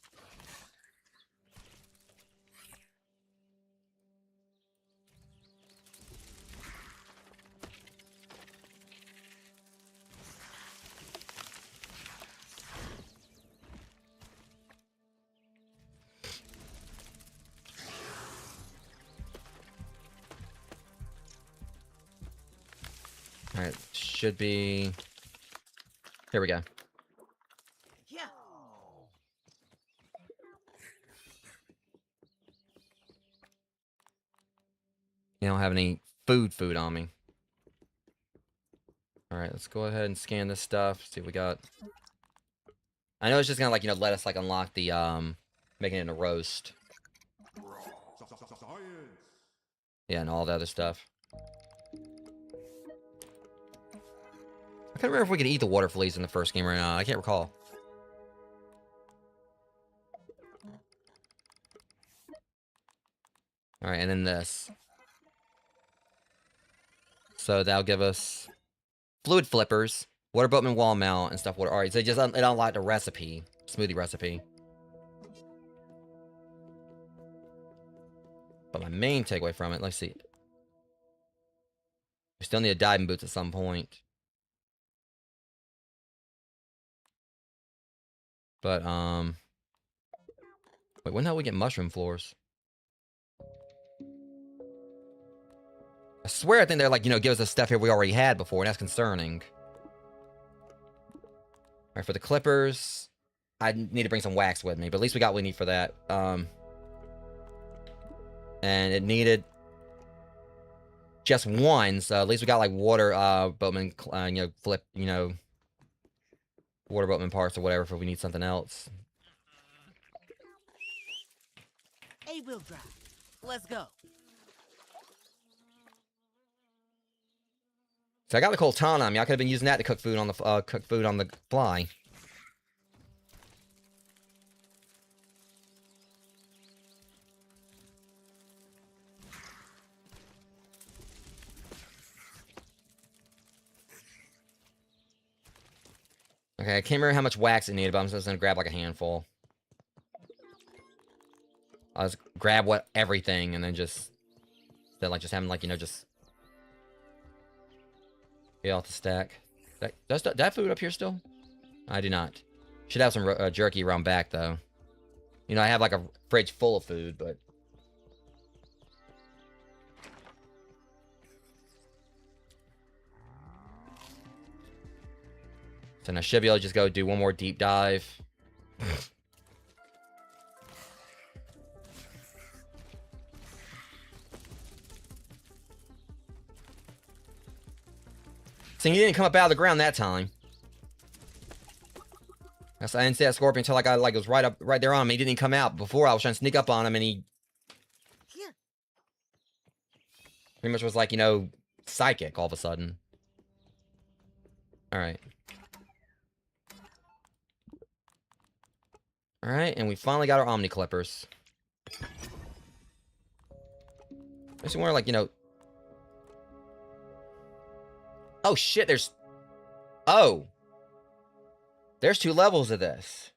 Alright, should be... Here we go. Yeah. You don't have any food on me. Alright, let's go ahead and scan this stuff. See what we got. I know it's just gonna, like, you know, let us, like, unlock the, making it into roast. Yeah, and all the other stuff. I can't remember if we could eat the water fleas in the first game or not. I can't recall. Alright, and then this. So that'll give us fluid flippers, water boatman wall mount, and stuff. Alright, so it just it unlocked a recipe. Smoothie recipe. But my main takeaway from it, let's see. We still need a diving boots at some point. But, Wait, when the hell we get mushroom floors? I swear I think they're like, give us the stuff here we already had before, and that's concerning. Alright, for the clippers, I need to bring some wax with me, but at least we got what we need for that. And it needed just one, so at least we got like water, boatman, flip, water boatman parts or whatever if we need something else. A-wheel drive. Let's go. So I got the coltan on me. I could have been using that to cook food on the fly. Okay, I can't remember how much wax it needed, but I'm just gonna grab like a handful. I'll just grab everything and then just having just get off the stack. Does that food up here still? I do not. Should have some jerky around back though. I have like a fridge full of food, but so now I should be able to just go do one more deep dive. So he didn't come up out of the ground that time. I didn't see that scorpion until it was right there on him. He didn't even come out. Before I was trying to sneak up on him and he pretty much was like, psychic all of a sudden. Alright. Alright, and we finally got our Omni Clippers. I just wonder, oh shit, there's... Oh! There's 2 levels of this.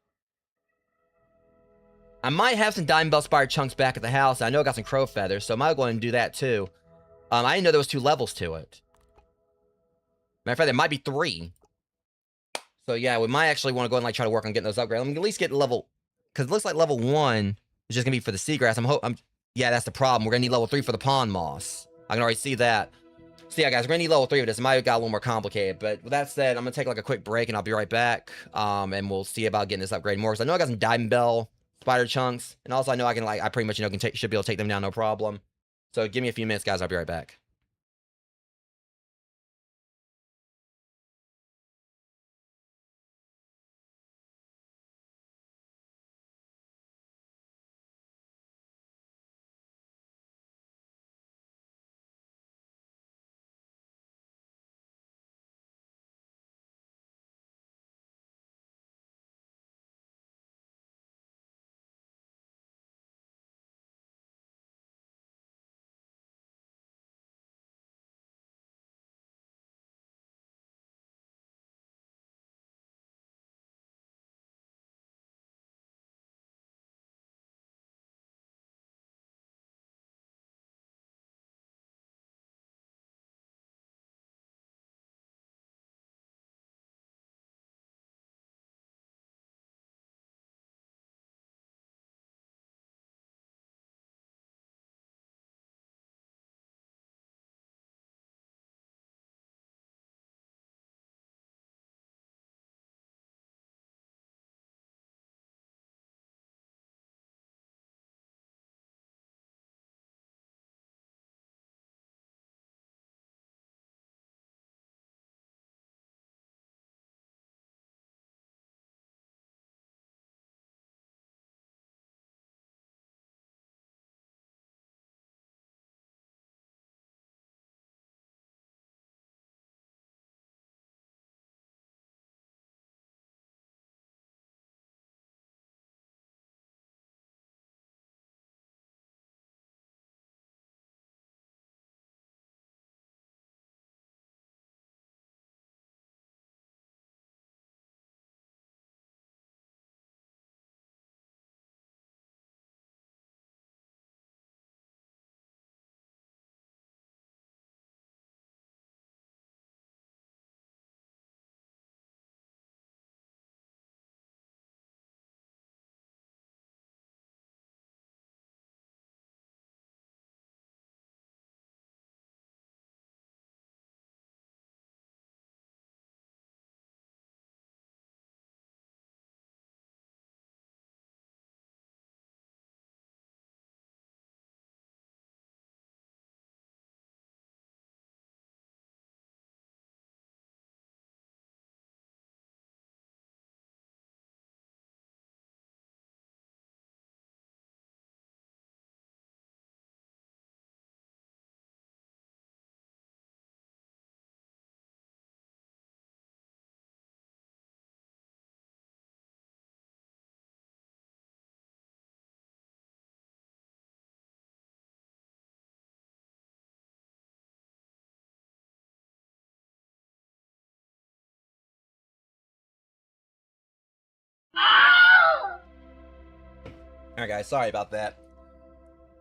I might have some Diamond Bell Spire chunks back at the house. I know I got some crow feathers, so I might go ahead and do that too. I didn't know there was 2 levels to it. Matter of fact, there might be 3. So yeah, we might actually want to go ahead and try to work on getting those upgrades. Let me at least get level... Because it looks like level 1 is just going to be for the seagrass. Yeah, that's the problem. We're going to need level 3 for the pond moss. I can already see that. So yeah, guys, we're going to need level 3 of this. It might have got a little more complicated. But with that said, I'm going to take a quick break and I'll be right back. And we'll see about getting this upgrade more. Because I know I got some Diamond Bell Spider chunks. And also I know I can, I pretty much, should be able to take them down no problem. So give me a few minutes, guys. I'll be right back. Alright, guys, sorry about that.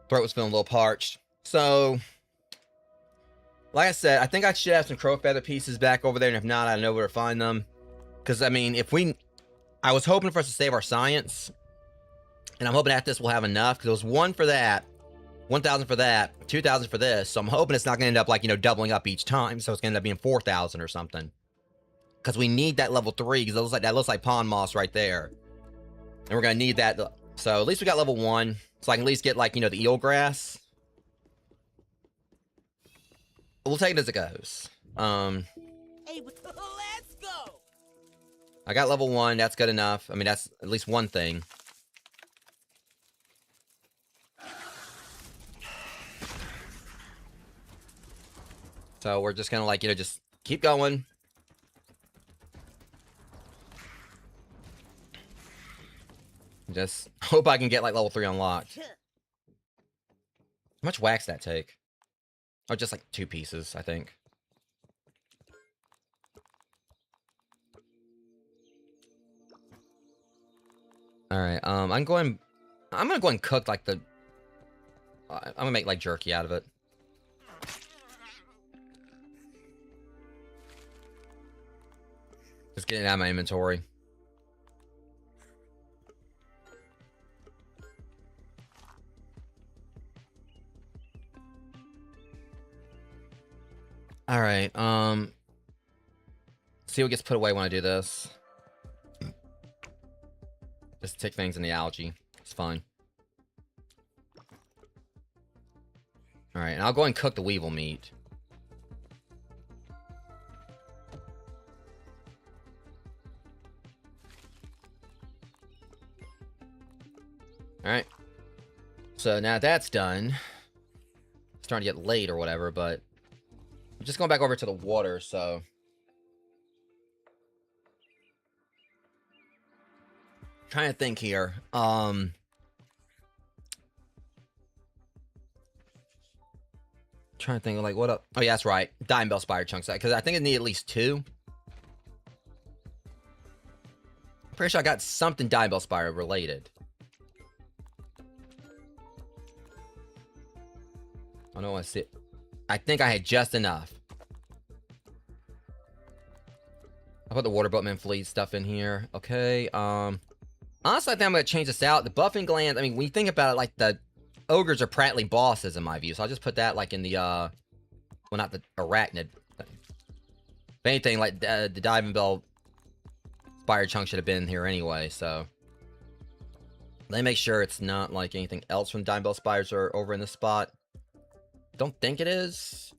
Throat was feeling a little parched. So, like I said, I think I should have some crow feather pieces back over there, and if not, I know where to find them. Because, I mean, I was hoping for us to save our science, and I'm hoping at this we'll have enough, because it was 1 for that, 1,000 for that, 2,000 for this, so I'm hoping it's not going to end up, like, doubling up each time, so it's going to end up being 4,000 or something. Because we need that level 3, because that looks like pond moss right there. And we're going to need that. So at least we got level 1. So I can at least get, like, the eel grass. We'll take it as it goes. Hey, let's go. I got level 1. That's good enough. I mean, that's at least one thing. So we're just going to, like, just keep going. Just hope I can get, like, level 3 unlocked. How much wax that take? Oh, just, like, 2 pieces, I think. Alright, I'm gonna go and cook, like, I'm gonna make, like, jerky out of it. Just getting it out of my inventory. Alright, see what gets put away when I do this. Just take things in the algae. It's fine. Alright, and I'll go and cook the weevil meat. Alright. So now that's done. It's starting to get late or whatever, but I'm just going back over to the water, so trying to think here. Trying to think of, like, what up. Oh yeah, that's right. Dime bell spider chunks, because I think I need at least 2. I'm pretty sure I got something dime bell spider related. I don't want to see it. I think I had just enough. I'll put the water boatman fleet stuff in here. Okay, honestly, I think I'm going to change this out. The buffing glands, I mean, when you think about it, like, the ogres are practically bosses in my view, so I'll just put that, like, in the, well, not the arachnid thing. If anything, like, the diving bell spider chunk should have been here anyway, so let me make sure it's not, like, anything else from diving bell spiders are over in this spot. Don't think it is.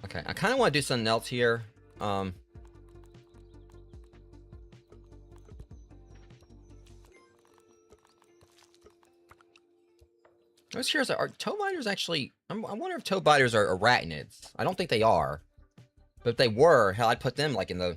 Okay, I kind of want to do something else here. I was curious, are toe biters actually... I wonder if toe biters are arachnids. I don't think they are. But if they were, hell, I'd put them, like, in the...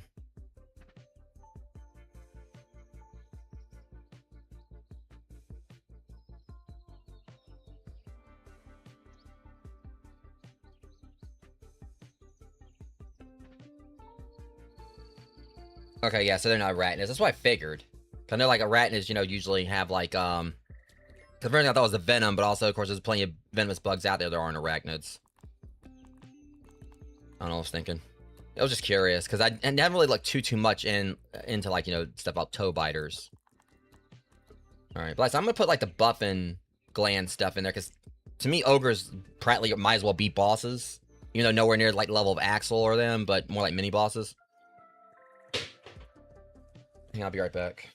Okay, yeah, so they're not arachnids. That's what I figured. I know, like, arachnids, usually have, like, because originally I thought it was the venom, but also, of course, there's plenty of venomous bugs out there that aren't arachnids. I don't know what I was thinking. I was just curious, because I haven't really looked too much into, like, stuff about toe biters. Alright, but so I'm gonna put, like, the buffing gland stuff in there, because to me, ogres practically might as well be bosses. Even though nowhere near, like, level of Axel or them, but more like mini bosses. Hang on, I'll be right back.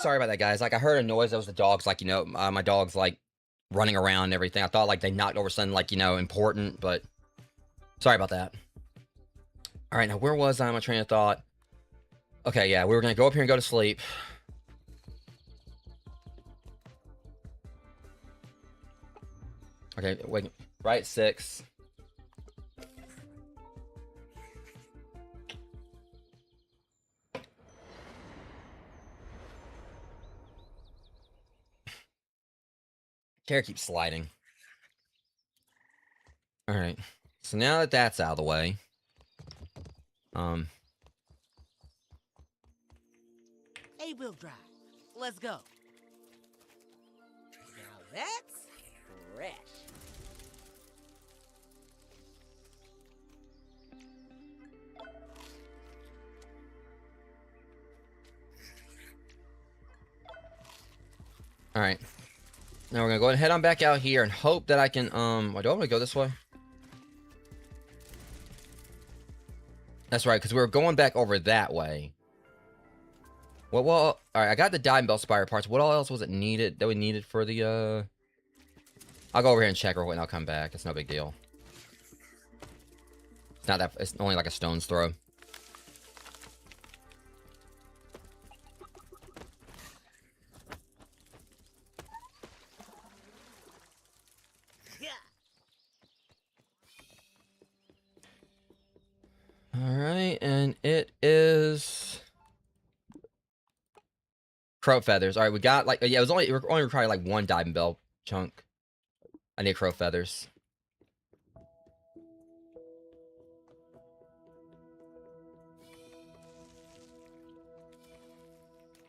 sorry about that, guys. Like, I heard a noise. That was the dogs, like, my dog's, like, running around and everything. I thought, like, they knocked over something, like, important, but sorry about that. All right, now, where was I on my train of thought? Okay, yeah, we were going to go up here and go to sleep. Okay, wait, right, 6. Chair keeps sliding. All right, so now that that's out of the way, A-wheel drive. Let's go. Now that's fresh. all right. Now we're gonna go ahead and head on back out here and hope that I can, do I want to go this way? That's right, because we were going back over that way. Well, all right, I got the Diamond Bell Spire parts. What all else was it needed, that we needed for the, I'll go over here and check real quick and I'll come back. It's no big deal. It's not that, it's only like a stone's throw. Alright, and it is crow feathers. Alright, we got like, yeah, it was only required like 1 Diamond Bell chunk. I need crow feathers.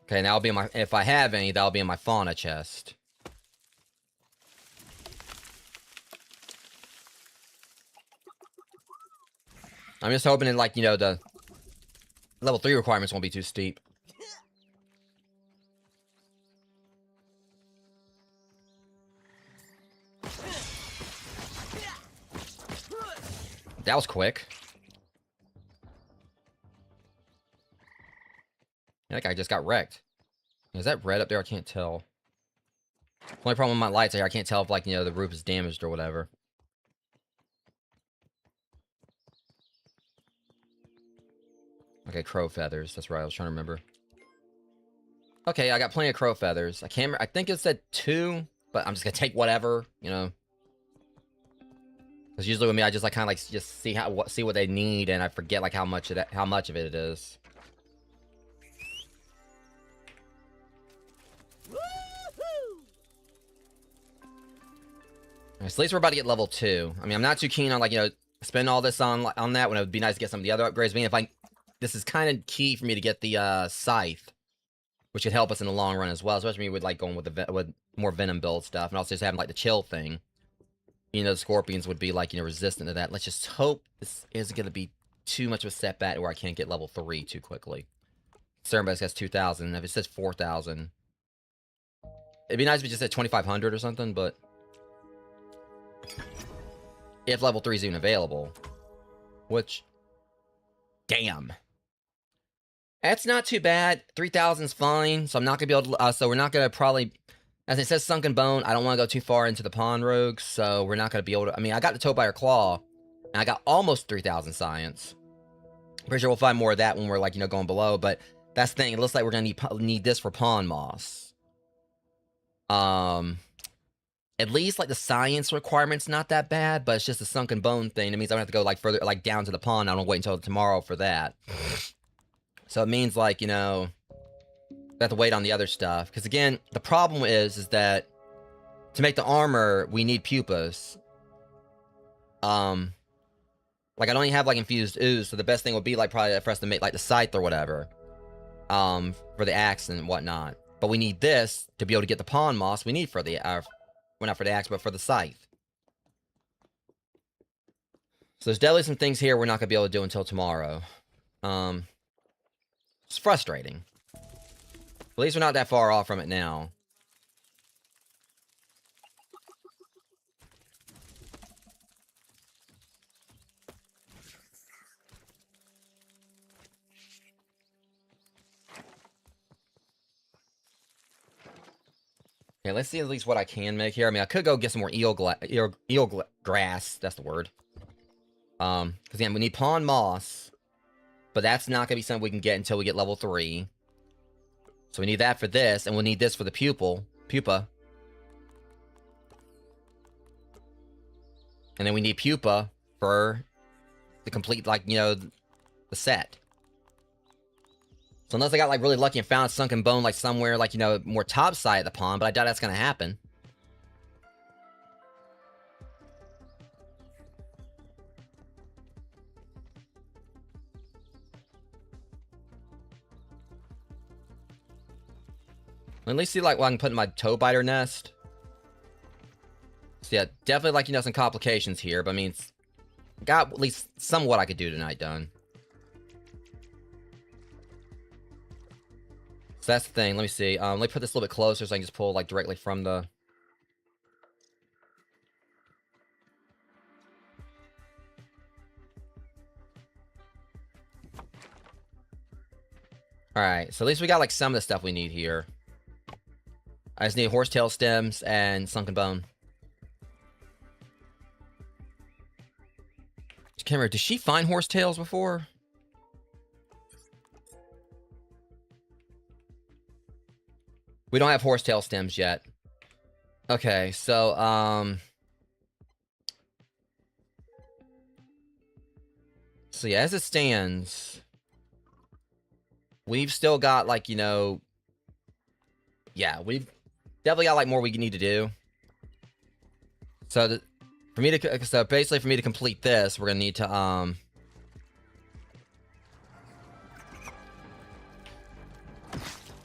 Okay, now I'll be in my, if I have any, that'll be in my fauna chest. I'm just hoping that, like, the level 3 requirements won't be too steep. That was quick. That guy just got wrecked. Is that red up there? I can't tell. Only problem with my lights here, I can't tell if, like, the roof is damaged or whatever. Okay, crow feathers. That's right, I was trying to remember. Okay, I got plenty of crow feathers. I can't remember, I think it said 2, but I'm just gonna take whatever, Because usually with me, I just like kind of like just see what they need, and I forget like how much of it is. Right, so at least we're about to get level 2. I mean, I'm not too keen on like spend all this on that when it would be nice to get some of the other upgrades. I mean, this is kind of key for me to get the scythe, which could help us in the long run as well, especially with like going with more venom build stuff, and also just having like the chill thing. The scorpions would be like resistant to that. Let's just hope this isn't going to be too much of a setback where I can't get level 3 too quickly. Cerberus has 2,000. If it says 4,000, it'd be nice if it just said 2,500 or something. But if level 3 is even available, which, damn. That's not too bad. 3,000's fine, so I'm not going to be able to, so we're not going to probably, as it says Sunken Bone, I don't want to go too far into the pond rogues, so we're not going to be able to, I mean, I got the Topire Claw, and I got almost 3,000 science. Pretty sure we'll find more of that when we're, like, going below, but that's the thing, it looks like we're going to need this for pond moss. At least, like, the science requirement's not that bad, but it's just a Sunken Bone thing. It means I'm going to have to go, like, further, like, down to the pond. I don't wait until tomorrow for that. So it means, like, we have to wait on the other stuff. Because, again, the problem is that to make the armor, we need pupas. Like, I don't even have, like, infused ooze, so the best thing would be, like, probably for us to make, like, the scythe or whatever. For the axe and whatnot. But we need this to be able to get the pond moss we need for the, well, not for the axe, but for the scythe. So there's definitely some things here we're not going to be able to do until tomorrow. It's frustrating. At least we're not that far off from it now. Okay, let's see at least what I can make here. I mean, I could go get some more eel grass. That's the word. Because again, we need pond moss, but that's not gonna be something we can get until we get level 3. So we need that for this, and we'll need this for the pupa. And then we need pupa for the complete, like, you know, the set. So unless I got, like, really lucky and found a sunken bone, like, somewhere, like, you know, more top side of the pond, but I doubt that's gonna happen. At least see, like, what I can put in my toe biter nest. So yeah, definitely, like, you know, some complications here, but I mean, it's got at least somewhat I could do tonight done. So that's the thing. Let me see. Let me put this a little bit closer so I can just pull, like, directly from the... Alright, so at least we got, like, some of the stuff we need here. I just need horsetail stems and sunken bone. Can't remember, did she find horsetails before? We don't have horsetail stems yet. Okay, so, so yeah, as it stands, we've still got, like, you know... Yeah, we've definitely got, like, more we need to do. So, so basically for me to complete this, we're gonna need to,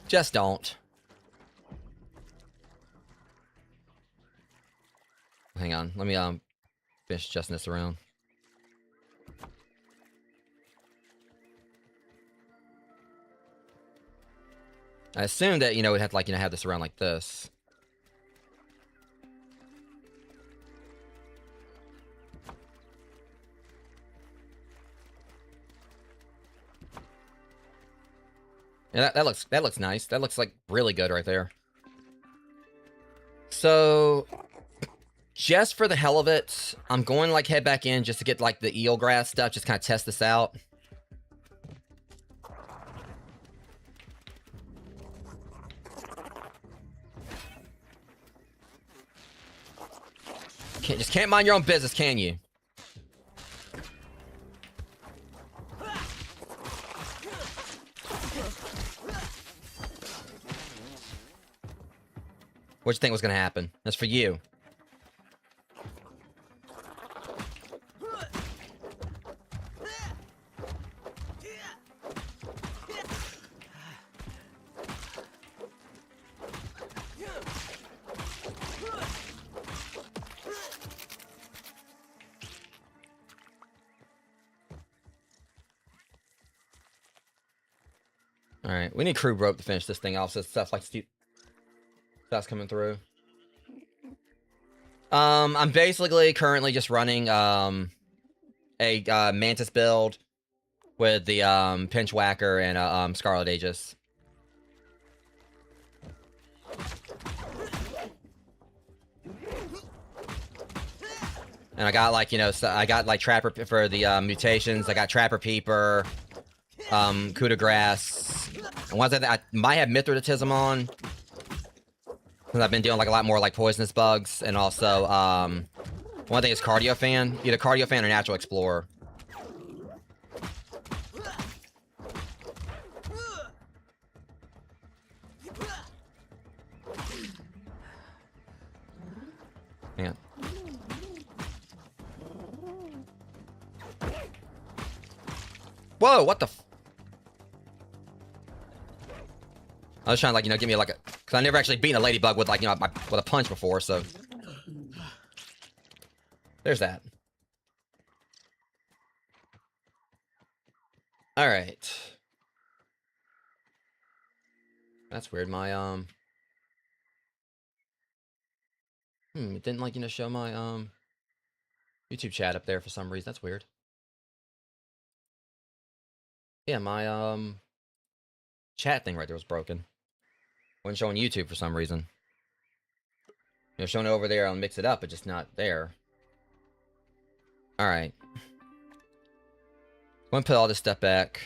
just don't. Hang on, let me, finish adjusting this around. I assumed that, you know, we'd have to, like, you know, have this around like this. Yeah, that looks nice. That looks like really good right there. So, just for the hell of it, I'm going to, like, head back in just to get, like, the eelgrass stuff, just kind of test this out. Just can't mind your own business, can you? What you think was gonna happen? That's for you. Alright, we need crude rope to finish this thing off, so stuff like stuff's coming through. I'm basically currently just running, a, Mantis build with the, Pinch Whacker and, Scarlet Aegis. And I got, like, you know, so I got, like, Trapper for the, mutations. I got Trapper Peeper, coup de grace. And ones that I might have Mithridatism on. Because I've been doing, like, a lot more, like, poisonous bugs. And also, one thing is Cardio Fan. Either Cardio Fan or Natural Explorer. Yeah. Whoa, what the f... I was trying to, like, you know, give me, like, a... Because I never actually beaten a ladybug with, like, you know, with a punch before, so... There's that. Alright. That's weird, my, it didn't, like, you know, show my, YouTube chat up there for some reason. That's weird. Yeah, my, chat thing right there was broken. Wasn't showing YouTube for some reason. You know, showing it over there, I'll mix it up, but just not there. Alright. I'm gonna put all this stuff back.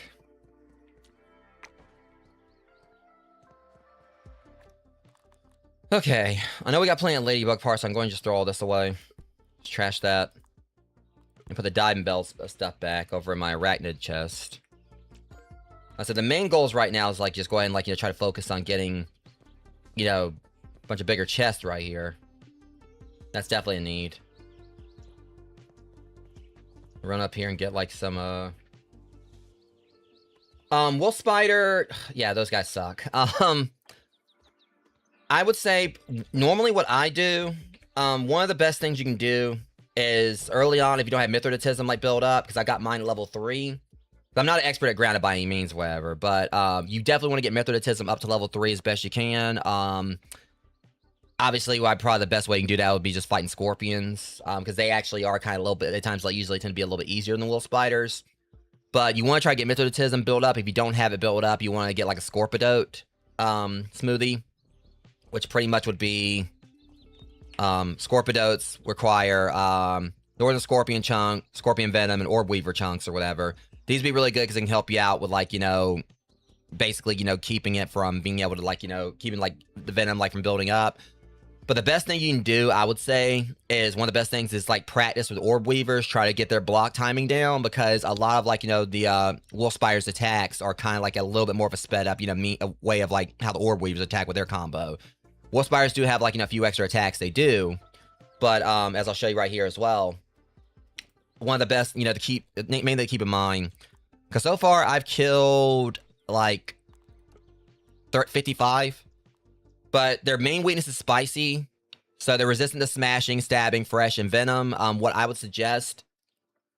Okay. I know we got plenty of ladybug parts, so I'm going to just throw all this away. Just trash that. And put the diving bell stuff back over in my arachnid chest. I said the main goals right now is like just go ahead and like, you know, try to focus on getting, you know, a bunch of bigger chests right here. That's definitely a need. Run up here and get like some wolf spider. Yeah, those guys suck. I would say normally what I do, one of the best things you can do is early on, if you don't have mithridatism like build up, because I got mine at level 3. I'm not an expert at grounded by any means, whatever, but you definitely want to get mithridatism up to level 3 as best you can. Obviously, probably the best way you can do that would be just fighting scorpions, because they actually are kind of a little bit, at times, like usually tend to be a little bit easier than wolf spiders. But you want to try to get mithridatism built up. If you don't have it built up, you want to get like a scorpidote smoothie, which pretty much would be scorpidotes require northern scorpion chunk, scorpion venom, and orb weaver chunks or whatever. These would be really good because they can help you out with like, you know, basically, you know, keeping it from being able to like, you know, keeping like the venom like from building up. But the best thing you can do, I would say, is one of the best things is like practice with orb weavers, try to get their block timing down, because a lot of like, you know, the wolf spider's attacks are kind of like a little bit more of a sped up, you know, a way of like how the orb weavers attack with their combo. Wolf spiders do have like, you know, a few extra attacks, they do, but as I'll show you right here as well, one of the best, you know, to keep, mainly to keep in mind, because so far I've killed like 55, but their main weakness is spicy, so they're resistant to smashing, stabbing, fresh, and venom. What I would suggest,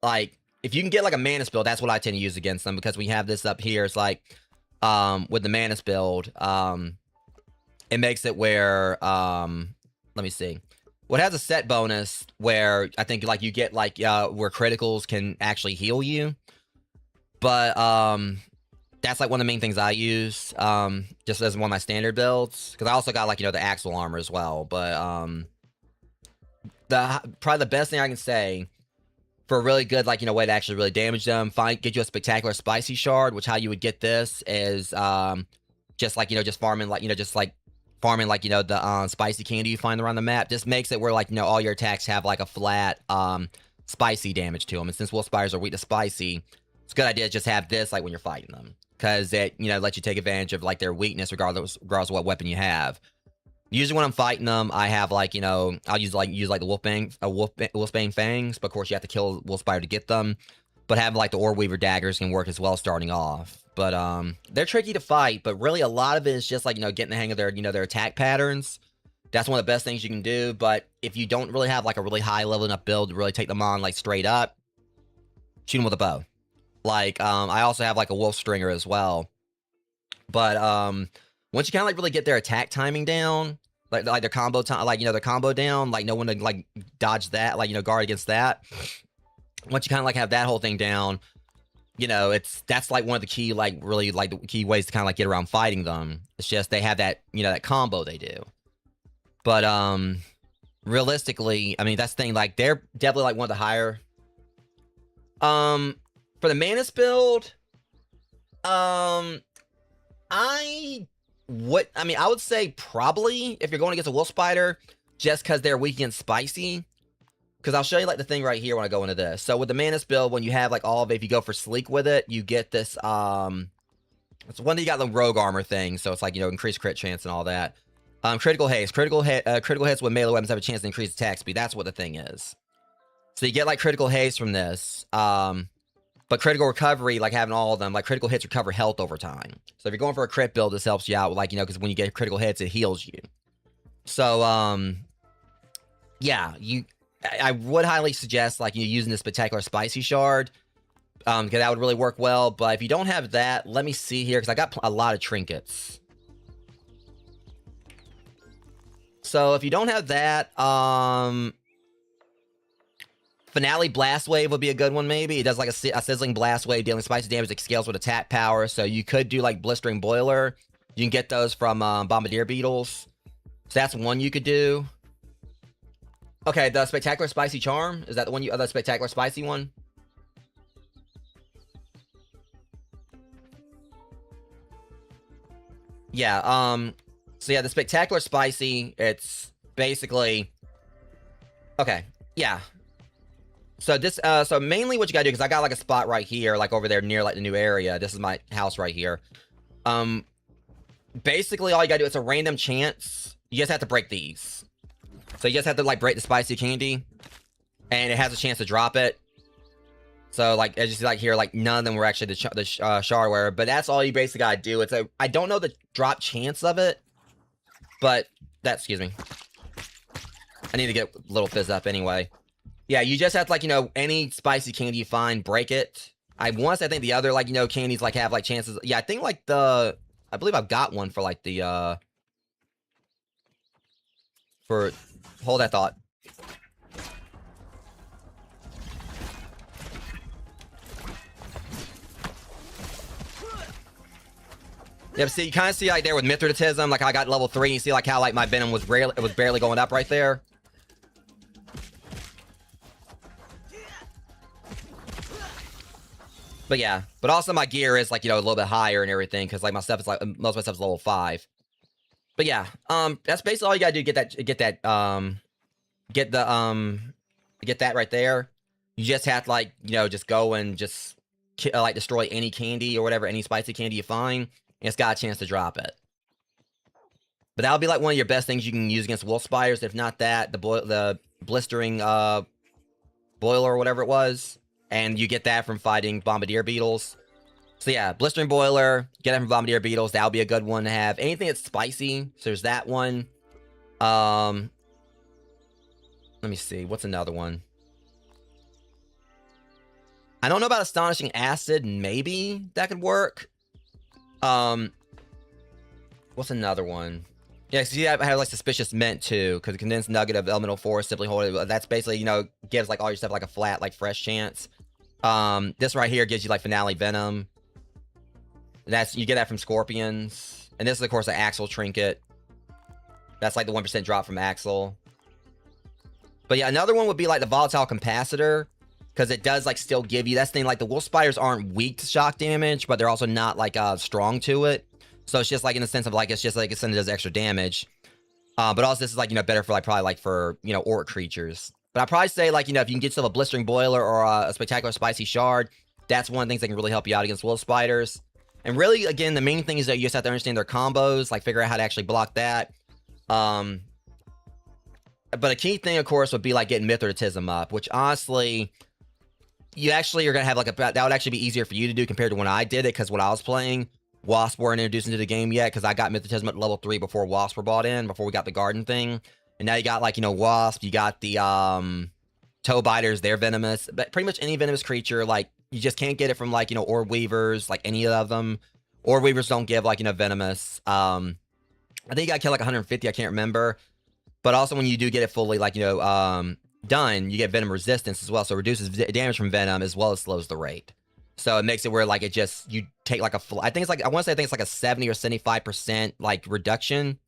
like, if you can get like a Manus build, that's what I tend to use against them, because we have this up here. It's like, with the Manus build, it makes it where, let me see. What has a set bonus where I think like you get like, where criticals can actually heal you. But, that's like one of the main things I use, just as one of my standard builds. Because I also got like, you know, the Axle armor as well. But, probably the best thing I can say for a really good, like, you know, way to actually really damage them, get you a spectacular spicy shard, which how you would get this is, just like, you know, just farming, like, you know, just like farming, like, you know, the, spicy candy you find around the map. Just makes it where, like, you know, all your attacks have like a flat, spicy damage to them. And since wolf spiders are weak to spicy, it's a good idea to just have this, like, when you're fighting them. Because it, you know, lets you take advantage of, like, their weakness regardless of what weapon you have. Usually when I'm fighting them, I have, like, you know, I'll use like the wolfbane fangs, but of course you have to kill wolf spider to get them. But having, like, the orb weaver daggers can work as well starting off. But, they're tricky to fight, but really a lot of it is just, like, you know, getting the hang of their, you know, their attack patterns. That's one of the best things you can do, but if you don't really have, like, a really high level enough build to really take them on, like, straight up, shoot them with a bow. Like, I also have, like, a wolf stringer as well. But, once you kind of, like, really get their attack timing down, like their combo time, like, you know, their combo down, like, know when to, like, dodge that, like, you know, guard against that. Once you kind of, like, have that whole thing down, you know, that's, like, one of the key, like, really, like, the key ways to kind of, like, get around fighting them. It's just they have that, you know, that combo they do. But, realistically, I mean, that's the thing, like, they're definitely, like, one of the higher, for the Manus build, I would say probably if you're going against a wolf spider, just because they're weak against spicy. Because I'll show you like the thing right here when I go into this. So with the Manus build, when you have like all of it, if you go for sleek with it, you get this, it's one that you got the rogue armor thing. So it's like, you know, increased crit chance and all that. Critical haste. Critical hits with melee weapons have a chance to increase attack speed. That's what the thing is. So you get like critical haste from this. But critical recovery, like having all of them, like critical hits recover health over time. So if you're going for a crit build, this helps you out, like, you know, because when you get critical hits, it heals you. So, yeah, I would highly suggest, like, you using this spectacular spicy shard, because that would really work well. But if you don't have that, let me see here, because I got a lot of trinkets. So if you don't have that, Finale Blast Wave would be a good one, maybe. It does like a sizzling blast wave, dealing spicy damage that scales with attack power. So you could do like Blistering Boiler. You can get those from Bombardier Beetles. So that's one you could do. Okay, the Spectacular Spicy Charm. Is that the one the Spectacular Spicy one? Yeah, so yeah, the Spectacular Spicy, it's basically... Okay, yeah. So this, so mainly what you gotta do, because I got like a spot right here, like over there near like the new area. This is my house right here. Basically all you gotta do, it's a random chance. You just have to break these. So you just have to like break the spicy candy, and it has a chance to drop it. So like as you see like here, like none of them were actually the shardware, but that's all you basically gotta do. It's a, I don't know the drop chance of it, but that, excuse me. I need to get Little Fizz up anyway. Yeah, you just have to like, you know, any spicy candy you find, break it. I think the other like, you know, candies like have like chances. Yeah, I think like I believe I've got one for like the hold that thought. Yeah, see, you kind of see like there with Mithridatism, like I got level 3, and you see like how like my venom was barely going up right there. But yeah, but also my gear is like, you know, a little bit higher and everything, because like my stuff is like, most of my stuff is level 5. But yeah, that's basically all you gotta do to get that right there. You just have to like, you know, just go and just like destroy any candy or whatever, any spicy candy you find, and it's got a chance to drop it. But that'll be like one of your best things you can use against wolf spiders. If not that, the blistering boiler or whatever it was, and you get that from fighting bombardier beetles. So yeah, blistering boiler, get that from bombardier beetles. That'll be a good one to have. Anything that's spicy, so there's that one. Let me see, what's another one? I don't know about Astonishing Acid. Maybe that could work. What's another one? Yeah, see, I have like Suspicious Mint too, because Condensed Nugget of Elemental Force, simply hold it. That's basically, you know, gives like all your stuff like a flat, like fresh chance. This right here gives you like Finale Venom. That's, you get that from Scorpions. And this is of course an Axel trinket. That's like the 1% drop from Axel. But yeah, another one would be like the Volatile Capacitor, because it does like still give you, that's the thing, like the wolf spiders aren't weak to shock damage, but they're also not like strong to it. So it's just like in the sense of like, it's just like it does extra damage. But also this is like, you know, better for like probably like for, you know, orc creatures. But I'd probably say like, you know, if you can get yourself a Blistering Boiler or a Spectacular Spicy Shard, that's one of the things that can really help you out against wolf spiders. And really, again, the main thing is that you just have to understand their combos, like figure out how to actually block that. But a key thing, of course, would be like getting Mithridatism up, which honestly, you actually are going to have like that would actually be easier for you to do compared to when I did it, because when I was playing, Wasp weren't introduced into the game yet, because I got Mithridatism at level 3 before Wasp were bought in, before we got the garden thing. And now you got like, you know, Wasp, you got the Toe Biters, they're venomous. But pretty much any venomous creature, like, you just can't get it from like, you know, Orb Weavers, like any of them. Orb Weavers don't give like, you know, venomous. I think you got to kill like 150, I can't remember. But also when you do get it fully, like, you know, done, you get venom resistance as well. So it reduces damage from venom as well as slows the rate. So it makes it where like it just, you take like I think it's like, I want to say I think it's like a 70 or 75% like reduction.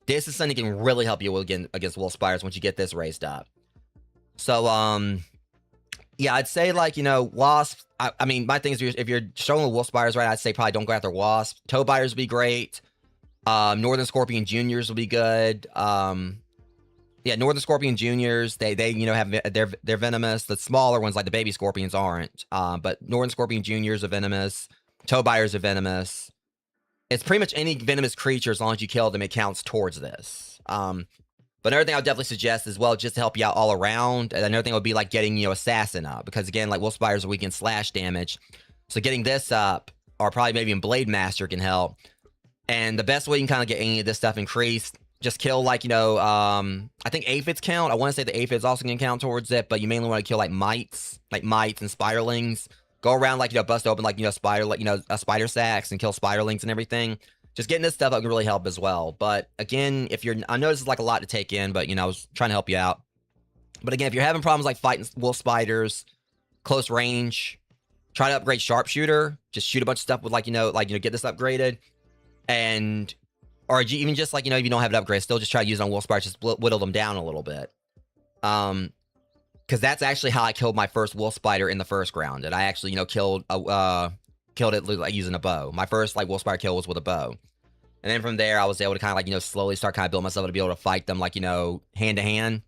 This is something that can really help you against wolf spiders once you get this raised up. So yeah, I'd say like, you know, wasps. I mean, my thing is if you're showing the wolf spiders, right, I'd say probably don't go after wasps. Toe biters would be great. Northern Scorpion Juniors will be good. Yeah, Northern Scorpion Juniors, they you know have they're venomous. The smaller ones like the baby scorpions aren't. But Northern Scorpion Juniors are venomous. Toe biters are venomous. It's pretty much any venomous creature, as long as you kill them, it counts towards this. But another thing I would definitely suggest as well, just to help you out all around, and another thing would be like getting, you know, Assassin up, because again, like wolf spiders are weak in slash damage, so getting this up, or probably maybe even Blade Master can help. And the best way you can kind of get any of this stuff increased, just kill like, you know, I think aphids count. I want to say the aphids also can count towards it, but you mainly want to kill like mites and spiderlings. Go around like, you know, bust open like, you know, spider sacks and kill spiderlings and everything. Just getting this stuff up can really help as well. But again, I know this is like a lot to take in, but you know, I was trying to help you out. But again, if you're having problems like fighting wolf spiders, close range, try to upgrade sharpshooter. Just shoot a bunch of stuff with like, you know, get this upgraded. And, or even just like, you know, if you don't have it upgraded, still just try to use it on wolf spiders, just whittle them down a little bit. Because that's actually how I killed my first wolf spider in the first round. And I actually, killed it like using a bow. My first like wolf spider kill was with a bow. And then from there, I was able to kind of like, slowly start kind of building myself to be able to fight them like, hand to hand.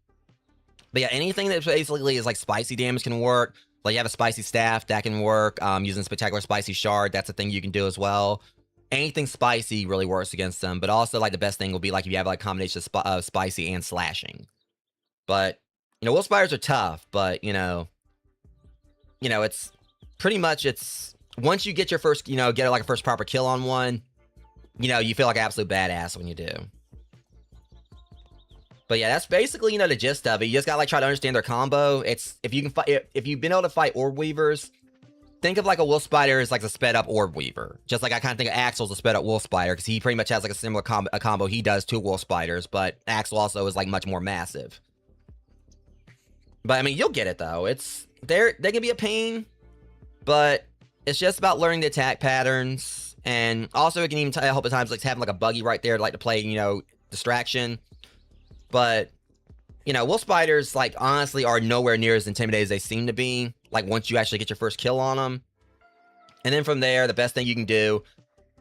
But yeah, anything that basically is like spicy damage can work. Like you have a spicy staff, that can work. Using spectacular spicy shard, that's a thing you can do as well. Anything spicy really works against them. But also like the best thing will be like if you have like a combination of spicy and slashing. But, wolf spiders are tough, but, it's pretty much once you get your first, get like a first proper kill on one, you feel like an absolute badass when you do. But yeah, that's basically, the gist of it. You just gotta like try to understand their combo. It's if you can fight, if you've been able to fight orb weavers, think of like a wolf spider as like a sped up orb weaver. Just like I kind of think of Axel's a sped up wolf spider because he pretty much has like a similar combo he does to wolf spiders, but Axel also is like much more massive. But I mean, you'll get it though. They can be a pain, but it's just about learning the attack patterns, and also it can even help at times like having like a buggy right there to like to play distraction. But wolf spiders like honestly are nowhere near as intimidating as they seem to be. Like once you actually get your first kill on them, and then from there, the best thing you can do,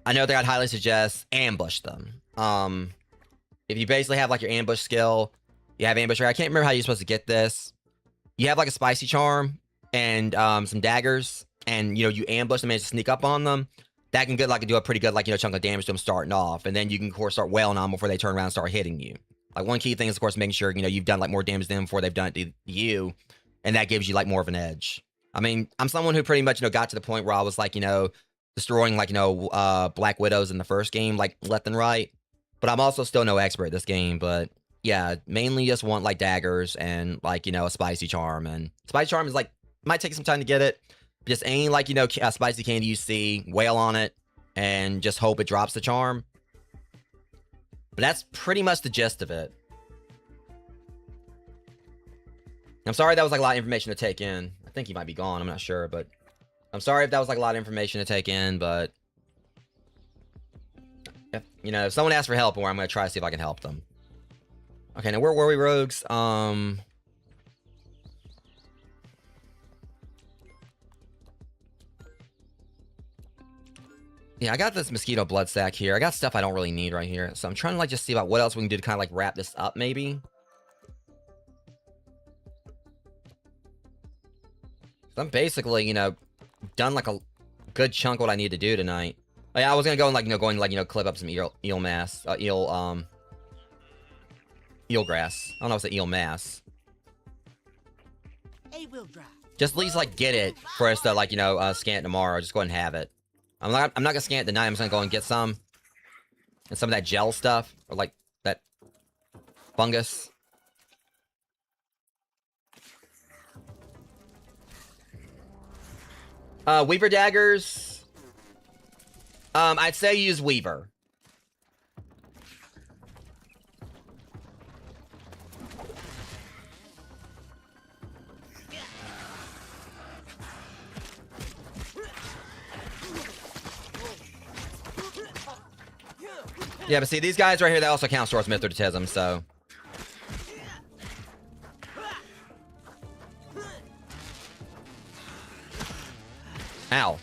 I know that I'd highly suggest ambush them. If you basically have like your ambush skill, you have ambush. I can't remember how you're supposed to get this. You have like a spicy charm and some daggers, and you ambush them and just sneak up on them. That can do a pretty good like chunk of damage to them starting off, and then you can of course start wailing on them before they turn around and start hitting you. Like one key thing is of course making sure you've done like more damage to them before they've done it to you, and that gives you like more of an edge. I mean, I'm someone who pretty much got to the point where I was like destroying like Black Widows in the first game like left and right, but I'm also still no expert at this game. But yeah, mainly just want like daggers and like a spicy charm, and spicy charm is like might take some time to get it. Just any like spicy candy you see, wail on it, and just hope it drops the charm. But that's pretty much the gist of it. I'm sorry that was like a lot of information to take in. I think he might be gone. I'm not sure, but I'm sorry if that was like a lot of information to take in. But if someone asks for help, or I'm gonna try to see if I can help them. Okay, now where were we, rogues? Yeah, I got this mosquito blood sack here. I got stuff I don't really need right here. So I'm trying to like just see about what else we can do to kind of like wrap this up maybe. I'm basically, done like a good chunk of what I need to do tonight. Oh, yeah, I was gonna go and like, clip up some eel mass, eel grass. I don't know if it's eel mass. Just at least like get it for us to like, scan it tomorrow. Just go ahead and have it. I'm not gonna scan it tonight. I'm just gonna go and get some. And some of that gel stuff. Or like that fungus. Weaver daggers. I'd say use Weaver. Yeah, but see, these guys right here, they also count towards Mithridatism, so. Ow.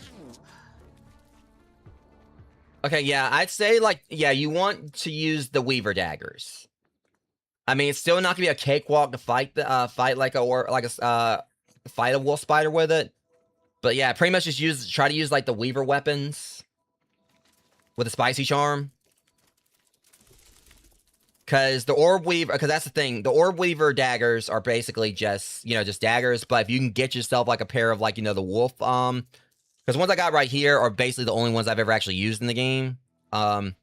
Okay, yeah, I'd say, like, yeah, you want to use the Weaver daggers. I mean, it's still not gonna be a cakewalk to fight the, fight a wolf spider with it. But yeah, pretty much just try to use, like, the Weaver weapons with a spicy charm. Because the Orb Weaver, because that's the thing, the Orb Weaver daggers are basically just, just daggers, but if you can get yourself, like, a pair of, like, the wolf, because the ones I got right here are basically the only ones I've ever actually used in the game. Like,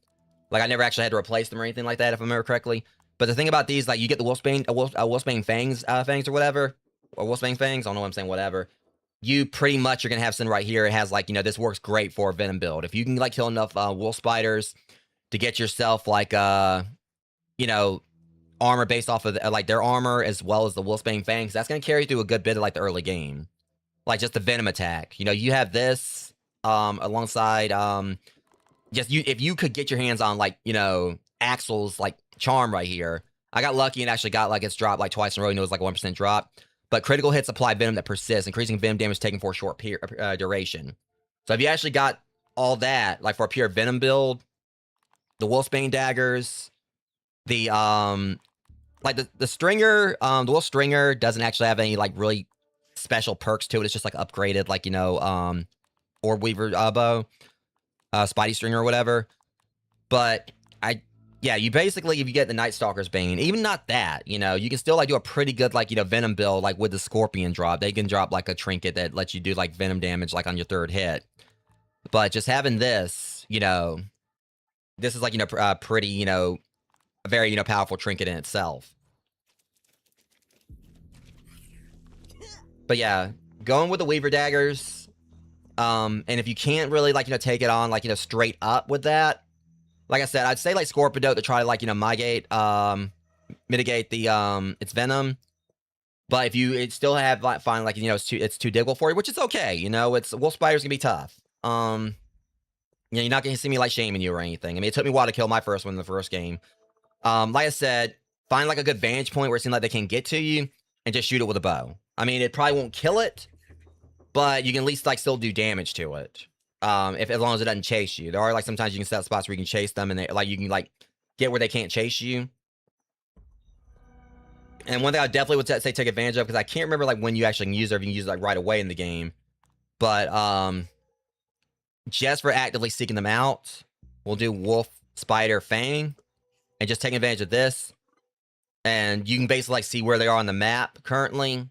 I never actually had to replace them or anything like that, if I remember correctly. But the thing about these, like, you get the Wolfsbane fangs or whatever, or Wolfsbane fangs, I don't know what I'm saying, whatever. You pretty much are going to have something right here. It has, like, this works great for a Venom build. If you can, like, kill enough wolf spiders to get yourself, like, armor based off of like their armor as well as the Wolfsbane fangs, that's gonna carry through a good bit of like the early game. Like just the venom attack. You have this alongside if you could get your hands on like, Axel's like charm right here, I got lucky and actually got like its drop like twice in a row. It was like a 1% drop. But critical hits apply venom that persists, increasing venom damage taken for a short duration. So if you actually got all that, like for a pure venom build, the Wolfsbane daggers, the like the stringer, the Wolf Stringer doesn't actually have any like really special perks to it. It's just like upgraded, like Orb Weaver bow, Spidey Stringer or whatever. But yeah, you basically, if you get the Night Stalker's Bane, even not that, you can still like do a pretty good like Venom build like with the Scorpion drop. They can drop like a trinket that lets you do like Venom damage like on your 3rd hit. But just having this, this is like pretty a very powerful trinket in itself. But yeah, going with the Weaver daggers, and if you can't really like take it on like straight up with that. Like I said, I'd say like Scorpidote to try to like mitigate the its venom. But if you still have like find like it's too diggable for you, which is okay. It's Wolf Spider's gonna be tough. You're not gonna see me like shaming you or anything. I mean, it took me a while to kill my first one in the first game. Like I said, find like a good vantage point where it seems like they can't get to you, and just shoot it with a bow. I mean, it probably won't kill it, but you can at least like still do damage to it. As long as it doesn't chase you. There are like sometimes you can set up spots where you can chase them, and you can like get where they can't chase you. And one thing I definitely would say take advantage of, because I can't remember like when you actually can use it, or if you can use it like right away in the game. But just for actively seeking them out, we'll do Wolf, Spider, Fang, and just take advantage of this. And you can basically like see where they are on the map currently.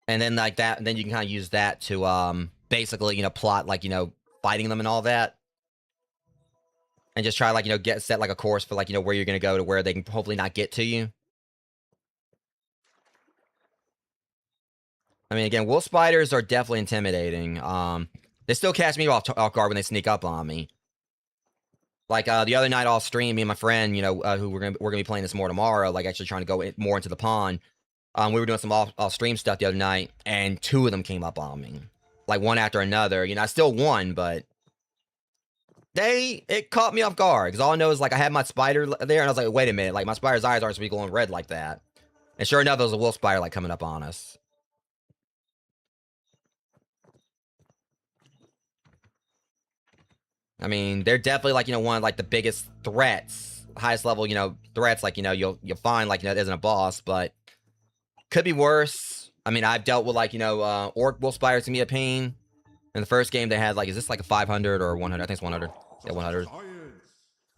And then like that, and then you can kind of use that to basically, plot like, fighting them and all that. And just try like, set like a course for like, where you're going to go to where they can hopefully not get to you. I mean, again, wolf spiders are definitely intimidating. They still catch me off guard when they sneak up on me. Like the other night off stream, me and my friend, who we're gonna be playing this more tomorrow, like actually trying to go more into the pond. We were doing some off stream stuff the other night, and 2 of them came up on me, like one after another. I still won, but it caught me off guard, because all I know is like I had my spider there, and I was like, wait a minute, like my spider's eyes aren't supposed to be glowing red like that. And sure enough, there was a wolf spider like coming up on us. I mean, they're definitely like one of like the biggest threats, highest level threats. Like you'll find like it isn't a boss, but could be worse. I mean, I've dealt with like orc wolf spiders can be a pain. In the first game, they had like, is this like a 500 or 100? I think it's 100. Yeah, 100.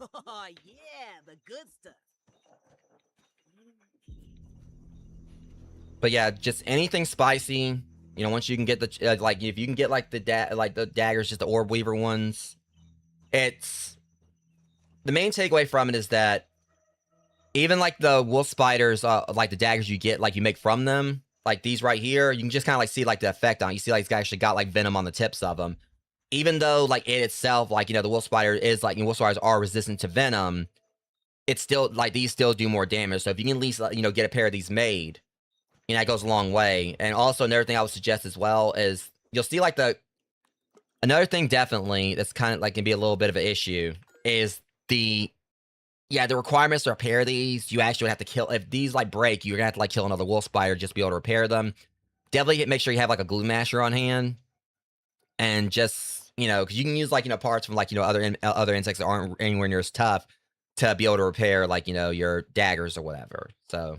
Oh yeah, the good stuff. But yeah, just anything spicy. Once you can get the like, if you can get like the daggers, just the orb weaver ones. It's the main takeaway from it is that even like the wolf spiders, like the daggers you get, like you make from them, like these right here, you can just kind of like see like the effect on it. You see like it's actually got like venom on the tips of them. Even though like it itself, like, the wolf spider is like, wolf spiders are resistant to venom, it's still like these still do more damage. So if you can at least, get a pair of these made, that goes a long way. And also another thing I would suggest as well is you'll see like another thing definitely that's kind of like can be a little bit of an issue is the requirements to repair these. You actually would have to kill, if these like break, you're gonna have to like kill another wolf spider just to be able to repair them. Definitely make sure you have like a glue masher on hand, and just because you can use like parts from like other insects that aren't anywhere near as tough to be able to repair like your daggers or whatever. So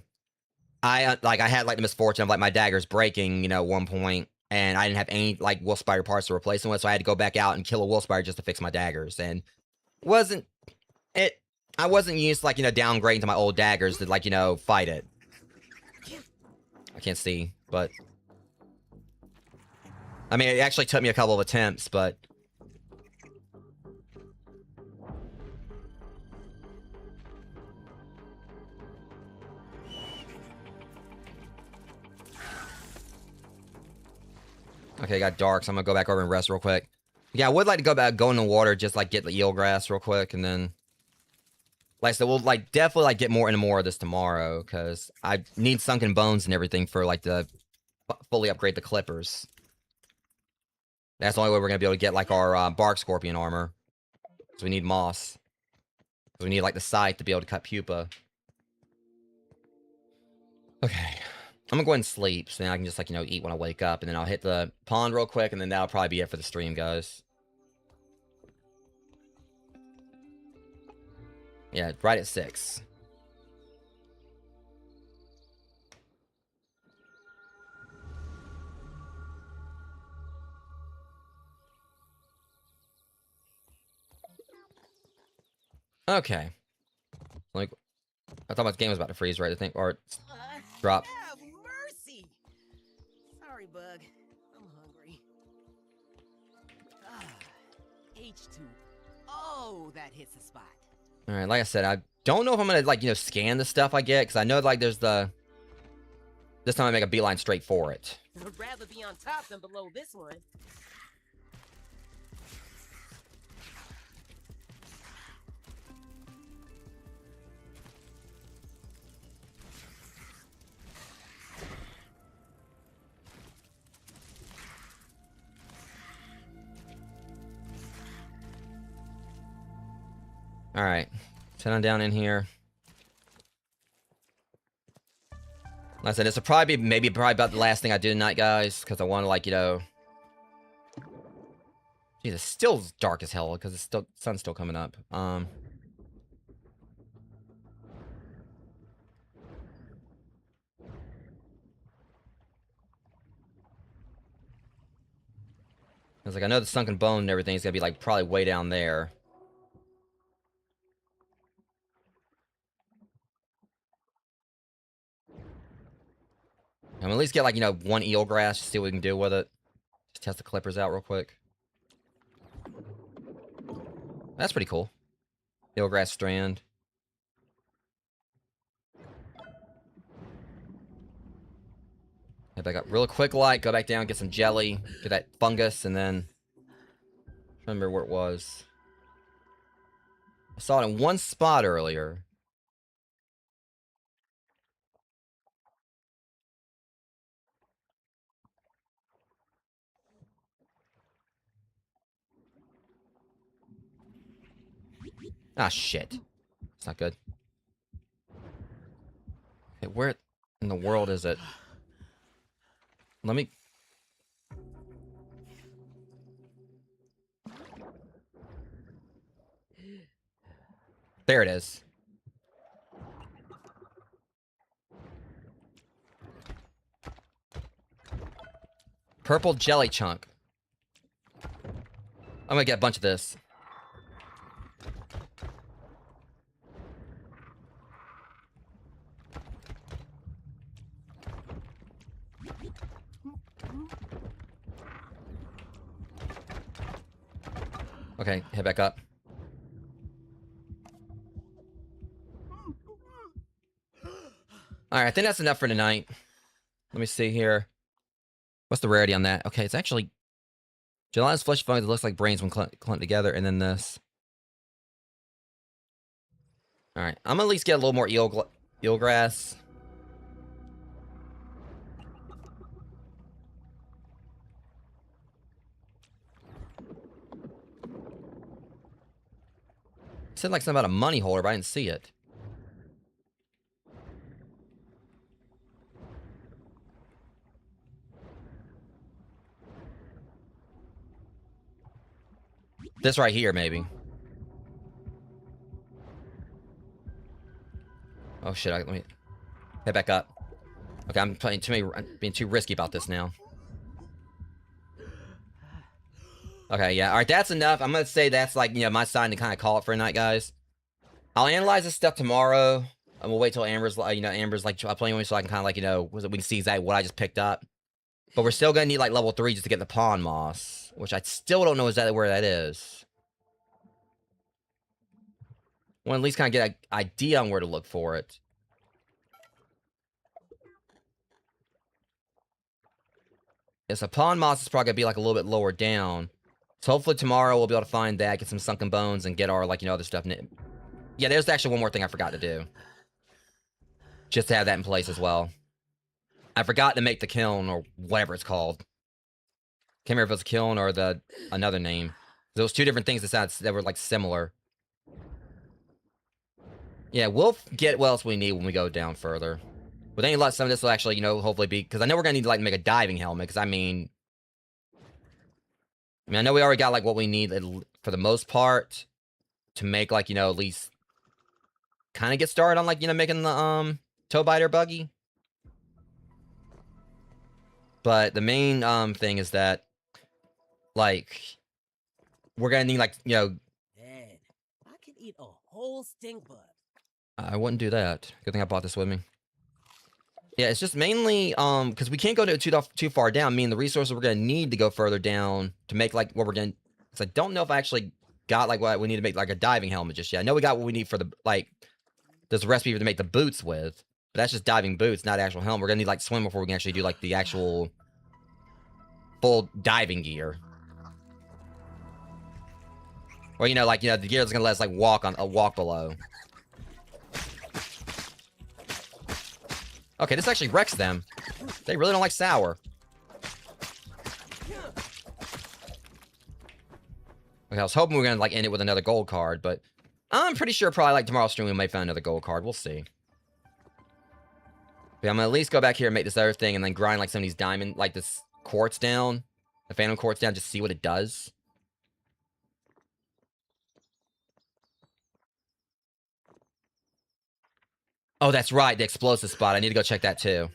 I had like the misfortune of like my daggers breaking at one point. And I didn't have any like wolf spider parts to replace them with, so I had to go back out and kill a wolf spider just to fix my daggers. And I wasn't used to like downgrading to my old daggers to like fight it. I can't see, but I mean it actually took me a couple of attempts, but okay, it got dark, so I'm gonna go back over and rest real quick. Yeah, I would like to go in the water, just like get the eel grass real quick, and then like so we'll like definitely like get more into more of this tomorrow, because I need sunken bones and everything for like the fully upgrade the clippers. That's the only way we're gonna be able to get like our bark scorpion armor. So we need moss. So we need like the scythe to be able to cut pupa. Okay. I'm gonna go ahead and sleep, so then I can just, like, you know, eat when I wake up, and then I'll hit the pond real quick, and then that'll probably be it for the stream, guys. Yeah, right at 6. Okay. Like, I thought my game was about to freeze, right? I think, or drop. Have mercy! Sorry, Bug. I'm hungry. Ah, H2O, that hits the spot. All right, like I said, I don't know if I'm gonna, like, you know, scan the stuff I get, because I know, like, there's the... This time I make a beeline straight for it. I'd rather be on top than below this one. All right, sit on down in here. Like I said, this will probably be probably about the last thing I do tonight, guys, because I want to, like, you know... Jeez, it's still dark as hell, because it's still sun's still coming up. I was like, I know the sunken bone and everything is gonna be, like, probably way down there. I'm gonna at least get, like, you know, one eelgrass, see what we can do with it. Just test the clippers out real quick. That's pretty cool. Eelgrass strand. Head back up real quick, like, go back down, get some jelly, get that fungus, and then... I remember where it was. I saw it in one spot earlier. Ah, shit. It's not good. Okay, where in the world is it? Let me... There it is. Purple jelly chunk. I'm gonna get a bunch of this. Okay, head back up. Alright, I think that's enough for tonight. Let me see here. What's the rarity on that? Okay, it's actually... Gelatinous flesh fungus that looks like brains when clumped together, and then this. Alright, I'm gonna at least get a little more eelgrass. It said like something about a money holder, but I didn't see it. This right here, maybe. Oh shit! Let me head back up. Okay, I'm being too risky about this now. Okay, yeah. All right, that's enough. I'm gonna say that's, like, you know, my sign to kind of call it for a night, guys. I'll analyze this stuff tomorrow, and we'll wait till Amber's, you know, like playing with me, so I can kind of, like, you know, we can see exactly what I just picked up. But we're still gonna need, like, level 3 just to get the pond moss, which I still don't know exactly where that is. Well, at least kind of get an idea on where to look for it. Yes, a pond moss is probably gonna be, like, a little bit lower down. So hopefully tomorrow we'll be able to find that, get some sunken bones, and get our, like, you know, other stuff. Yeah, there's actually one more thing I forgot to do. Just to have that in place as well. I forgot to make the kiln, or whatever it's called. Can't remember if it was a kiln or another name. There was two different things that were, like, similar. Yeah, we'll get what else we need when we go down further. With any luck, some of this will actually, you know, hopefully be... Because I know we're going to need to, like, make a diving helmet. Because, I mean, I know we already got, like, what we need for the most part to make, like, you know, at least kind of get started on, like, you know, making the, toe biter buggy. But the main, thing is that, like, we're going to need, like, you know... Dad, I could eat a whole stink bug. I wouldn't do that. Good thing I bought this with me. Yeah, it's just mainly, because we can't go too far down. I mean, the resources we're going to need to go further down to make, like, what we're going to... Because I don't know if I actually got, like, what we need to make, like, a diving helmet just yet. I know we got what we need for the, like... There's a recipe to make the boots with. But that's just diving boots, not actual helmet. We're going to need, like, swim before we can actually do, like, the actual... full diving gear. Or, you know, like, you know, the gear that's going to let us, like, walk below. Okay, this actually wrecks them. They really don't like sour. Okay, I was hoping we were gonna, like, end it with another gold card, but I'm pretty sure probably, like, tomorrow's stream we might find another gold card. We'll see. But I'm gonna at least go back here and make this other thing and then grind, like, some of these diamond, like, this quartz down. The phantom quartz down, just see what it does. Oh, that's right, the explosive spot. I need to go check that, too.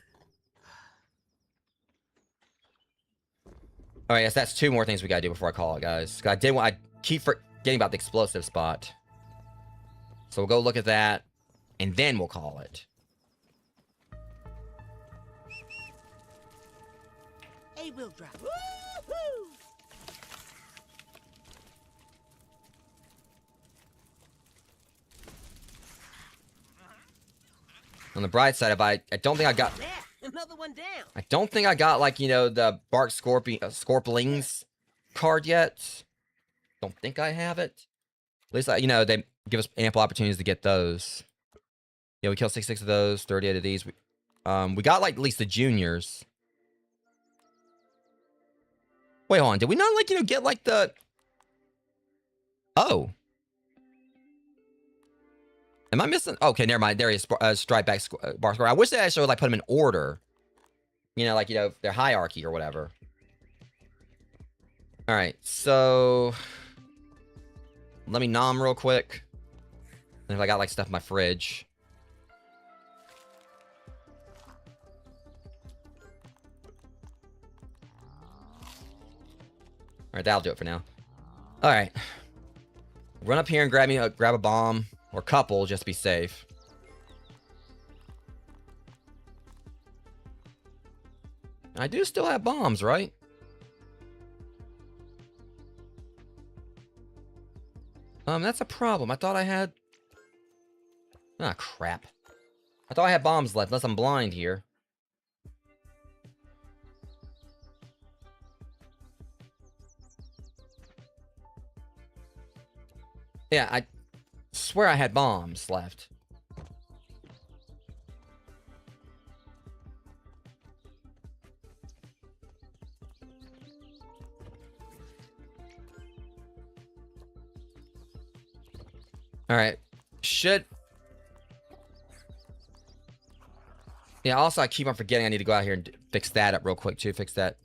Alright, yes, that's 2 more things we gotta do before I call it, guys. I keep forgetting about the explosive spot. So we'll go look at that, and then we'll call it. A wheel drive. Woo-hoo! On the bright side, I don't think I got... Yeah, another one down. I don't think I got, like, you know, the Bark Scorplings card yet. Don't think I have it. At least, you know, they give us ample opportunities to get those. Yeah, we killed 66 of those, 38 of these. We got, like, at least the juniors. Wait, hold on. Did we not, like, you know, get, like, the... Oh. Am I missing? Okay, never mind. There he is. Stripe back bar score. I wish they actually would, like, put them in order. You know, like, you know, their hierarchy or whatever. Alright, so... Let me nom real quick. And if I got, like, stuff in my fridge. Alright, that'll do it for now. Alright. Run up here and grab a bomb. Or couple, just to be safe. I do still have bombs, right? That's a problem. I thought I had... Ah, crap. I thought I had bombs left, unless I'm blind here. Yeah, I swear I had bombs left. Alright. Should... Yeah, also I keep on forgetting I need to go out here and fix that up real quick too. Fix that.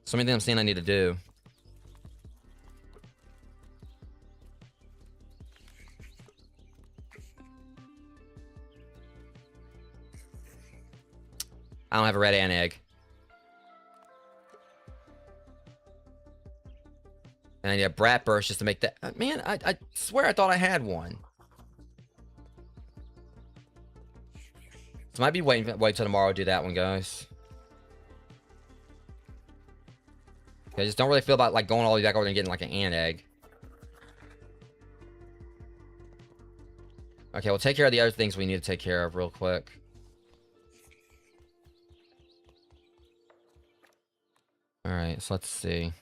So many things I'm saying I need to do. I don't have a red ant egg. And I need a brat burst just to make that... Man, I swear I thought I had one. So I might be wait till tomorrow to do that one, guys. I just don't really feel about, like, going all the way back over there and getting, like, an ant egg. Okay, we'll take care of the other things we need to take care of real quick. Alright, so let's see.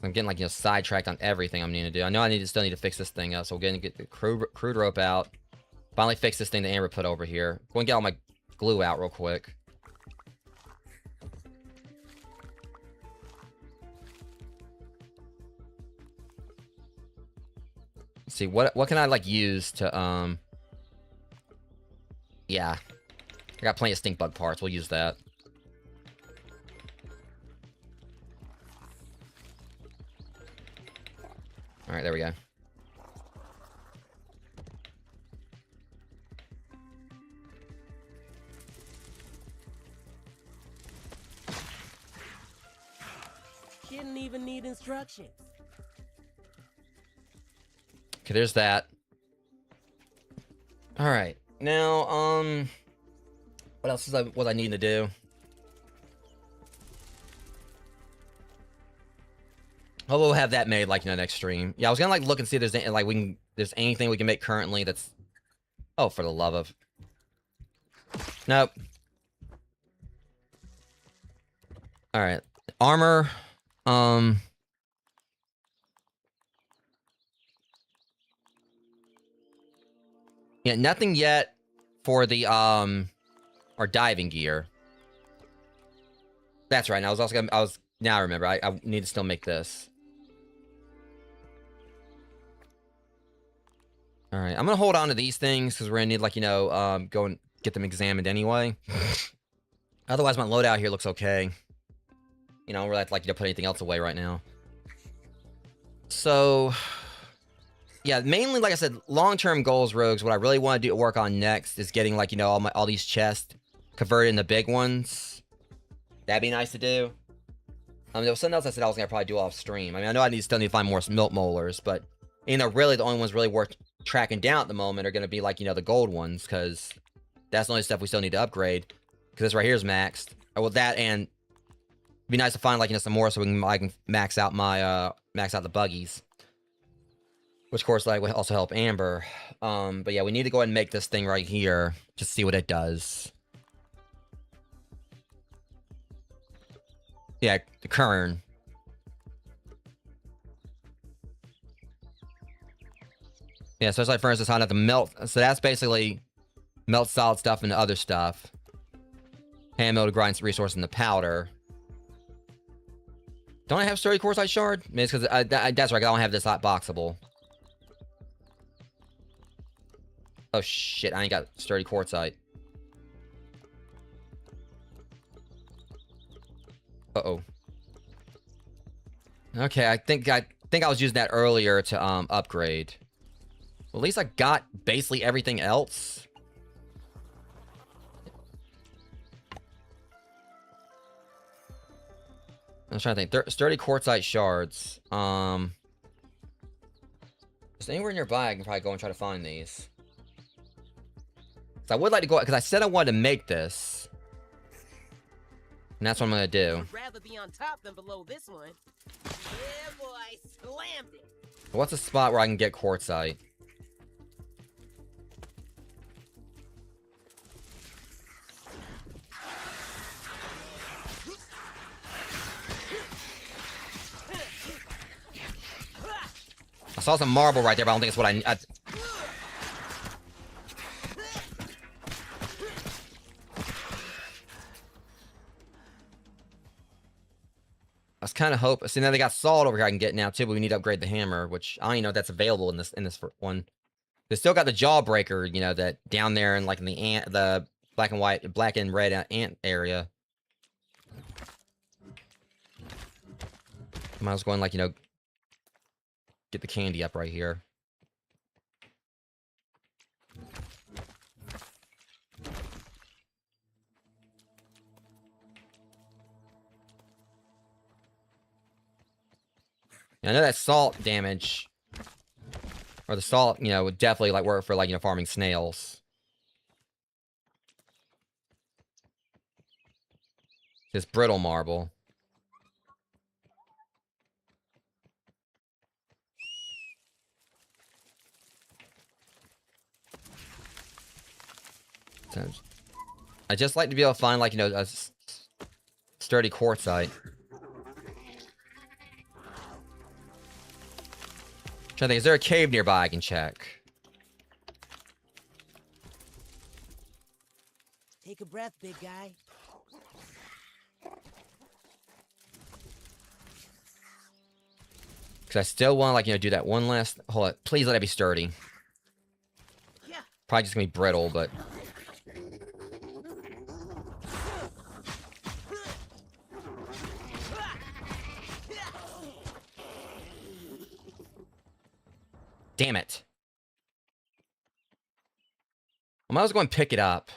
I'm getting, like, you know, sidetracked on everything I'm needing to do. I know still need to fix this thing up, so we're going to get the crude rope out. Finally fix this thing that Amber put over here. Go and get all my glue out real quick. Let's see, what can I, like, use to, yeah. I got plenty of stink bug parts. We'll use that. Alright, there we go. Didn't even need instructions. Okay, there's that. Alright. Now, what else is what I need to do? Oh, we'll have that made, like, in the next stream. Yeah, I was gonna, like, look and see if there's any, like, there's anything we can make currently that's... Oh, for the love of... Nope. Alright. Armor. Yeah, nothing yet for the, our diving gear. That's right. And I was also gonna, now I remember. I need to still make this. Alright, I'm gonna hold on to these things, because we're gonna need, like, you know, go and get them examined anyway. Otherwise, my loadout here looks okay. You know, we're not, like, you know, put anything else away right now. So... Yeah, mainly, like I said, long-term goals, Rogues. What I really want to do work on next is getting, like, you know, all these chests converted into big ones. That'd be nice to do. There was something else I said I was gonna probably do off stream. I mean, I know I still need to find more milk molars, but you know, really the only ones really worth tracking down at the moment are gonna be, like, you know, the gold ones, because that's the only stuff we still need to upgrade. Because this right here is maxed. Well, that, and it'd be nice to find, like, you know, some more so I can max out my max out the buggies. Which, of course, like, would also help Amber. But yeah, we need to go ahead and make this thing right here. Just see what it does. Yeah, the Kern. Yeah, so it's like, for instance, how not to melt. So that's basically melt solid stuff into other stuff. Hand mill to grind resource into powder. Don't I have sturdy quartzite shard? I mean, it's because that's right, I don't have this hot boxable. Oh shit, I ain't got sturdy quartzite. Uh-oh. Okay, I think I was using that earlier to upgrade. Well, at least I got basically everything else. I was trying to think. Sturdy quartzite shards. Is anywhere nearby I can probably go and try to find these. I would like to go, because I said I wanted to make this. And that's what I'm going to do. I'd rather be on top than below this one. Yeah, boy, slammed it. What's a spot where I can get quartzite? I saw some marble right there, but I don't think it's what I was kind of hoping. See, now they got salt over here I can get now too, but we need to upgrade the hammer, which I don't even know if that's available in this one. They still got the jawbreaker, you know, that down there in, like, in the black and white, black and red ant area. Might as well go and, like, you know, get the candy up right here. I know that salt damage, or the salt, you know, would definitely, like, work for, like, you know, farming snails. This brittle marble. I just like to be able to find, like, you know, a sturdy quartzite. Trying to think, is there a cave nearby I can check? Take a breath, big guy. Because I still want to, like, you know, do that one last... Hold on. Please let it be sturdy. Yeah. Probably just going to be brittle, but... Damn it. I might as well go and pick it up.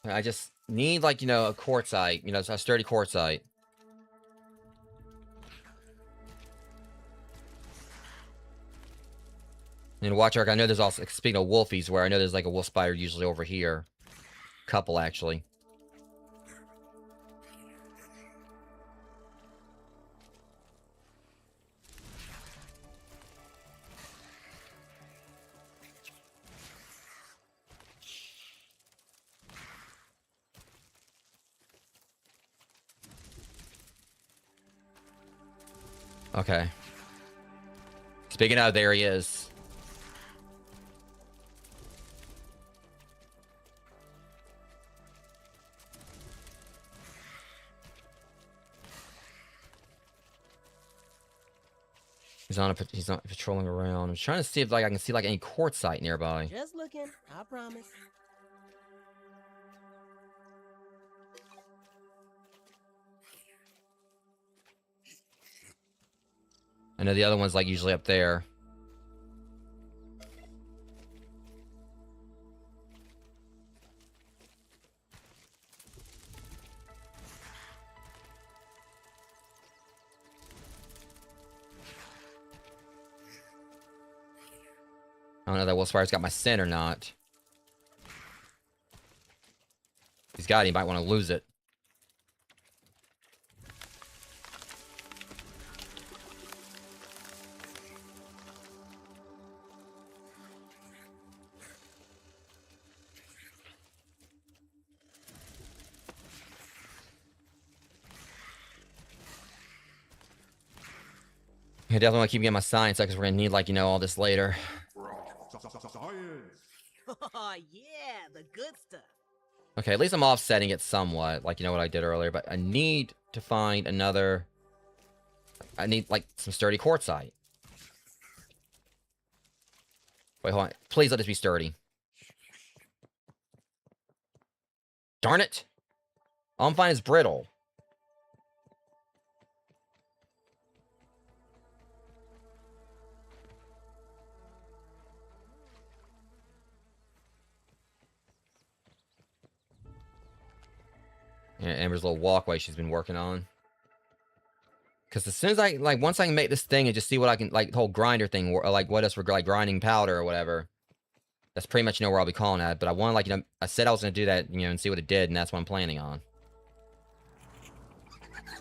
I just need, like, you know, a quartzite. You know, a sturdy quartzite. And watch arc, I know there's also, speaking of wolfies, where I know there's like a wolf spider usually over here. Couple, actually. Okay. Speaking of, there he is. He's not patrolling around. I'm trying to see if like I can see like any quartzite nearby. Just looking, I promise. I know the other one's like usually up there. I don't know if that wolf spider's got my scent or not. If he's got it, he might want to lose it. I definitely want to keep getting my science because we're going to need, like, you know, all this later. Oh, yeah, the good stuff. Okay, at least I'm offsetting it somewhat, like, you know what I did earlier, but I need to find another... I need, like, some sturdy quartzite. Wait, hold on. Please let this be sturdy. Darn it! All I'm finding is brittle. Yeah, Amber's little walkway she's been working on. Because as soon as I, like, once I can make this thing and just see what I can, like, the whole grinder thing, or, like, what else for, like, grinding powder or whatever. That's pretty much, you know, where I'll be calling at. But I want to, like, you know, I said I was going to do that, you know, and see what it did, and that's what I'm planning on.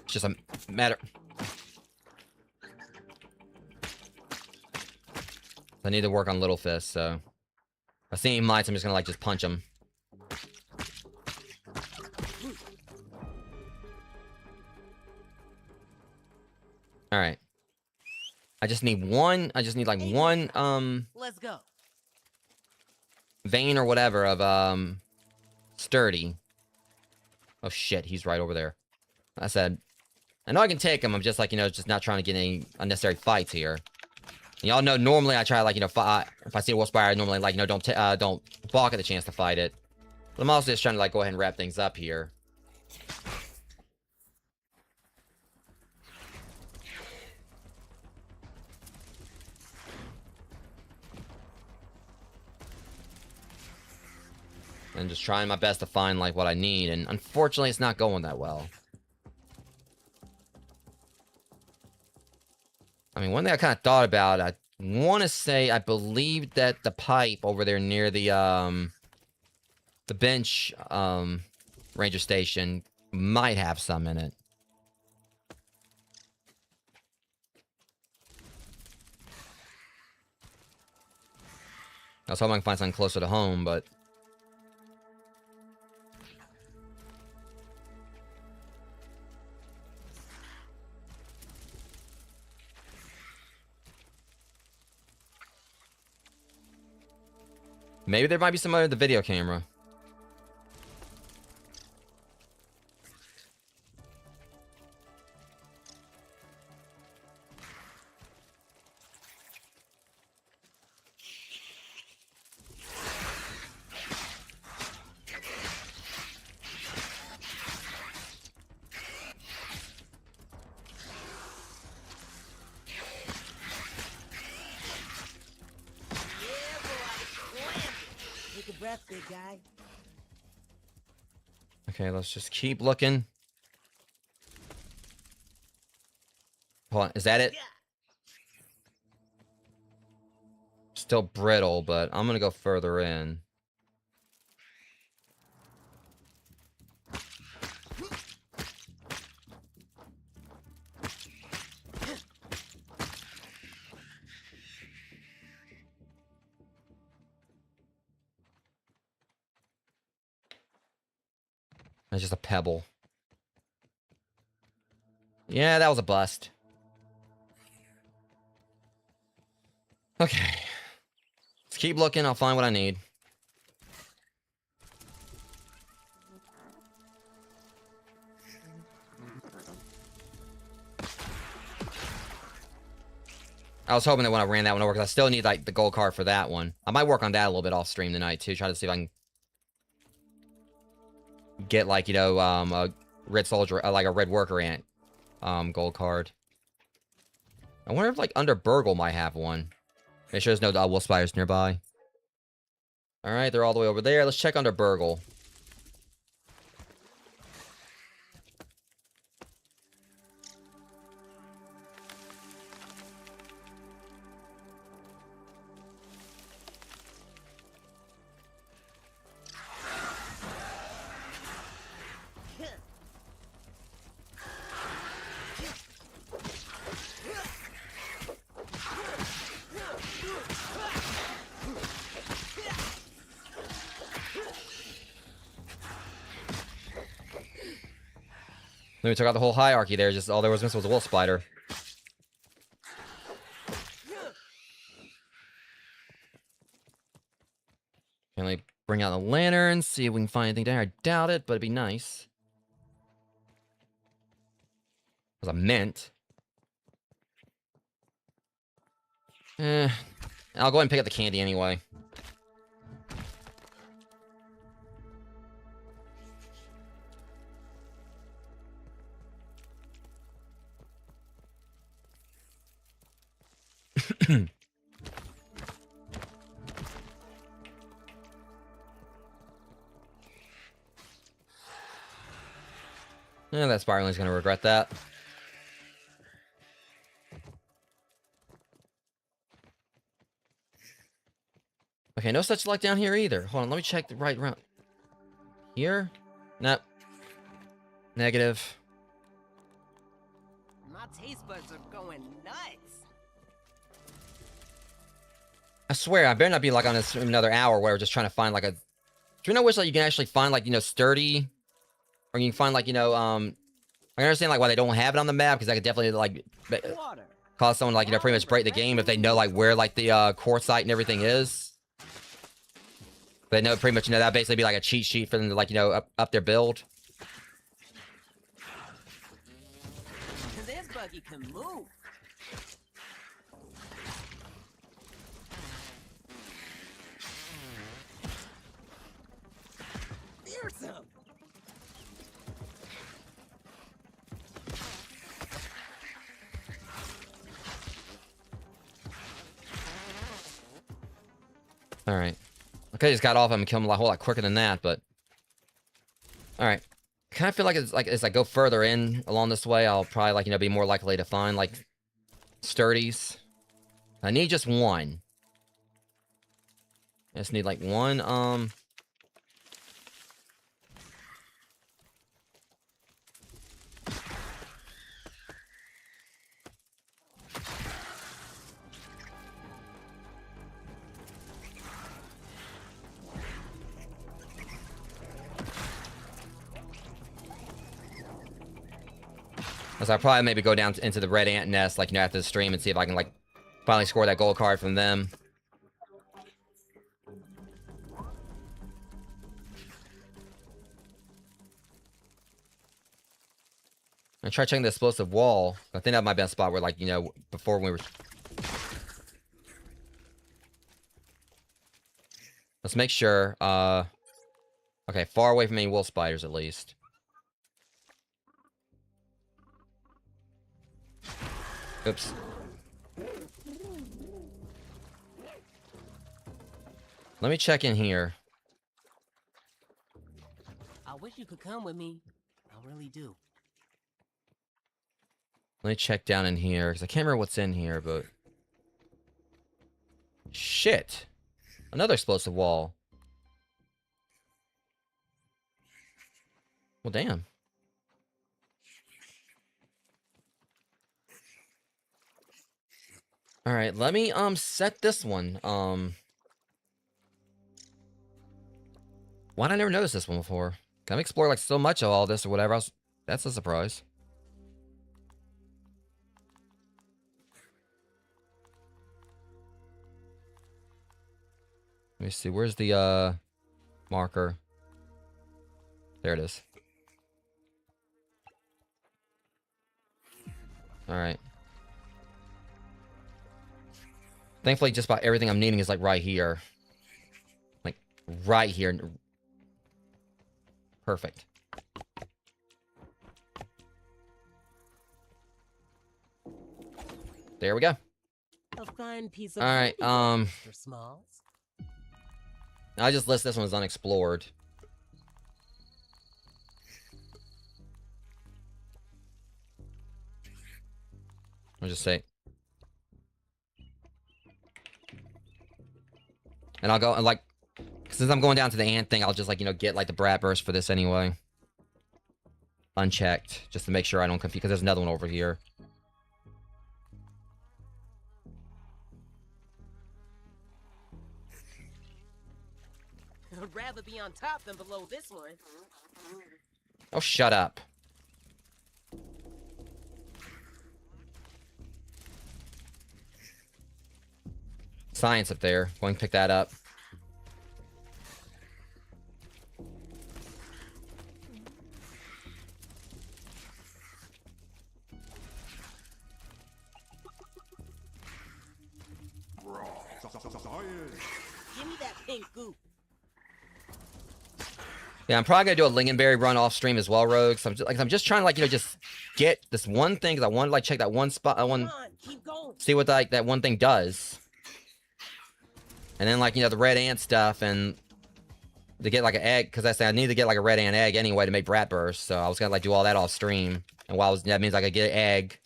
It's just a matter... I need to work on Little Fist, so... If I see him lights, I'm just going to, like, just punch him. Alright. I just need one, like, one, Let's go. vein or whatever of, sturdy. Oh, shit, he's right over there. I said, I know I can take him, I'm just, like, you know, just not trying to get any unnecessary fights here. Y'all know, normally I try, like, you know, if I see a wolf spider, I normally, like, you know, don't balk at the chance to fight it. But I'm also just trying to, like, go ahead and wrap things up here. And just trying my best to find, like, what I need, and unfortunately, it's not going that well. I mean, one thing I kind of thought about, I want to say, I believe that the pipe over there near the bench, ranger station might have some in it. I was hoping I can find something closer to home, but... Maybe there might be some under the video camera. Take a breath, big guy. Okay, let's just keep looking. Hold on, is that it? Still brittle, but I'm gonna go further in. It's just a pebble. Yeah, that was a bust. Okay. Let's keep looking. I'll find what I need. I was hoping that when I ran that one over, because I still need, like, the gold card for that one. I might work on that a little bit off stream tonight, too. Try to see if I can get, like, you know, a red soldier, like a red worker ant, gold card. I wonder if, like, under Burgle might have one. Make sure there's no wolf spiders nearby. Alright, they're all the way over there. Let's check under Burgle. Then we took out the whole hierarchy there. Just all there was missing was a wolf spider. Can we bring out the lantern, see if we can find anything down here? I doubt it, but it'd be nice. It was a mint. I'll go ahead and pick up the candy anyway. Yeah, that spiraling's gonna regret that. Okay, no such luck down here either. Hold on, let me check the right round. Here? Nope. Negative. My taste buds are going nuts. I swear, I better not be like on this another hour where we're just trying to find like a. Do you know which like you can actually find like, you know, sturdy, or you can find like, you know, I understand like why they don't have it on the map, because that could definitely like Water. cause someone like, you know, pretty much break the game if they know like where like the core site and everything is. They know pretty much, you know, that basically be like a cheat sheet for them to like, you know, up their build. This buggy can move. Fearsome. All right. Okay, just got off. I'm killing a whole lot quicker than that, but all right. I kind of feel like it's like as I go further in along this way, I'll probably like, you know, be more likely to find like sturdies. I need just one. I just need like one. So I'll probably maybe go down into the red ant nest, like, you know, after the stream and see if I can, like, finally score that gold card from them. I try checking the explosive wall. I think that might be a spot where, like, you know, before we were... Let's make sure, okay, far away from any wolf spiders, at least. Oops. Let me check in here. I wish you could come with me. I really do. Let me check down in here, because I can't remember what's in here, but... Shit! Another explosive wall. Well, damn. Alright, let me, set this one. Why'd I never notice this one before? I've explored, like, so much of all this or whatever else. That's a surprise. Let me see, where's the, marker? There it is. Alright. Thankfully, just about everything I'm needing is, like, right here. Like, right here. Perfect. There we go. A fine piece of Alright, Mr. Smalls. I just list this one as unexplored. I'll just say. And I'll go, and like, since I'm going down to the ant thing, I'll just, like, you know, get, like, the brat burst for this anyway. Unchecked, just to make sure I don't confuse, because there's another one over here. I'd rather be on top than below this one. Oh, shut up. Science up there. Going to pick that up. Give me that pink goop. Yeah, I'm probably gonna do a lingonberry run off stream as well, Rogue. So I'm just trying to, like, you know, just get this one thing, because I want to, like, check that one spot. I want Come on, keep going. see what, like, that one thing does. And then, like, you know, the red ant stuff, and to get, like, an egg, because I say I need to get, like, a red ant egg anyway to make brat burst. So I was gonna, like, do all that off stream, and that means I could get an egg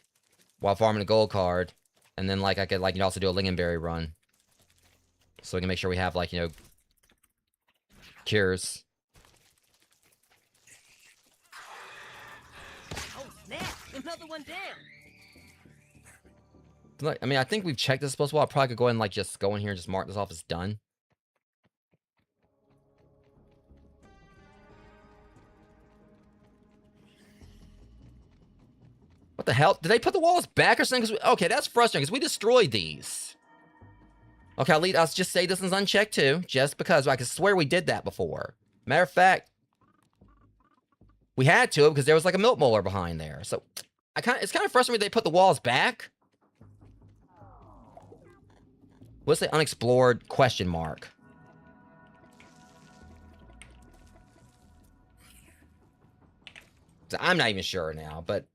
while farming a gold card, and then, like, I could, like, you know, also do a lingonberry run, so we can make sure we have, like, you know, cures. Oh, snap! Another one down. Like, I mean, I think we've checked this supposed well. I probably could go ahead and, like, just go in here and just mark this off as done. What the hell? Did they put the walls back or something? Okay, that's frustrating, because we destroyed these. Okay, I'll just say this is unchecked too, just because I could swear we did that before. Matter of fact, we had to, because there was, like, a milk molar behind there. So, it's kind of frustrating they put the walls back. What's the unexplored question mark? So I'm not even sure now, but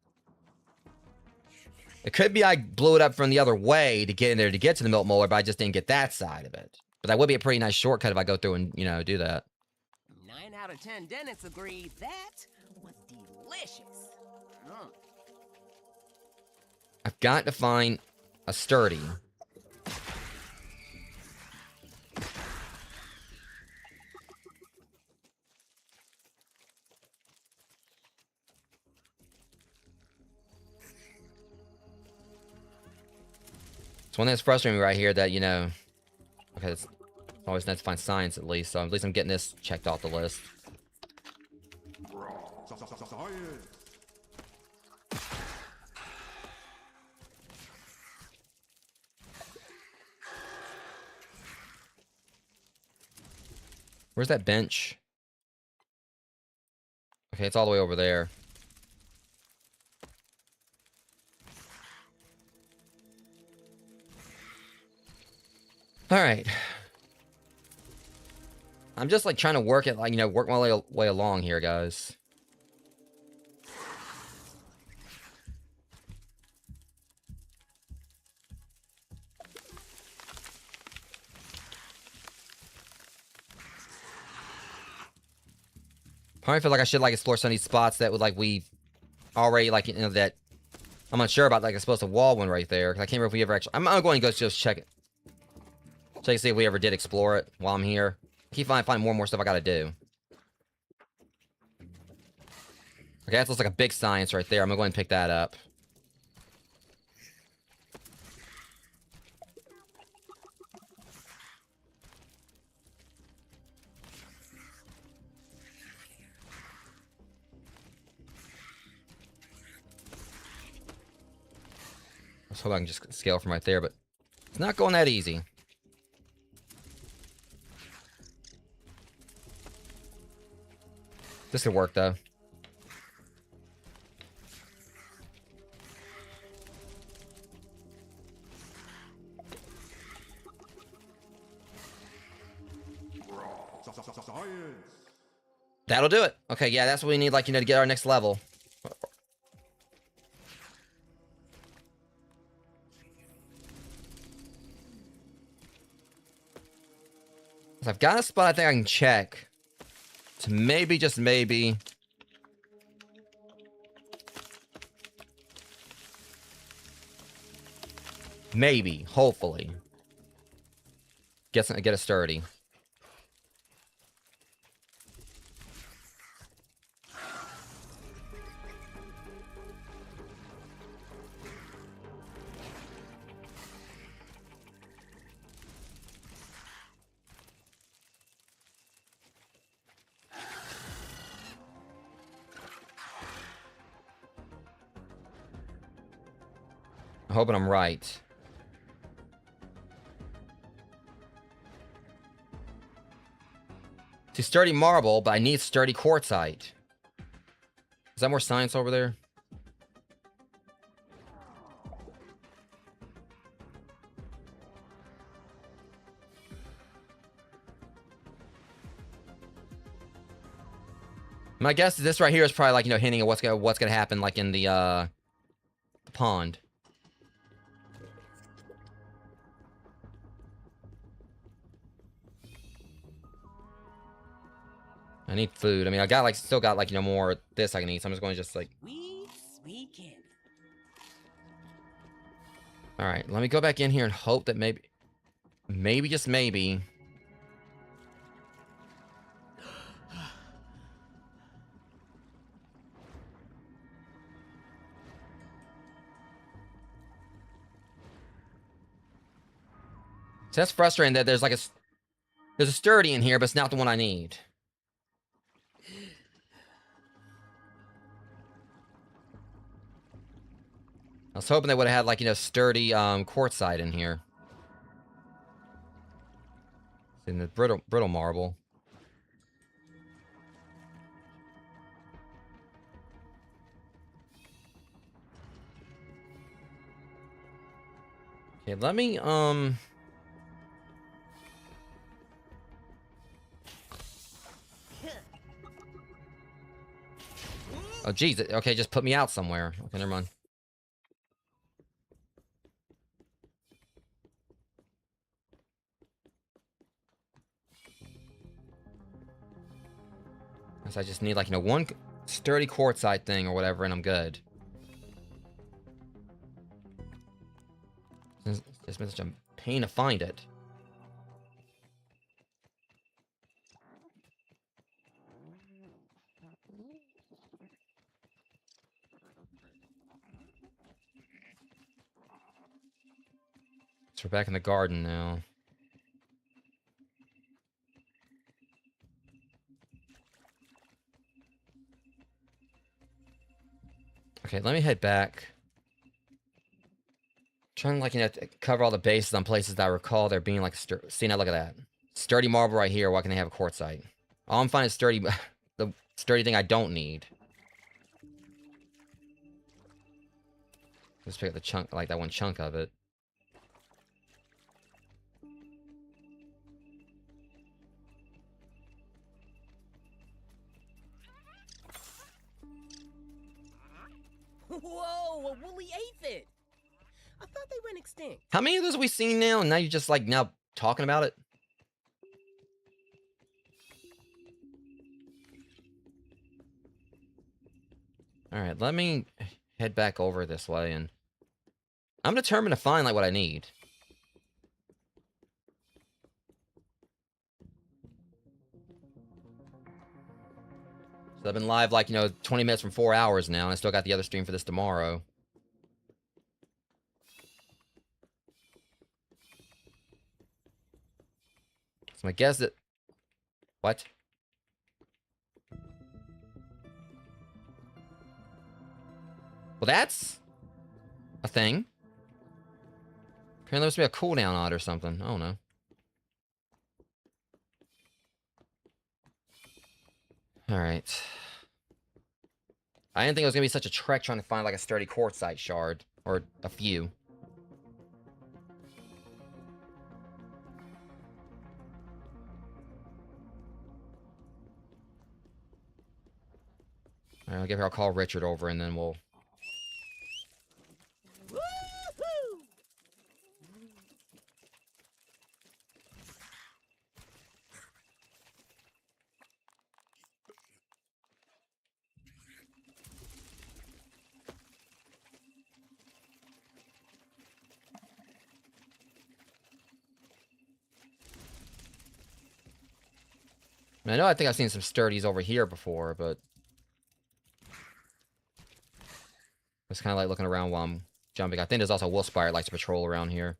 it could be I blew it up from the other way to get in there to get to the milk molar, but I just didn't get that side of it. But that would be a pretty nice shortcut if I go through and, you know, do that. 9 out of 10 dentists agree that was delicious. I've got to find a sturdy. It's one that's frustrating me right here that, you know... Okay, it's always nice to find science at least, so at least I'm getting this checked off the list. Where's that bench? Okay, it's all the way over there. All right. I'm just like trying to work it, like, you know, work my way along here, guys. Probably feel like I should like explore some of these spots that would like we already like, you know, that I'm unsure about, like I suppose the wall one right there. Cause I can't remember if we ever actually. I'm going to go just check it. Check to see if we ever did explore it while I'm here. Keep finding more and more stuff I gotta do. Okay, that looks like a big science right there. I'm gonna go ahead and pick that up. Let's hope I can just scale from right there, but it's not going that easy. This could work though. That'll do it. Okay, yeah, that's what we need, like, you know, to get our next level. So I've got a spot I think I can check. To maybe, just maybe. Maybe, hopefully. Get a sturdy. I'm hoping I'm right. See, sturdy marble, but I need sturdy quartzite. Is that more science over there? My guess is this right here is probably like, you know, hinting at what's gonna happen like in the pond. I need food. I mean, I got like still got like, you know, more of this I can eat. So I'm just going to just like. Sweet candy. All right, let me go back in here and hope that maybe just maybe. So that's frustrating that there's a sturdy in here, but it's not the one I need. I was hoping they would have had, like, you know, sturdy quartzite in here. In the brittle marble. Okay, let me Oh geez, okay, just put me out somewhere. Okay, never mind. So I just need, like, you know, one sturdy quartzite thing or whatever, and I'm good. It's been such a pain to find it. So we're back in the garden now. Okay, let me head back. Trying to, like, you know, cover all the bases on places that I recall there being like see, now look at that. Sturdy marble right here. Why can they have a quartzite? All I'm finding is sturdy the sturdy thing I don't need. Let's pick up the chunk, like that one chunk of it. Whoa, a woolly aphid! I thought they went extinct. How many of those have we seen now? And now you're just like now talking about it? Alright, let me head back over this way, and I'm determined to find like what I need. So I've been live like, 20 minutes from 4 hours now, and I still got the other stream for this tomorrow. So my guess that... What? Well, that's a thing. Apparently there must be a cooldown on it or something. I don't know. Alright. I didn't think it was going to be such a trek trying to find like a sturdy quartzite shard. Or a few. Alright, I'll call Richard over and then we'll... Woohoo! I think I've seen some sturdies over here before, but... It's kind of like looking around while I'm jumping. I think there's also a wolf spire that likes to patrol around here.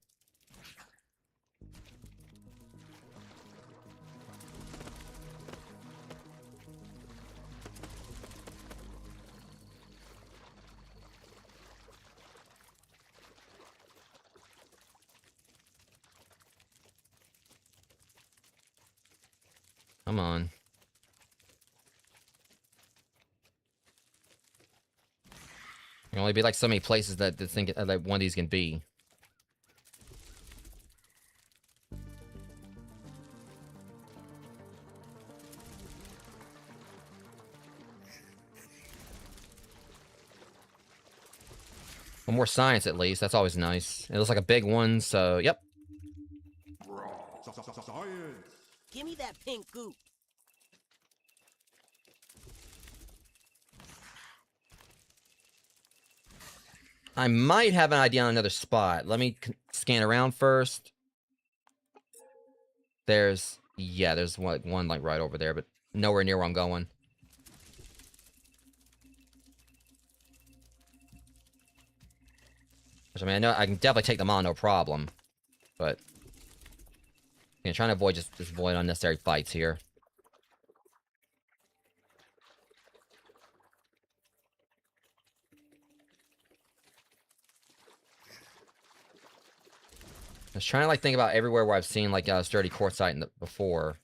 Come on. There can only be like so many places that think like one of these can be. Well, more science at least. That's always nice. It looks like a big one, so yep. Science. Give me that pink goop. I might have an idea on another spot. Let me scan around first. There's one like right over there, but nowhere near where I'm going. Which, I mean, I know I can definitely take them on, no problem. But trying to avoid just avoid unnecessary fights here. I was trying to like think about everywhere where I've seen like sturdy quartzite before.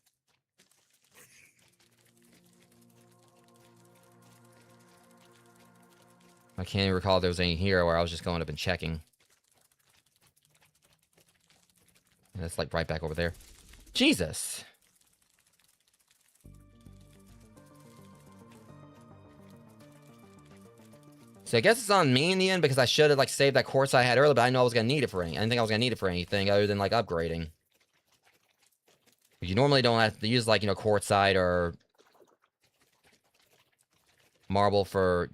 I can't even recall if there was any here where I was just going up and checking. And it's like right back over there. Jesus! So I guess it's on me in the end because I should have like saved that quartz I had earlier, but I didn't know I was gonna need it for anything. I didn't think I was gonna need it for anything other than like upgrading. You normally don't have to use like, quartzite or marble for,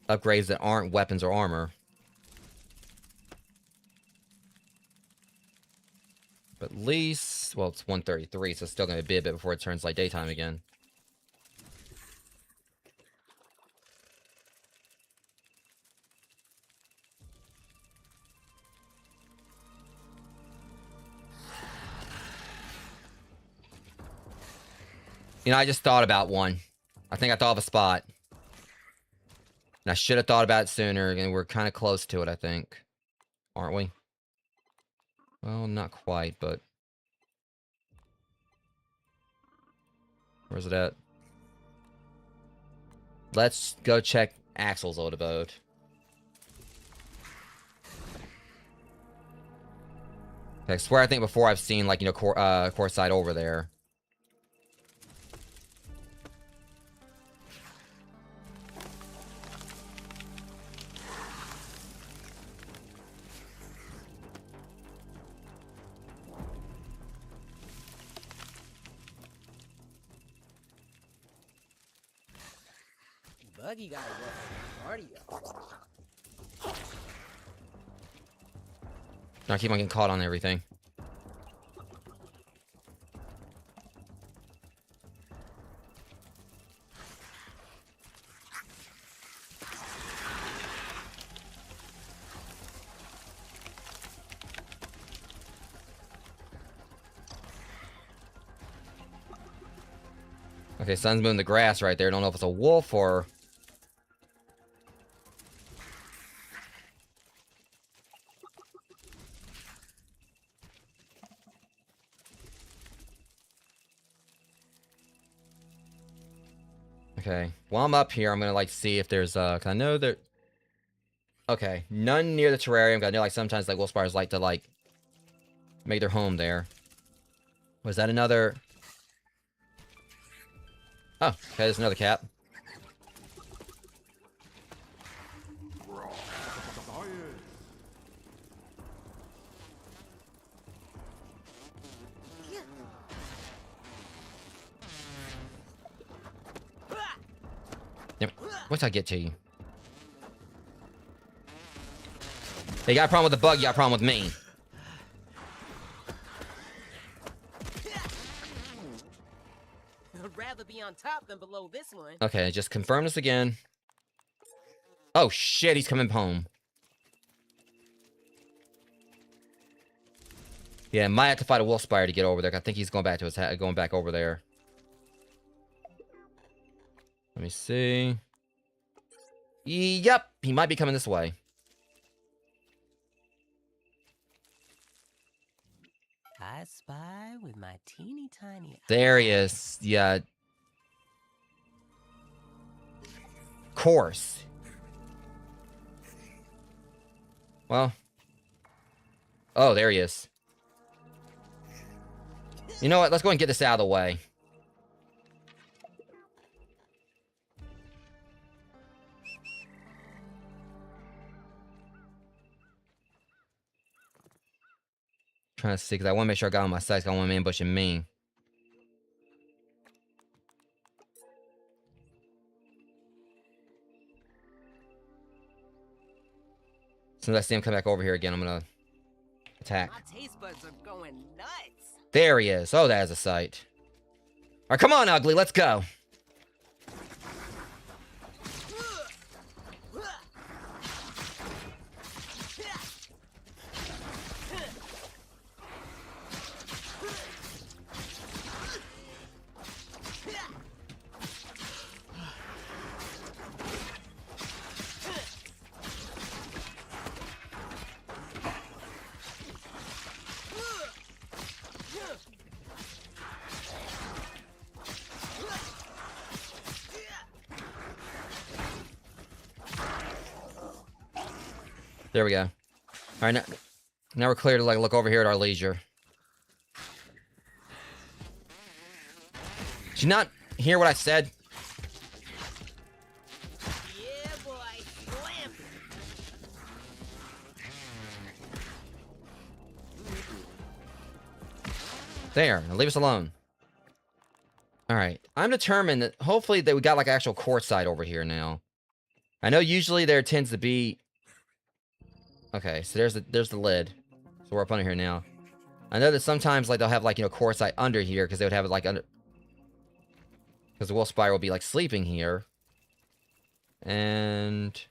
upgrades that aren't weapons or armor. But at least, well, it's 1:33, so it's still gonna be a bit before it turns like daytime again. I just thought about one. I think I thought of a spot. And I should have thought about it sooner, and we're kind of close to it, I think. Aren't we? Well, not quite, but... Where's it at? Let's go check Axel's old abode. I swear I think before I've seen, like, quartzite over there. Buggy gotta work on cardio. I keep on getting caught on everything. Okay, sun's moving the grass right there. Don't know if it's a wolf or... Okay, while I'm up here, I'm gonna like see if there's 'cause I know there. Okay, none near the terrarium. 'Cause I know like sometimes like wolf spiders like to like make their home there. Was that another? Oh, okay, there's another cat. Yep. Once I get to you. Hey, you got a problem with the bug, you got a problem with me. I'd rather be on top than below this one. Okay, just confirm this again. Oh shit, he's coming home. Yeah, might have to fight a wolf spider to get over there. I think he's going back to his going back over there. Let me see. Yep, he might be coming this way. I spy with my teeny tiny. There he is. Yeah. Course. Well. Oh, there he is. You know what? Let's go and get this out of the way. Trying to see, because I want to make sure I got on my sights. I don't want him ambushing me. As soon as I see him come back over here again, I'm going to attack. My taste buds are going nuts. There he is. Oh, that is a sight. All right, come on, Ugly. Let's go. There we go. All right, now we're clear to like look over here at our leisure. Did you not hear what I said? Yeah, boy. Slam. There, now leave us alone. All right, I'm determined that hopefully that we got like actual quartzite over here now. I know usually there tends to be. Okay, so there's the lid. So we're up under here now. I know that sometimes like they'll have like quartzite under here because they would have it like under. Because the wolf spider will be like sleeping here. And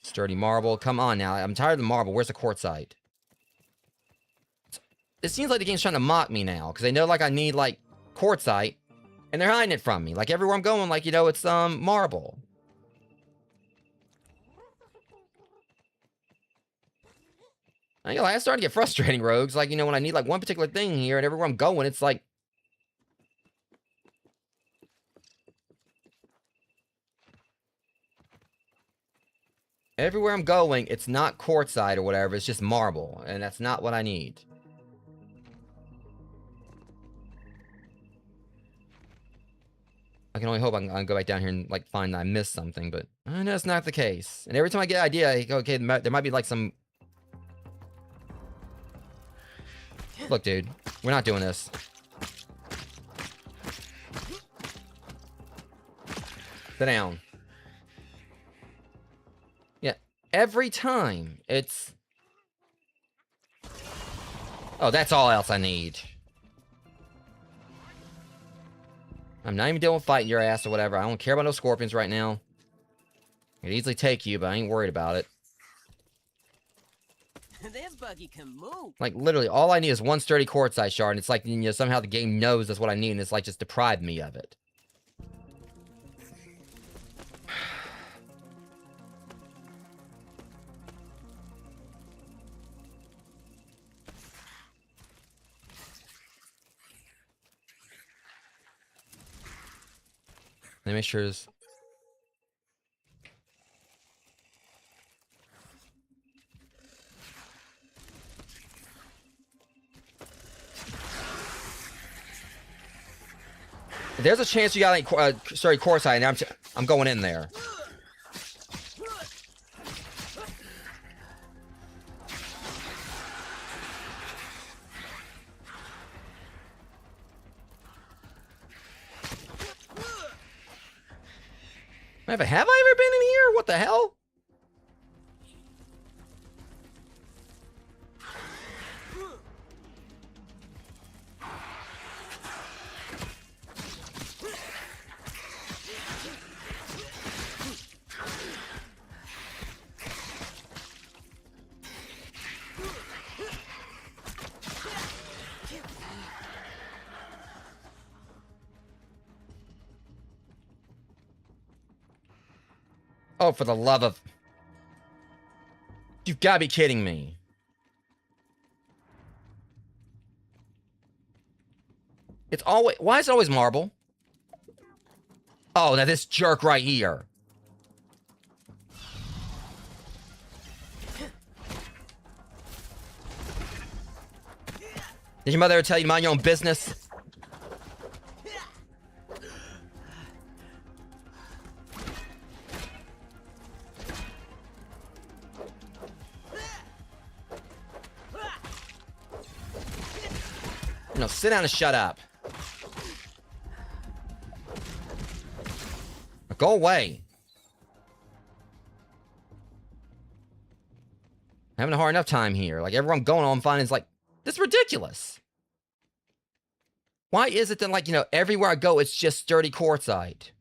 sturdy marble. Come on now, I'm tired of the marble. Where's the quartzite? It seems like the game's trying to mock me now because they know like I need like quartzite, and they're hiding it from me. Like everywhere I'm going, like it's marble. I ain't gonna lie, I started to get frustrating, rogues. Like, when I need like one particular thing here, and everywhere I'm going, it's like. Everywhere I'm going, it's not quartzite or whatever, it's just marble, and that's not what I need. I can only hope I can go back down here and like find I missed something, but I know it's not the case. And every time I get an idea, I go, okay, there might be like some. Look, dude, we're not doing this. Sit down. Yeah, every time it's... Oh, that's all else I need. I'm not even dealing with fighting your ass or whatever. I don't care about no scorpions right now. I could easily take you, but I ain't worried about it. This buggy can move. Like, literally, all I need is one sturdy quartzite shard, and it's like, you know, somehow the game knows that's what I need, and it's like, just deprived me of it. Let me make sure this... There's a chance you got like sorry, quartzite, and I'm going in there. Have I ever been in here? What the hell? Oh, for the love of... You've got to be kidding me. It's always... Why is it always marble? Oh, now this jerk right here. Did your mother ever tell you to mind your own business? No, sit down and shut up. Go away. I'm having a hard enough time here. Like, everyone going on fine is like, this is ridiculous. Why is it that, like, you know, everywhere I go, it's just sturdy quartzite?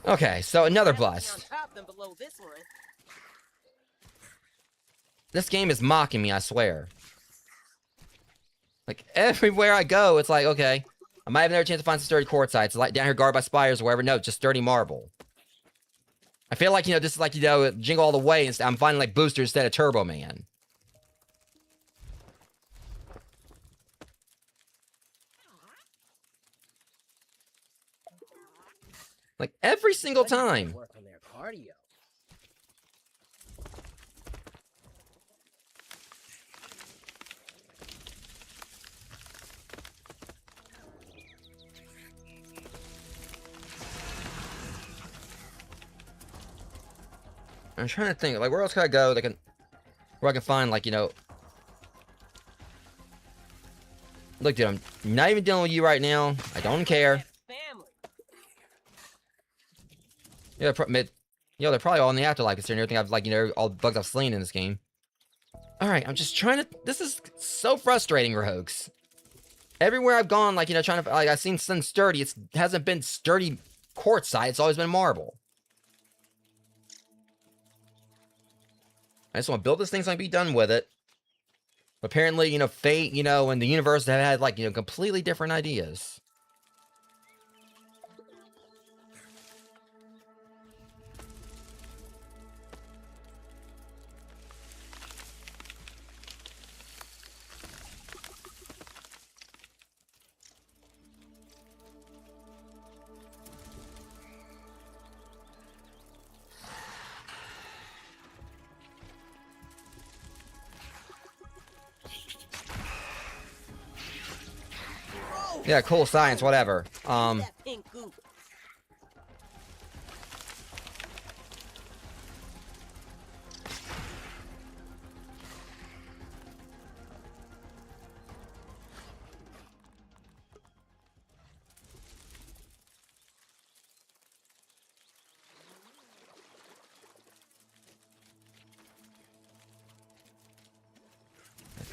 Okay, so another bust. This game is mocking me, I swear. Like, everywhere I go, it's like, okay, I might have another chance to find some sturdy quartzite. It's like down here guarded by spiders or wherever. No, just sturdy marble. I feel like, you know, this is like, you know, Jingle All the Way, and I'm finding, like, Booster instead of Turbo Man. Like, every single time. Work on their cardio. I'm trying to think, like, where else can I go that where I can find, like, you know... Look, dude, I'm not even dealing with you right now. I don't care. Yeah, they're probably all in the afterlife, considering everything I've, like, you know, all the bugs I've slain in this game. Alright, I'm just trying to... This is so frustrating, Rogues. Everywhere I've gone, like, you know, trying to... Like, I've seen something sturdy. It hasn't been sturdy quartzite. It's always been marble. I just want to build this thing so I can be done with it. Apparently, you know, fate, you know, and the universe have had, like, you know, completely different ideas. Yeah, cool science, whatever.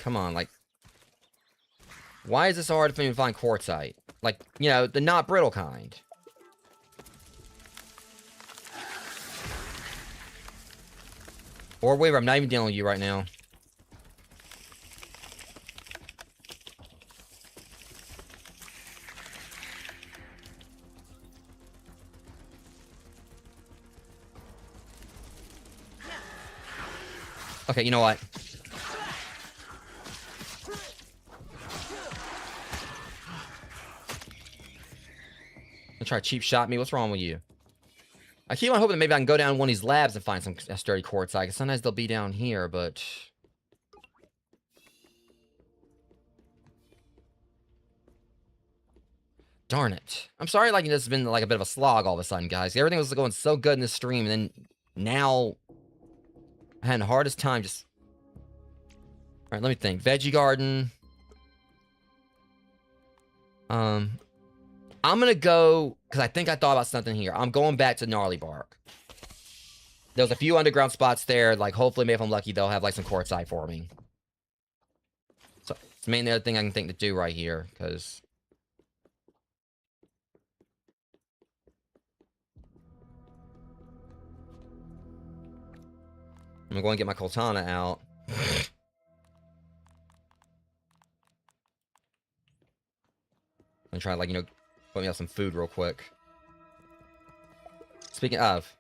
come on, like... Why is this so hard for me to find quartzite? Like, you know, the not brittle kind. Or Weaver, I'm not even dealing with you right now. Okay, you know what? Try to cheap shot me. What's wrong with you? I keep on hoping that maybe I can go down one of these labs and find some sturdy quartzite. Because sometimes they'll be down here, but... Darn it. I'm sorry, like, this has been, like, a bit of a slog all of a sudden, guys. Everything was going so good in this stream, and then now... I had the hardest time just... Alright, let me think. Veggie garden. I'm gonna go, because I think I thought about something here. I'm going back to Gnarly Bark. There's a few underground spots there. Like, hopefully, maybe if I'm lucky, they'll have, like, some quartzite for me. So, it's mainly the other thing I can think to do right here, because... I'm going to get my Coltana out. I'm trying to, like, you know, put me out some food real quick. Speaking of...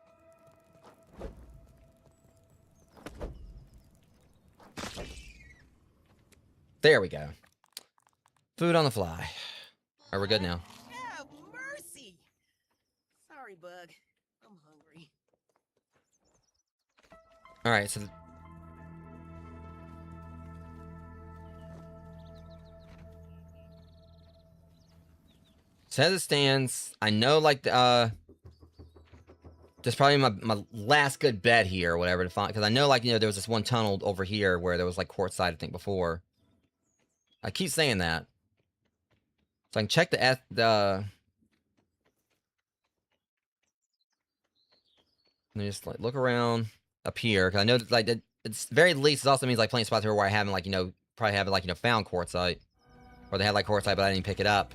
There we go. Food on the fly. Alright, we're good now. Have mercy. Sorry, Bug. I'm hungry. Alright, so... So as it stands, I know, like, that's probably my last good bet here, or whatever, to find, because I know, like, you know, there was this one tunnel over here where there was, like, quartzite, I think, before. I keep saying that. So I can check the let me just, like, look around up here, because I know that, like, it's very least, it also means, like, plenty of spots here where I haven't, like, you know, probably haven't, like, you know, found quartzite. Or they had, like, quartzite, but I didn't pick it up.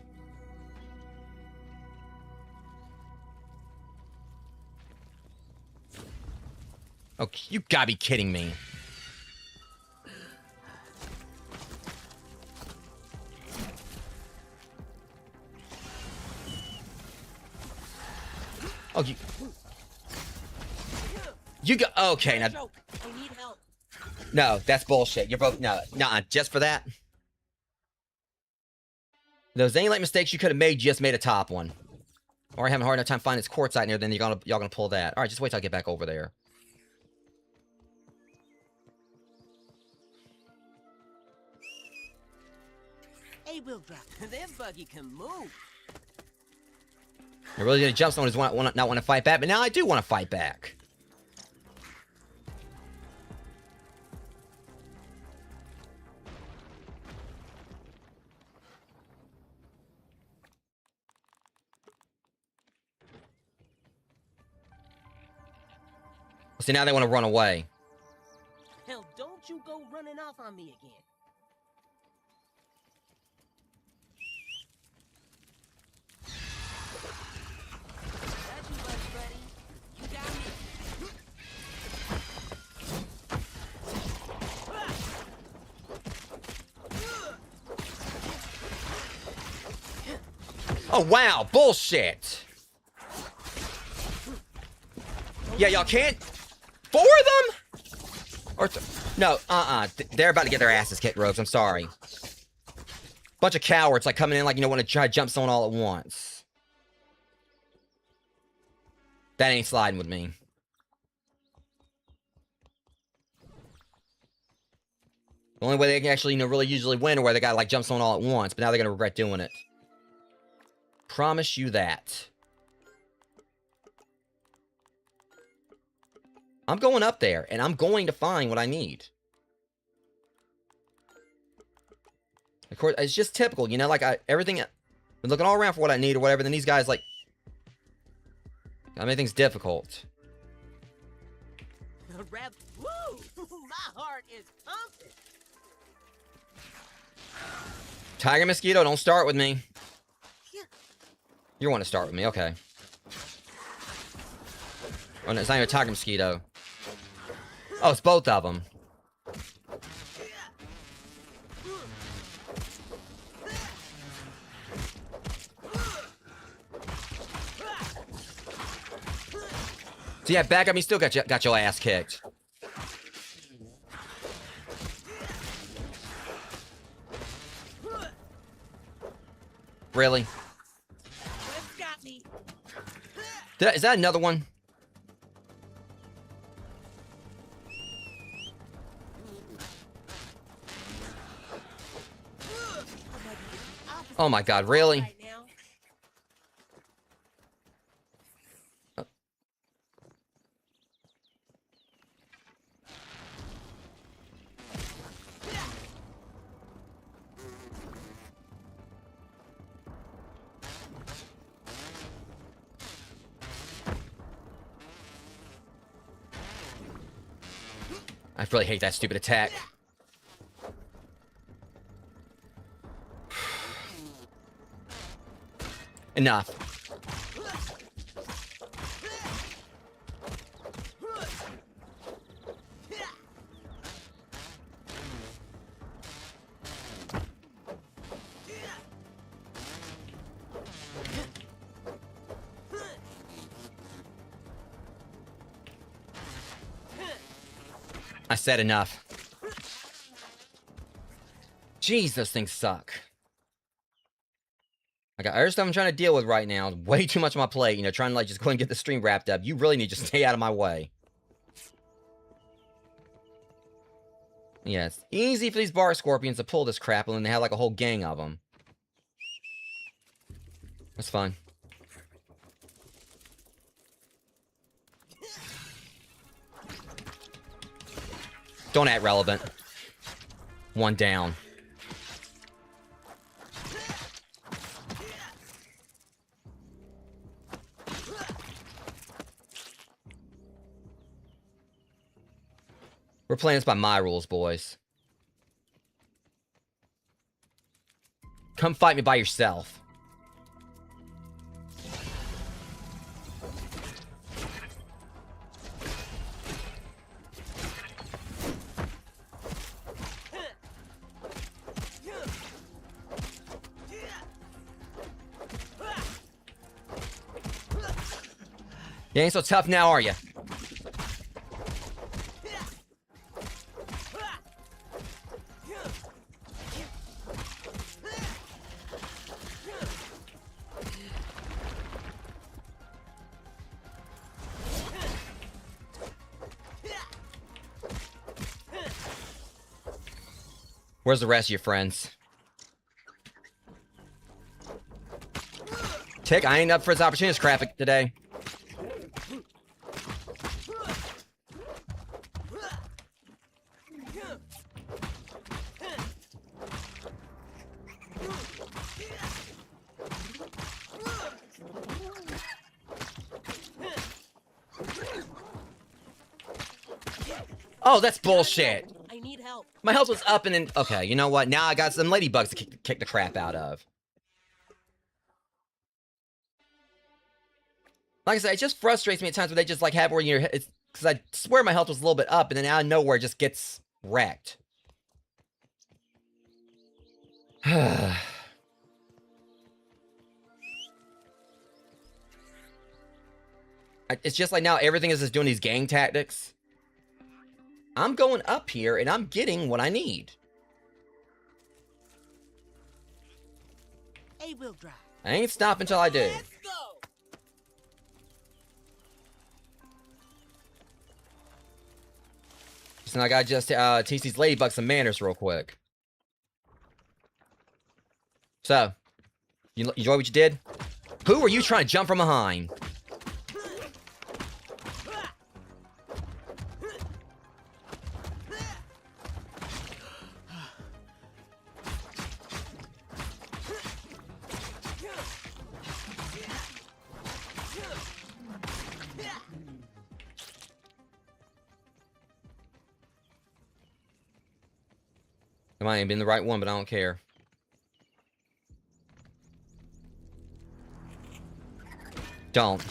Oh, you gotta be kidding me. Oh, you go. Okay, now. I need help. No, that's bullshit. You're both no, just for that. Those any like mistakes you could have made, you just made a top one. Or having a hard enough time finding this quartzite in there, then y'all gonna pull that. All right, just wait till I get back over there. Hey, Will Drop. This buggy can move. I really gonna jump someone who's not want to fight back, but now I do want to fight back. See, now they want to run away. Hell, don't you go running off on me again. Got you, buddy. You got me. Oh, wow. Bullshit. Yeah, y'all can't... Four of them? Or... No, they're about to get their asses kicked, Rogues. I'm sorry. Bunch of cowards, like, coming in, like, you know, want to try to jump someone all at once. That ain't sliding with me. The only way they can actually, you know, really usually win are where they gotta, like, jump someone all at once, but now they're gonna regret doing it. Promise you that. I'm going up there, and I'm going to find what I need. Of course, it's just typical, you know, like, everything... I'm looking all around for what I need or whatever, then these guys, like... I make things difficult. Woo! My heart is pumping. Tiger mosquito, don't start with me. You want to start with me, okay. Oh, no, it's not even a tiger mosquito. Oh, it's both of them. So yeah, back up, you still got your ass kicked. Really? Got me. Is that another one? Oh my god, really? Right now. I really hate that stupid attack. Enough. I said enough. Jeez, those things suck. I got other stuff I'm trying to deal with right now. Way too much on my plate, you know, trying to like just go and get the stream wrapped up. You really need to stay out of my way. Yeah, it's easy for these bar scorpions to pull this crap, and then they have like a whole gang of them. That's fine. Don't act relevant. One down. We're playing this by my rules, boys. Come fight me by yourself. You ain't so tough now, are you? Where's the rest of your friends? Tick, I ain't up for this opportunity crap today. Oh, that's bullshit. I need help. My health was up and then... Okay, you know what? Now I got some ladybugs to kick the crap out of. Like I said, it just frustrates me at times when they just like have where you're... Because I swear my health was a little bit up and then out of nowhere it just gets wrecked. It's just like now everything is just doing these gang tactics. I'm going up here, and I'm getting what I need. A-wheel drive. I ain't stopping until I do. Let's go. So I gotta just teach these ladybugs some manners real quick. So, you enjoy what you did? Who are you trying to jump from behind? It might have been the right one, but I don't care. Don't.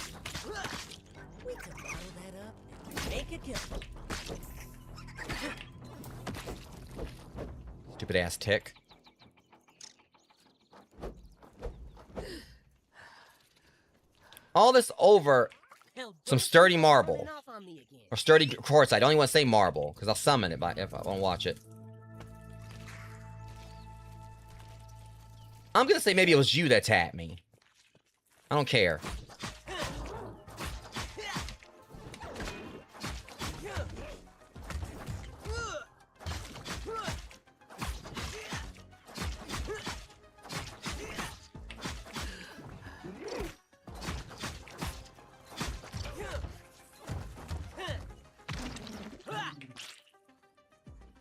We could bottle that up and make it kill. Stupid ass tick. All this over Hell, some don't sturdy you marble. running off on me again. Or sturdy quartz. I don't even want to say marble, because I'll summon it if I want to watch it. I'm going to say maybe it was you that tapped me. I don't care.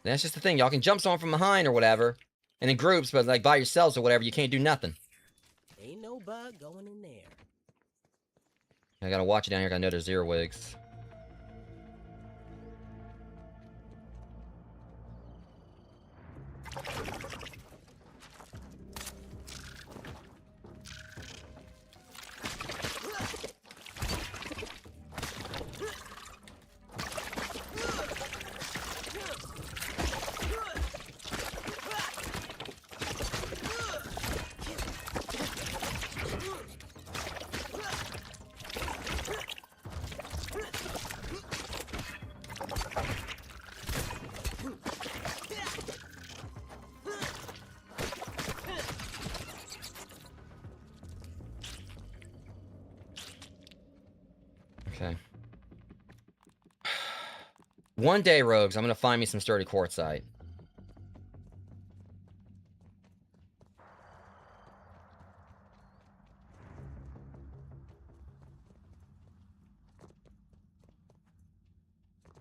That's just the thing. Y'all can jump someone from behind or whatever. And in groups, but like by yourselves or whatever, you can't do nothing. Ain't no bug going in there. I gotta watch it down here. I know there's earwigs. Okay. One day, rogues, I'm gonna find me some sturdy quartzite.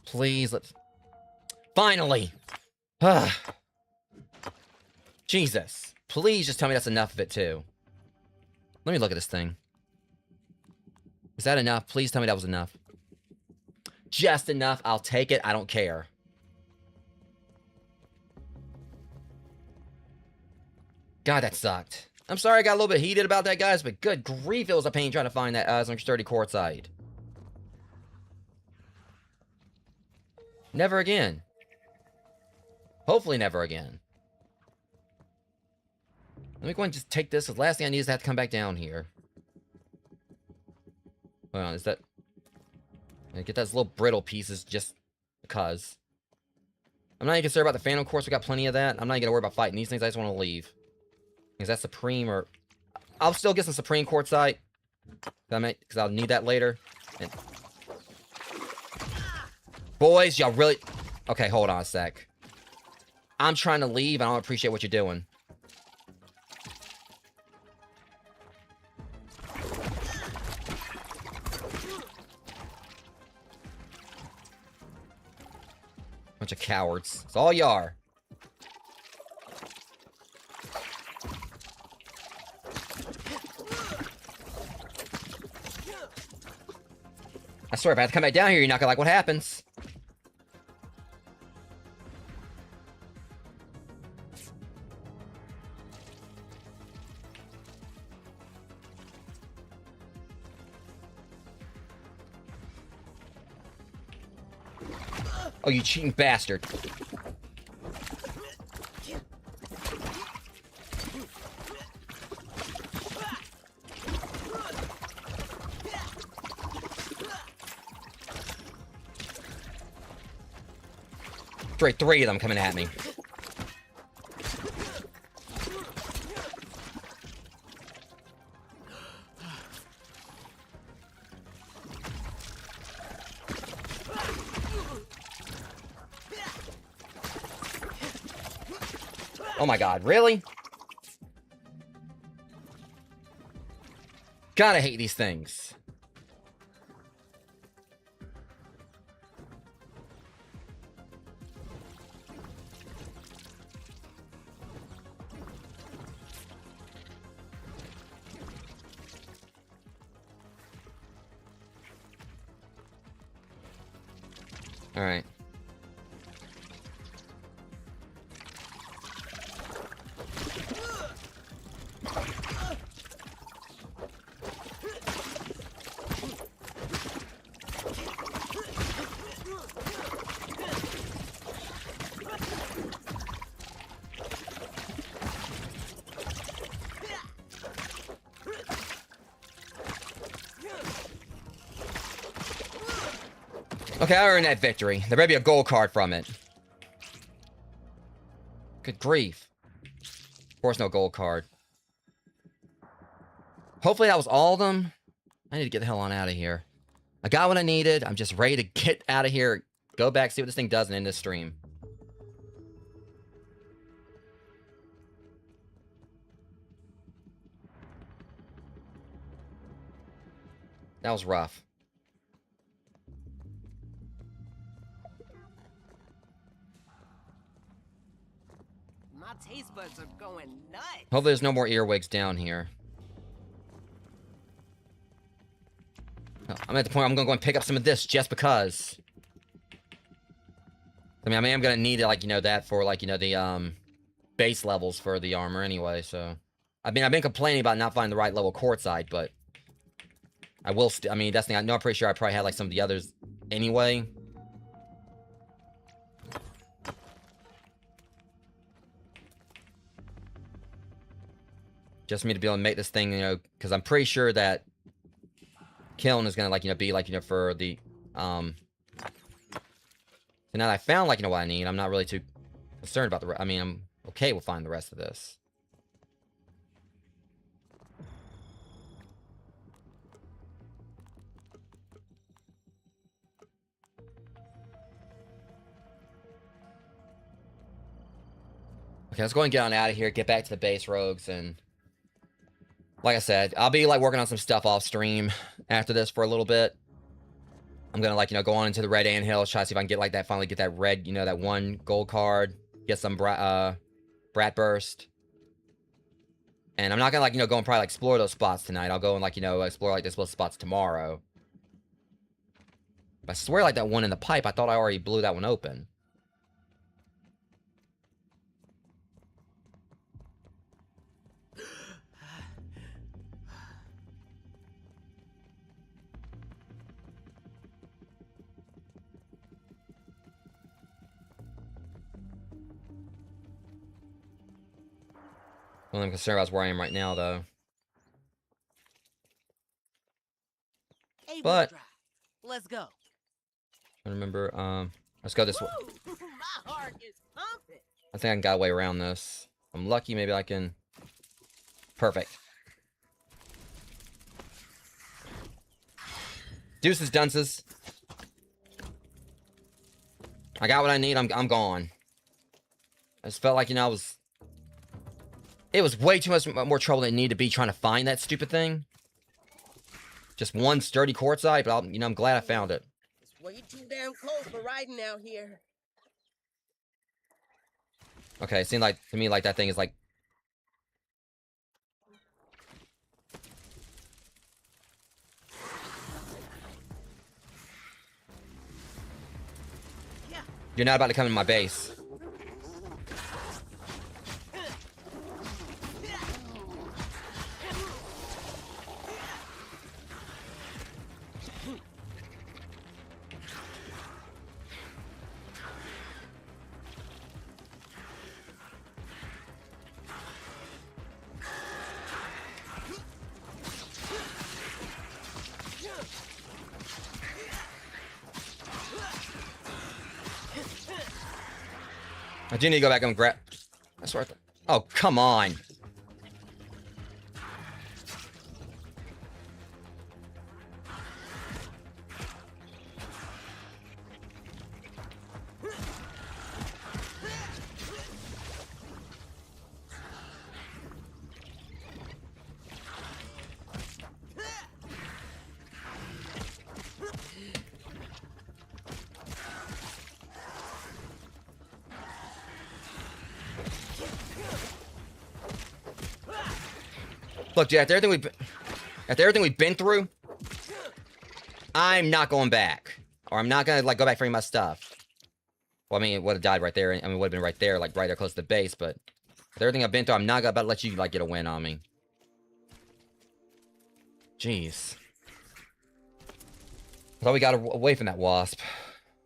Please, let's... Finally! Jesus. Please just tell me that's enough of it, too. Let me look at this thing. Is that enough? Please tell me that was enough. Just enough. I'll take it. I don't care. God, that sucked. I'm sorry I got a little bit heated about that, guys, but good grief, it was a pain trying to find that some sturdy quartzite. Never again. Hopefully never again. Let me go and just take this, because the last thing I need is to have to come back down here. Hold on, is that... Get those little brittle pieces just because. I'm not even concerned about the Phantom Quartz. We got plenty of that. I'm not even going to worry about fighting these things. I just want to leave. Because that's Supreme or... I'll still get some Supreme Quartzite. Because I'll need that later. And... Boys, y'all really... Okay, hold on a sec. I'm trying to leave. I don't appreciate what you're doing. Bunch of cowards. It's all you are. I swear, if I have to come back down here, you're not gonna like what happens. Oh, you cheating bastard. Straight 3 of them coming at me. Oh my god, really? God, I hate these things. Alright. Okay, I earned that victory. There may be a gold card from it. Good grief. Of course, no gold card. Hopefully that was all of them. I need to get the hell on out of here. I got what I needed. I'm just ready to get out of here. Go back, see what this thing does, and end this stream. That was rough. My taste buds are going nuts. Hopefully there's no more earwigs down here. Oh, I'm at the point I'm going to go and pick up some of this just because. I mean, I am going to need, like, you know, that for, like, you know, the, base levels for the armor anyway, so. I mean, I've been complaining about not finding the right level quartzite, but I will, I mean, that's the thing. I know I'm pretty sure I probably had, like, some of the others anyway. Just for me to be able to make this thing, you know, because I'm pretty sure that kiln is gonna, like, you know, be, like, you know, for the, so now that I found, like, you know, what I need, I'm not really too concerned about the, I mean, I'm okay with finding the rest of this. Okay, let's go and get on out of here, get back to the base, rogues, and like I said, I'll be, like, working on some stuff off stream after this for a little bit. I'm gonna, like, you know, go on into the red anthill, try to see if I can get, like, that, finally get that red, you know, that one gold card, get some brat burst. And I'm not gonna, like, you know, go and probably, like, explore those spots tonight. I'll go and, like, you know, explore, like, those spots tomorrow. But I swear, like, that one in the pipe, I thought I already blew that one open. Well, I'm concerned about where I am right now, though. Hey, But let's go. I remember, let's go this way. My heart is pumping. I think I can get a way around this. If I'm lucky, maybe I can. Perfect. Deuces, dunces. I got what I need. I'm gone. I just felt like, you know, it was way too much more trouble than it needed to be trying to find that stupid thing. Just one sturdy quartzite, but you know, I'm glad I found it. It's way too damn close for riding out here. Okay, it seemed like, to me, like, that thing is, like... Yeah. You're not about to come in my base. I do need to go back and grab... That's worth it. Oh, come on. Look, dude, after everything we've been through, I'm not going back. Or I'm not gonna, like, go back for any of my stuff. Well, I mean, it would have died right there. I mean, it would have been right there, like, right there close to the base, but with everything I've been through, I'm not about to let you, like, get a win on me. Jeez. I thought we got away from that wasp.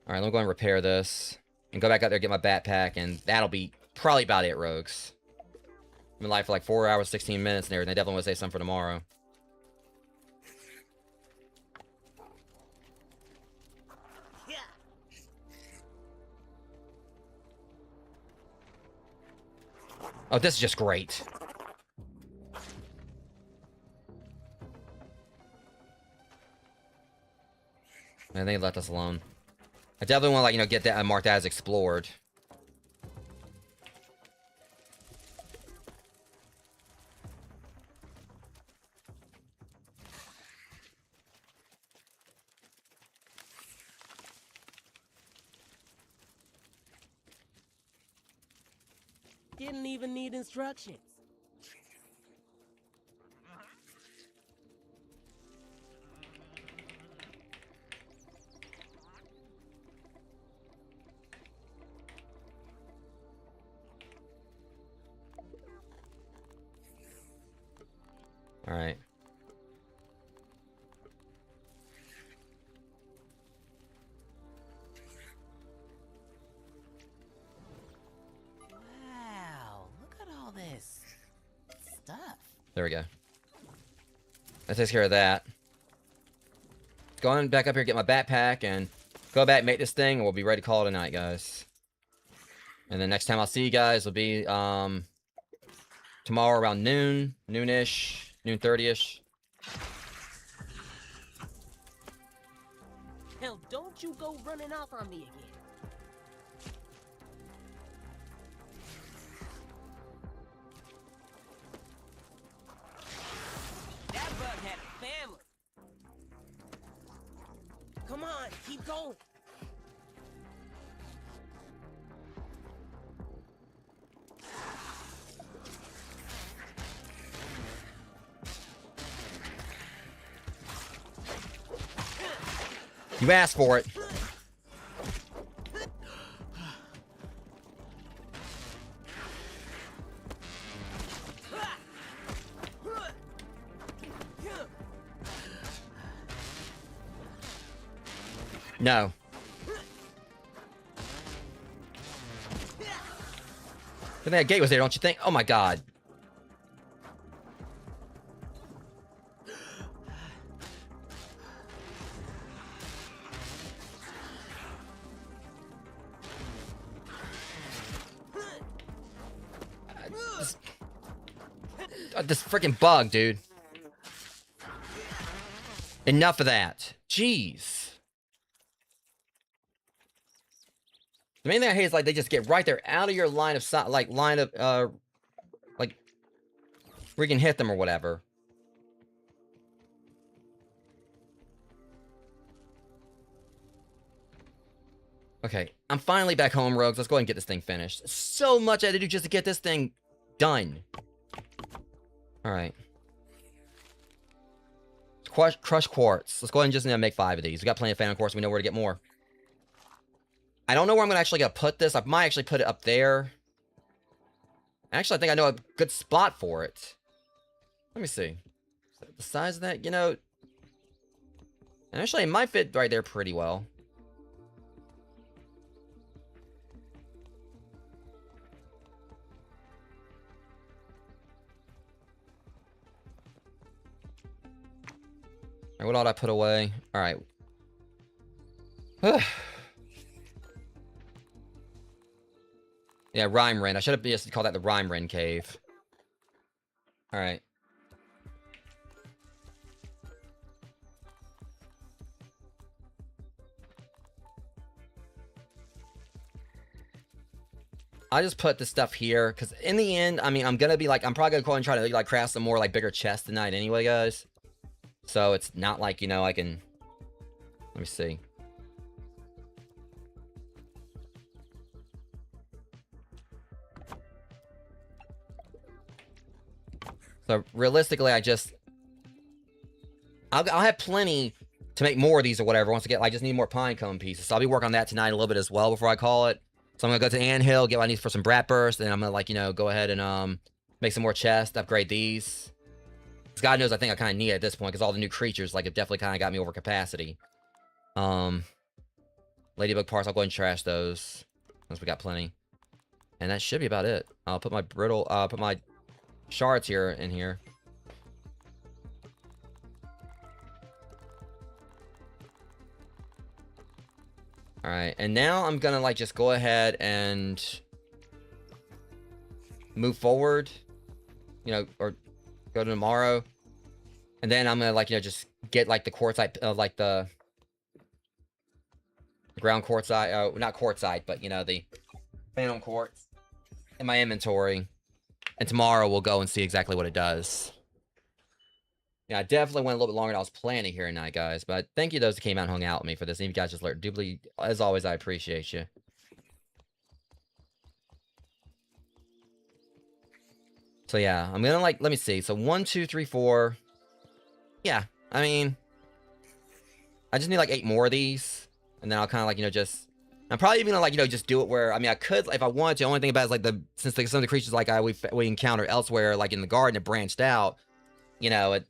Alright, let me go and repair this. And go back out there, get my backpack, and that'll be probably about it, rogues. I'm in live for like 4 hours, 16 minutes and everything. I definitely want to say something for tomorrow. Yeah. Oh, this is just great. Man, they left us alone. I definitely want to, like, you know, get that marked as explored. Didn't even need instructions. All right. Wow, look at all this stuff. There we go. That takes care of that. Going back up here, get my backpack, and go back, make this thing, and we'll be ready to call it a night, guys. And then next time I'll see you guys will be tomorrow around noon, noonish, noon 30ish. Hell, don't you go running off on me again. That bug had a family. Come on, keep going. You asked for it. No. But that gate was there, don't you think? Oh my god. This freaking bug, dude. Enough of that. Jeez. The main thing I hate is like they just get right there out of your line of sight, like line of like where you can hit them or whatever. Okay, I'm finally back home, Rogues. Let's go ahead and get this thing finished. So much I had to do just to get this thing done. Alright. Crush quartz. Let's go ahead and just make 5 of these. We got plenty of phantom quartz. We know where to get more. I don't know where I'm actually going to put this. I might actually put it up there. Actually, I think I know a good spot for it. Let me see. The size of that, you know... Actually, it might fit right there pretty well. Alright, what ought I put away? Alright. Yeah, Rhyme Wren. I should have just called that the Rhyme Wren Cave. Alright. I just put this stuff here, because in the end, I mean, I'm gonna be like, I'm probably gonna go and try to like craft some more like bigger chests tonight anyway, guys. So it's not like, you know, I can... Let me see. So realistically, I'll have plenty to make more of these or whatever. Once again, I just need more pine cone pieces. So I'll be working on that tonight a little bit as well before I call it. So I'm gonna go to the anthill, get what I need for some brat burst, and I'm gonna like, you know, go ahead and make some more chests, upgrade these. Because God knows I think I kind of need it at this point, because all the new creatures like have definitely kind of got me over capacity. Ladybug parts, I'll go ahead and trash those, since we got plenty. And that should be about it. I'll put my put my shards here in here. Alright, and now I'm gonna like just go ahead and move forward, you know, or go to tomorrow. And then I'm gonna, like, you know, just get, like, the quartzite, like, the ground quartzite, not quartzite, but, you know, the phantom quartz in my inventory. And tomorrow we'll go and see exactly what it does. Yeah, I definitely went a little bit longer than I was planning here tonight, guys. But thank you those who came out and hung out with me for this. And if you guys just learned, doubly, as always, I appreciate you. So yeah, I'm gonna, like, let me see. So 1, 2, 3, 4. Yeah, I mean, I just need like 8 more of these, and then I'll kind of, like, you know, just. I'm probably even gonna, like, you know, just do it where, I mean, I could if I wanted to. The only thing about it is, like, since like, some of the creatures like we encounter elsewhere, like in the garden, it branched out. You know, it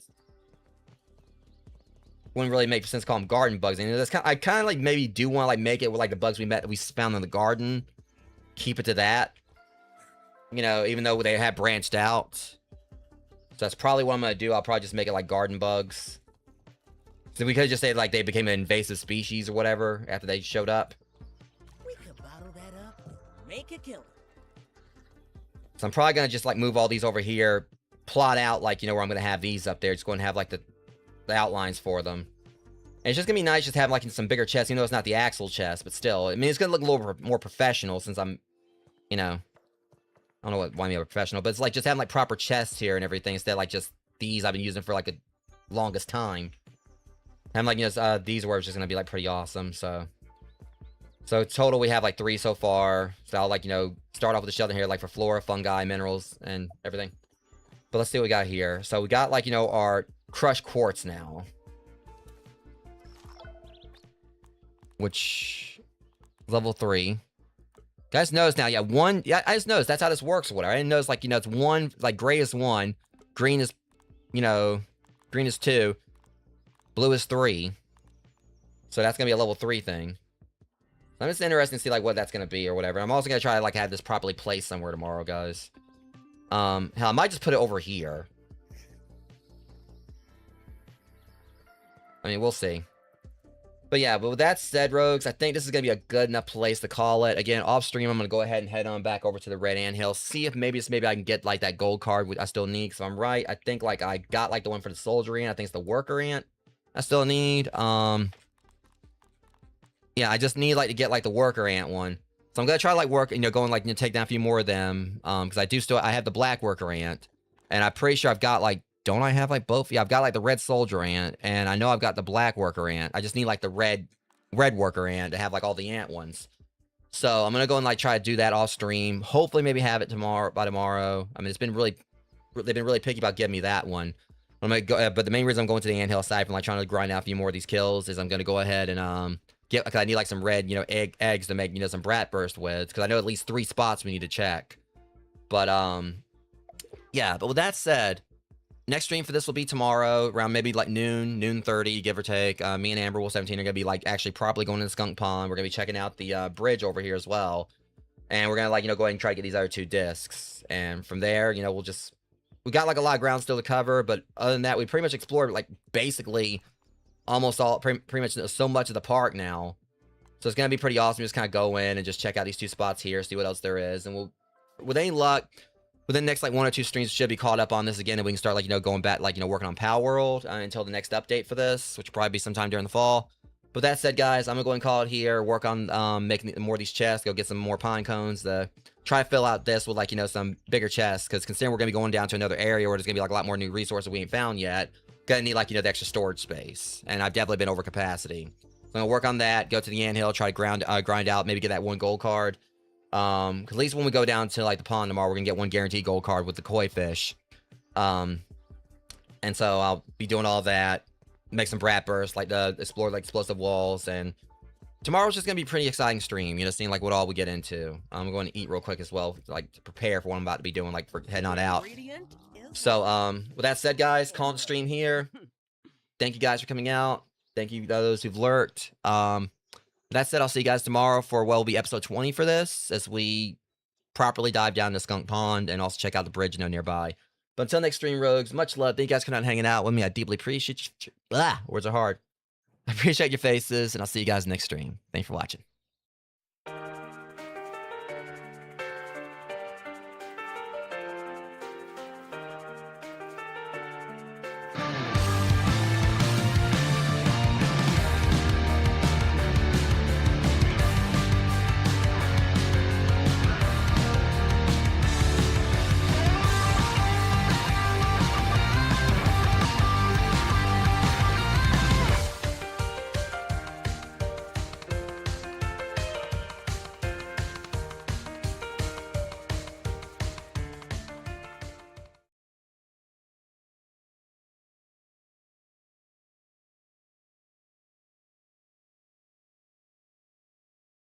wouldn't really make sense to call them garden bugs. And that's I kind of like maybe do want to like make it with like the bugs we found in the garden. Keep it to that. You know, even though they have branched out. So that's probably what I'm gonna do. I'll probably just make it like garden bugs. So we could just say like they became an invasive species or whatever after they showed up. We could bottle that up, make a killer. So I'm probably gonna just like move all these over here, plot out like, you know, where I'm gonna have these up there. Just going to have like the outlines for them. And it's just gonna be nice just having like some bigger chests, even though it's not the axle chest, but still, I mean, it's gonna look a little more professional since I'm, you know, I don't know why I'm a professional, but it's like just having like proper chests here and everything instead of like just these I've been using for like the longest time. And like, you know, these were just gonna be like pretty awesome. So total we have like 3 so far. So I'll like, you know, start off with the shelter here like for flora, fungi, minerals, and everything. But let's see what we got here. So we got like, you know, our crushed quartz now, which level 3. Guys notice now, yeah, I just noticed that's how this works or whatever. I didn't notice, like, you know, it's 1, like, gray is 1, green is, you know, green is 2, blue is 3. So that's gonna be a level 3 thing. I'm just interested to see, like, what that's gonna be or whatever. I'm also gonna try to, like, have this properly placed somewhere tomorrow, guys. Hell, I might just put it over here. I mean, we'll see. But yeah, but with that said, Rogues, I think this is going to be a good enough place to call it. Again, off stream, I'm going to go ahead and head on back over to the Red Anthill. See if maybe I can get, like, that gold card I still need. Because I'm right. I think, like, I got, like, the one for the soldier ant. I think it's the worker ant I still need. Yeah, I just need, like, to get, like, the worker ant one. So I'm going to try to, like, work, you know, going, like, you know, take down a few more of them. Because I have the black worker ant. And I'm pretty sure I've got, like, don't I have, like, both? Yeah, I've got, like, the red soldier ant, and I know I've got the black worker ant. I just need, like, the red worker ant to have, like, all the ant ones. So I'm gonna go and, like, try to do that off stream. Hopefully, maybe have it by tomorrow. I mean, they've been really picky about giving me that one. I'm gonna go, but the main reason I'm going to the anthill aside from, like, trying to grind out a few more of these kills is I'm gonna go ahead and get, because I need, like, some red, you know, eggs to make, you know, some brat burst with, because I know at least 3 spots we need to check. But yeah. But with that said. Next stream for this will be tomorrow, around maybe like noon 30, give or take. Me and Amber Wolf 17 are going to be like actually probably going to the Skunk Pond. We're going to be checking out the bridge over here as well. And we're going to, like, you know, go ahead and try to get these other 2 discs. And from there, you know, we got like a lot of ground still to cover. But other than that, we pretty much explored like basically almost all, pretty much so much of the park now. So it's going to be pretty awesome. Just kind of go in and just check out these 2 spots here, see what else there is. And we'll, with any luck, within the next, like, 1 or 2 streams, should be caught up on this again, and we can start, like, you know, going back, like, you know, working on Power World until the next update for this, which will probably be sometime during the fall. But that said, guys, I'm gonna go and call it here, work on making more of these chests, go get some more pine cones, try to fill out this with, like, you know, some bigger chests, because considering we're gonna be going down to another area where there's gonna be, like, a lot more new resources we ain't found yet, gonna need, like, you know, the extra storage space, and I've definitely been over capacity. So I'm gonna work on that, go to the anthill, try to grind out, maybe get that 1 gold card. At least when we go down to, like, the pond tomorrow, we're gonna get 1 guaranteed gold card with the koi fish. And so I'll be doing all that, make some brat bursts, like explore, like, explosive walls, and tomorrow's just gonna be a pretty exciting stream, you know, seeing, like, what all we get into. I'm going to eat real quick as well, like, to prepare for what I'm about to be doing, like, for heading on out. So, with that said, guys, calling the stream here. Thank you guys for coming out. Thank you to those who've lurked. That said, I'll see you guys tomorrow for what will be episode 20 for this, as we properly dive down to Skunk Pond and also check out the bridge, you know, nearby. But until next stream, Rogues, much love. Thank you guys for coming out and hanging out with me. I deeply appreciate you. Words are hard. I appreciate your faces, and I'll see you guys next stream. Thanks for watching.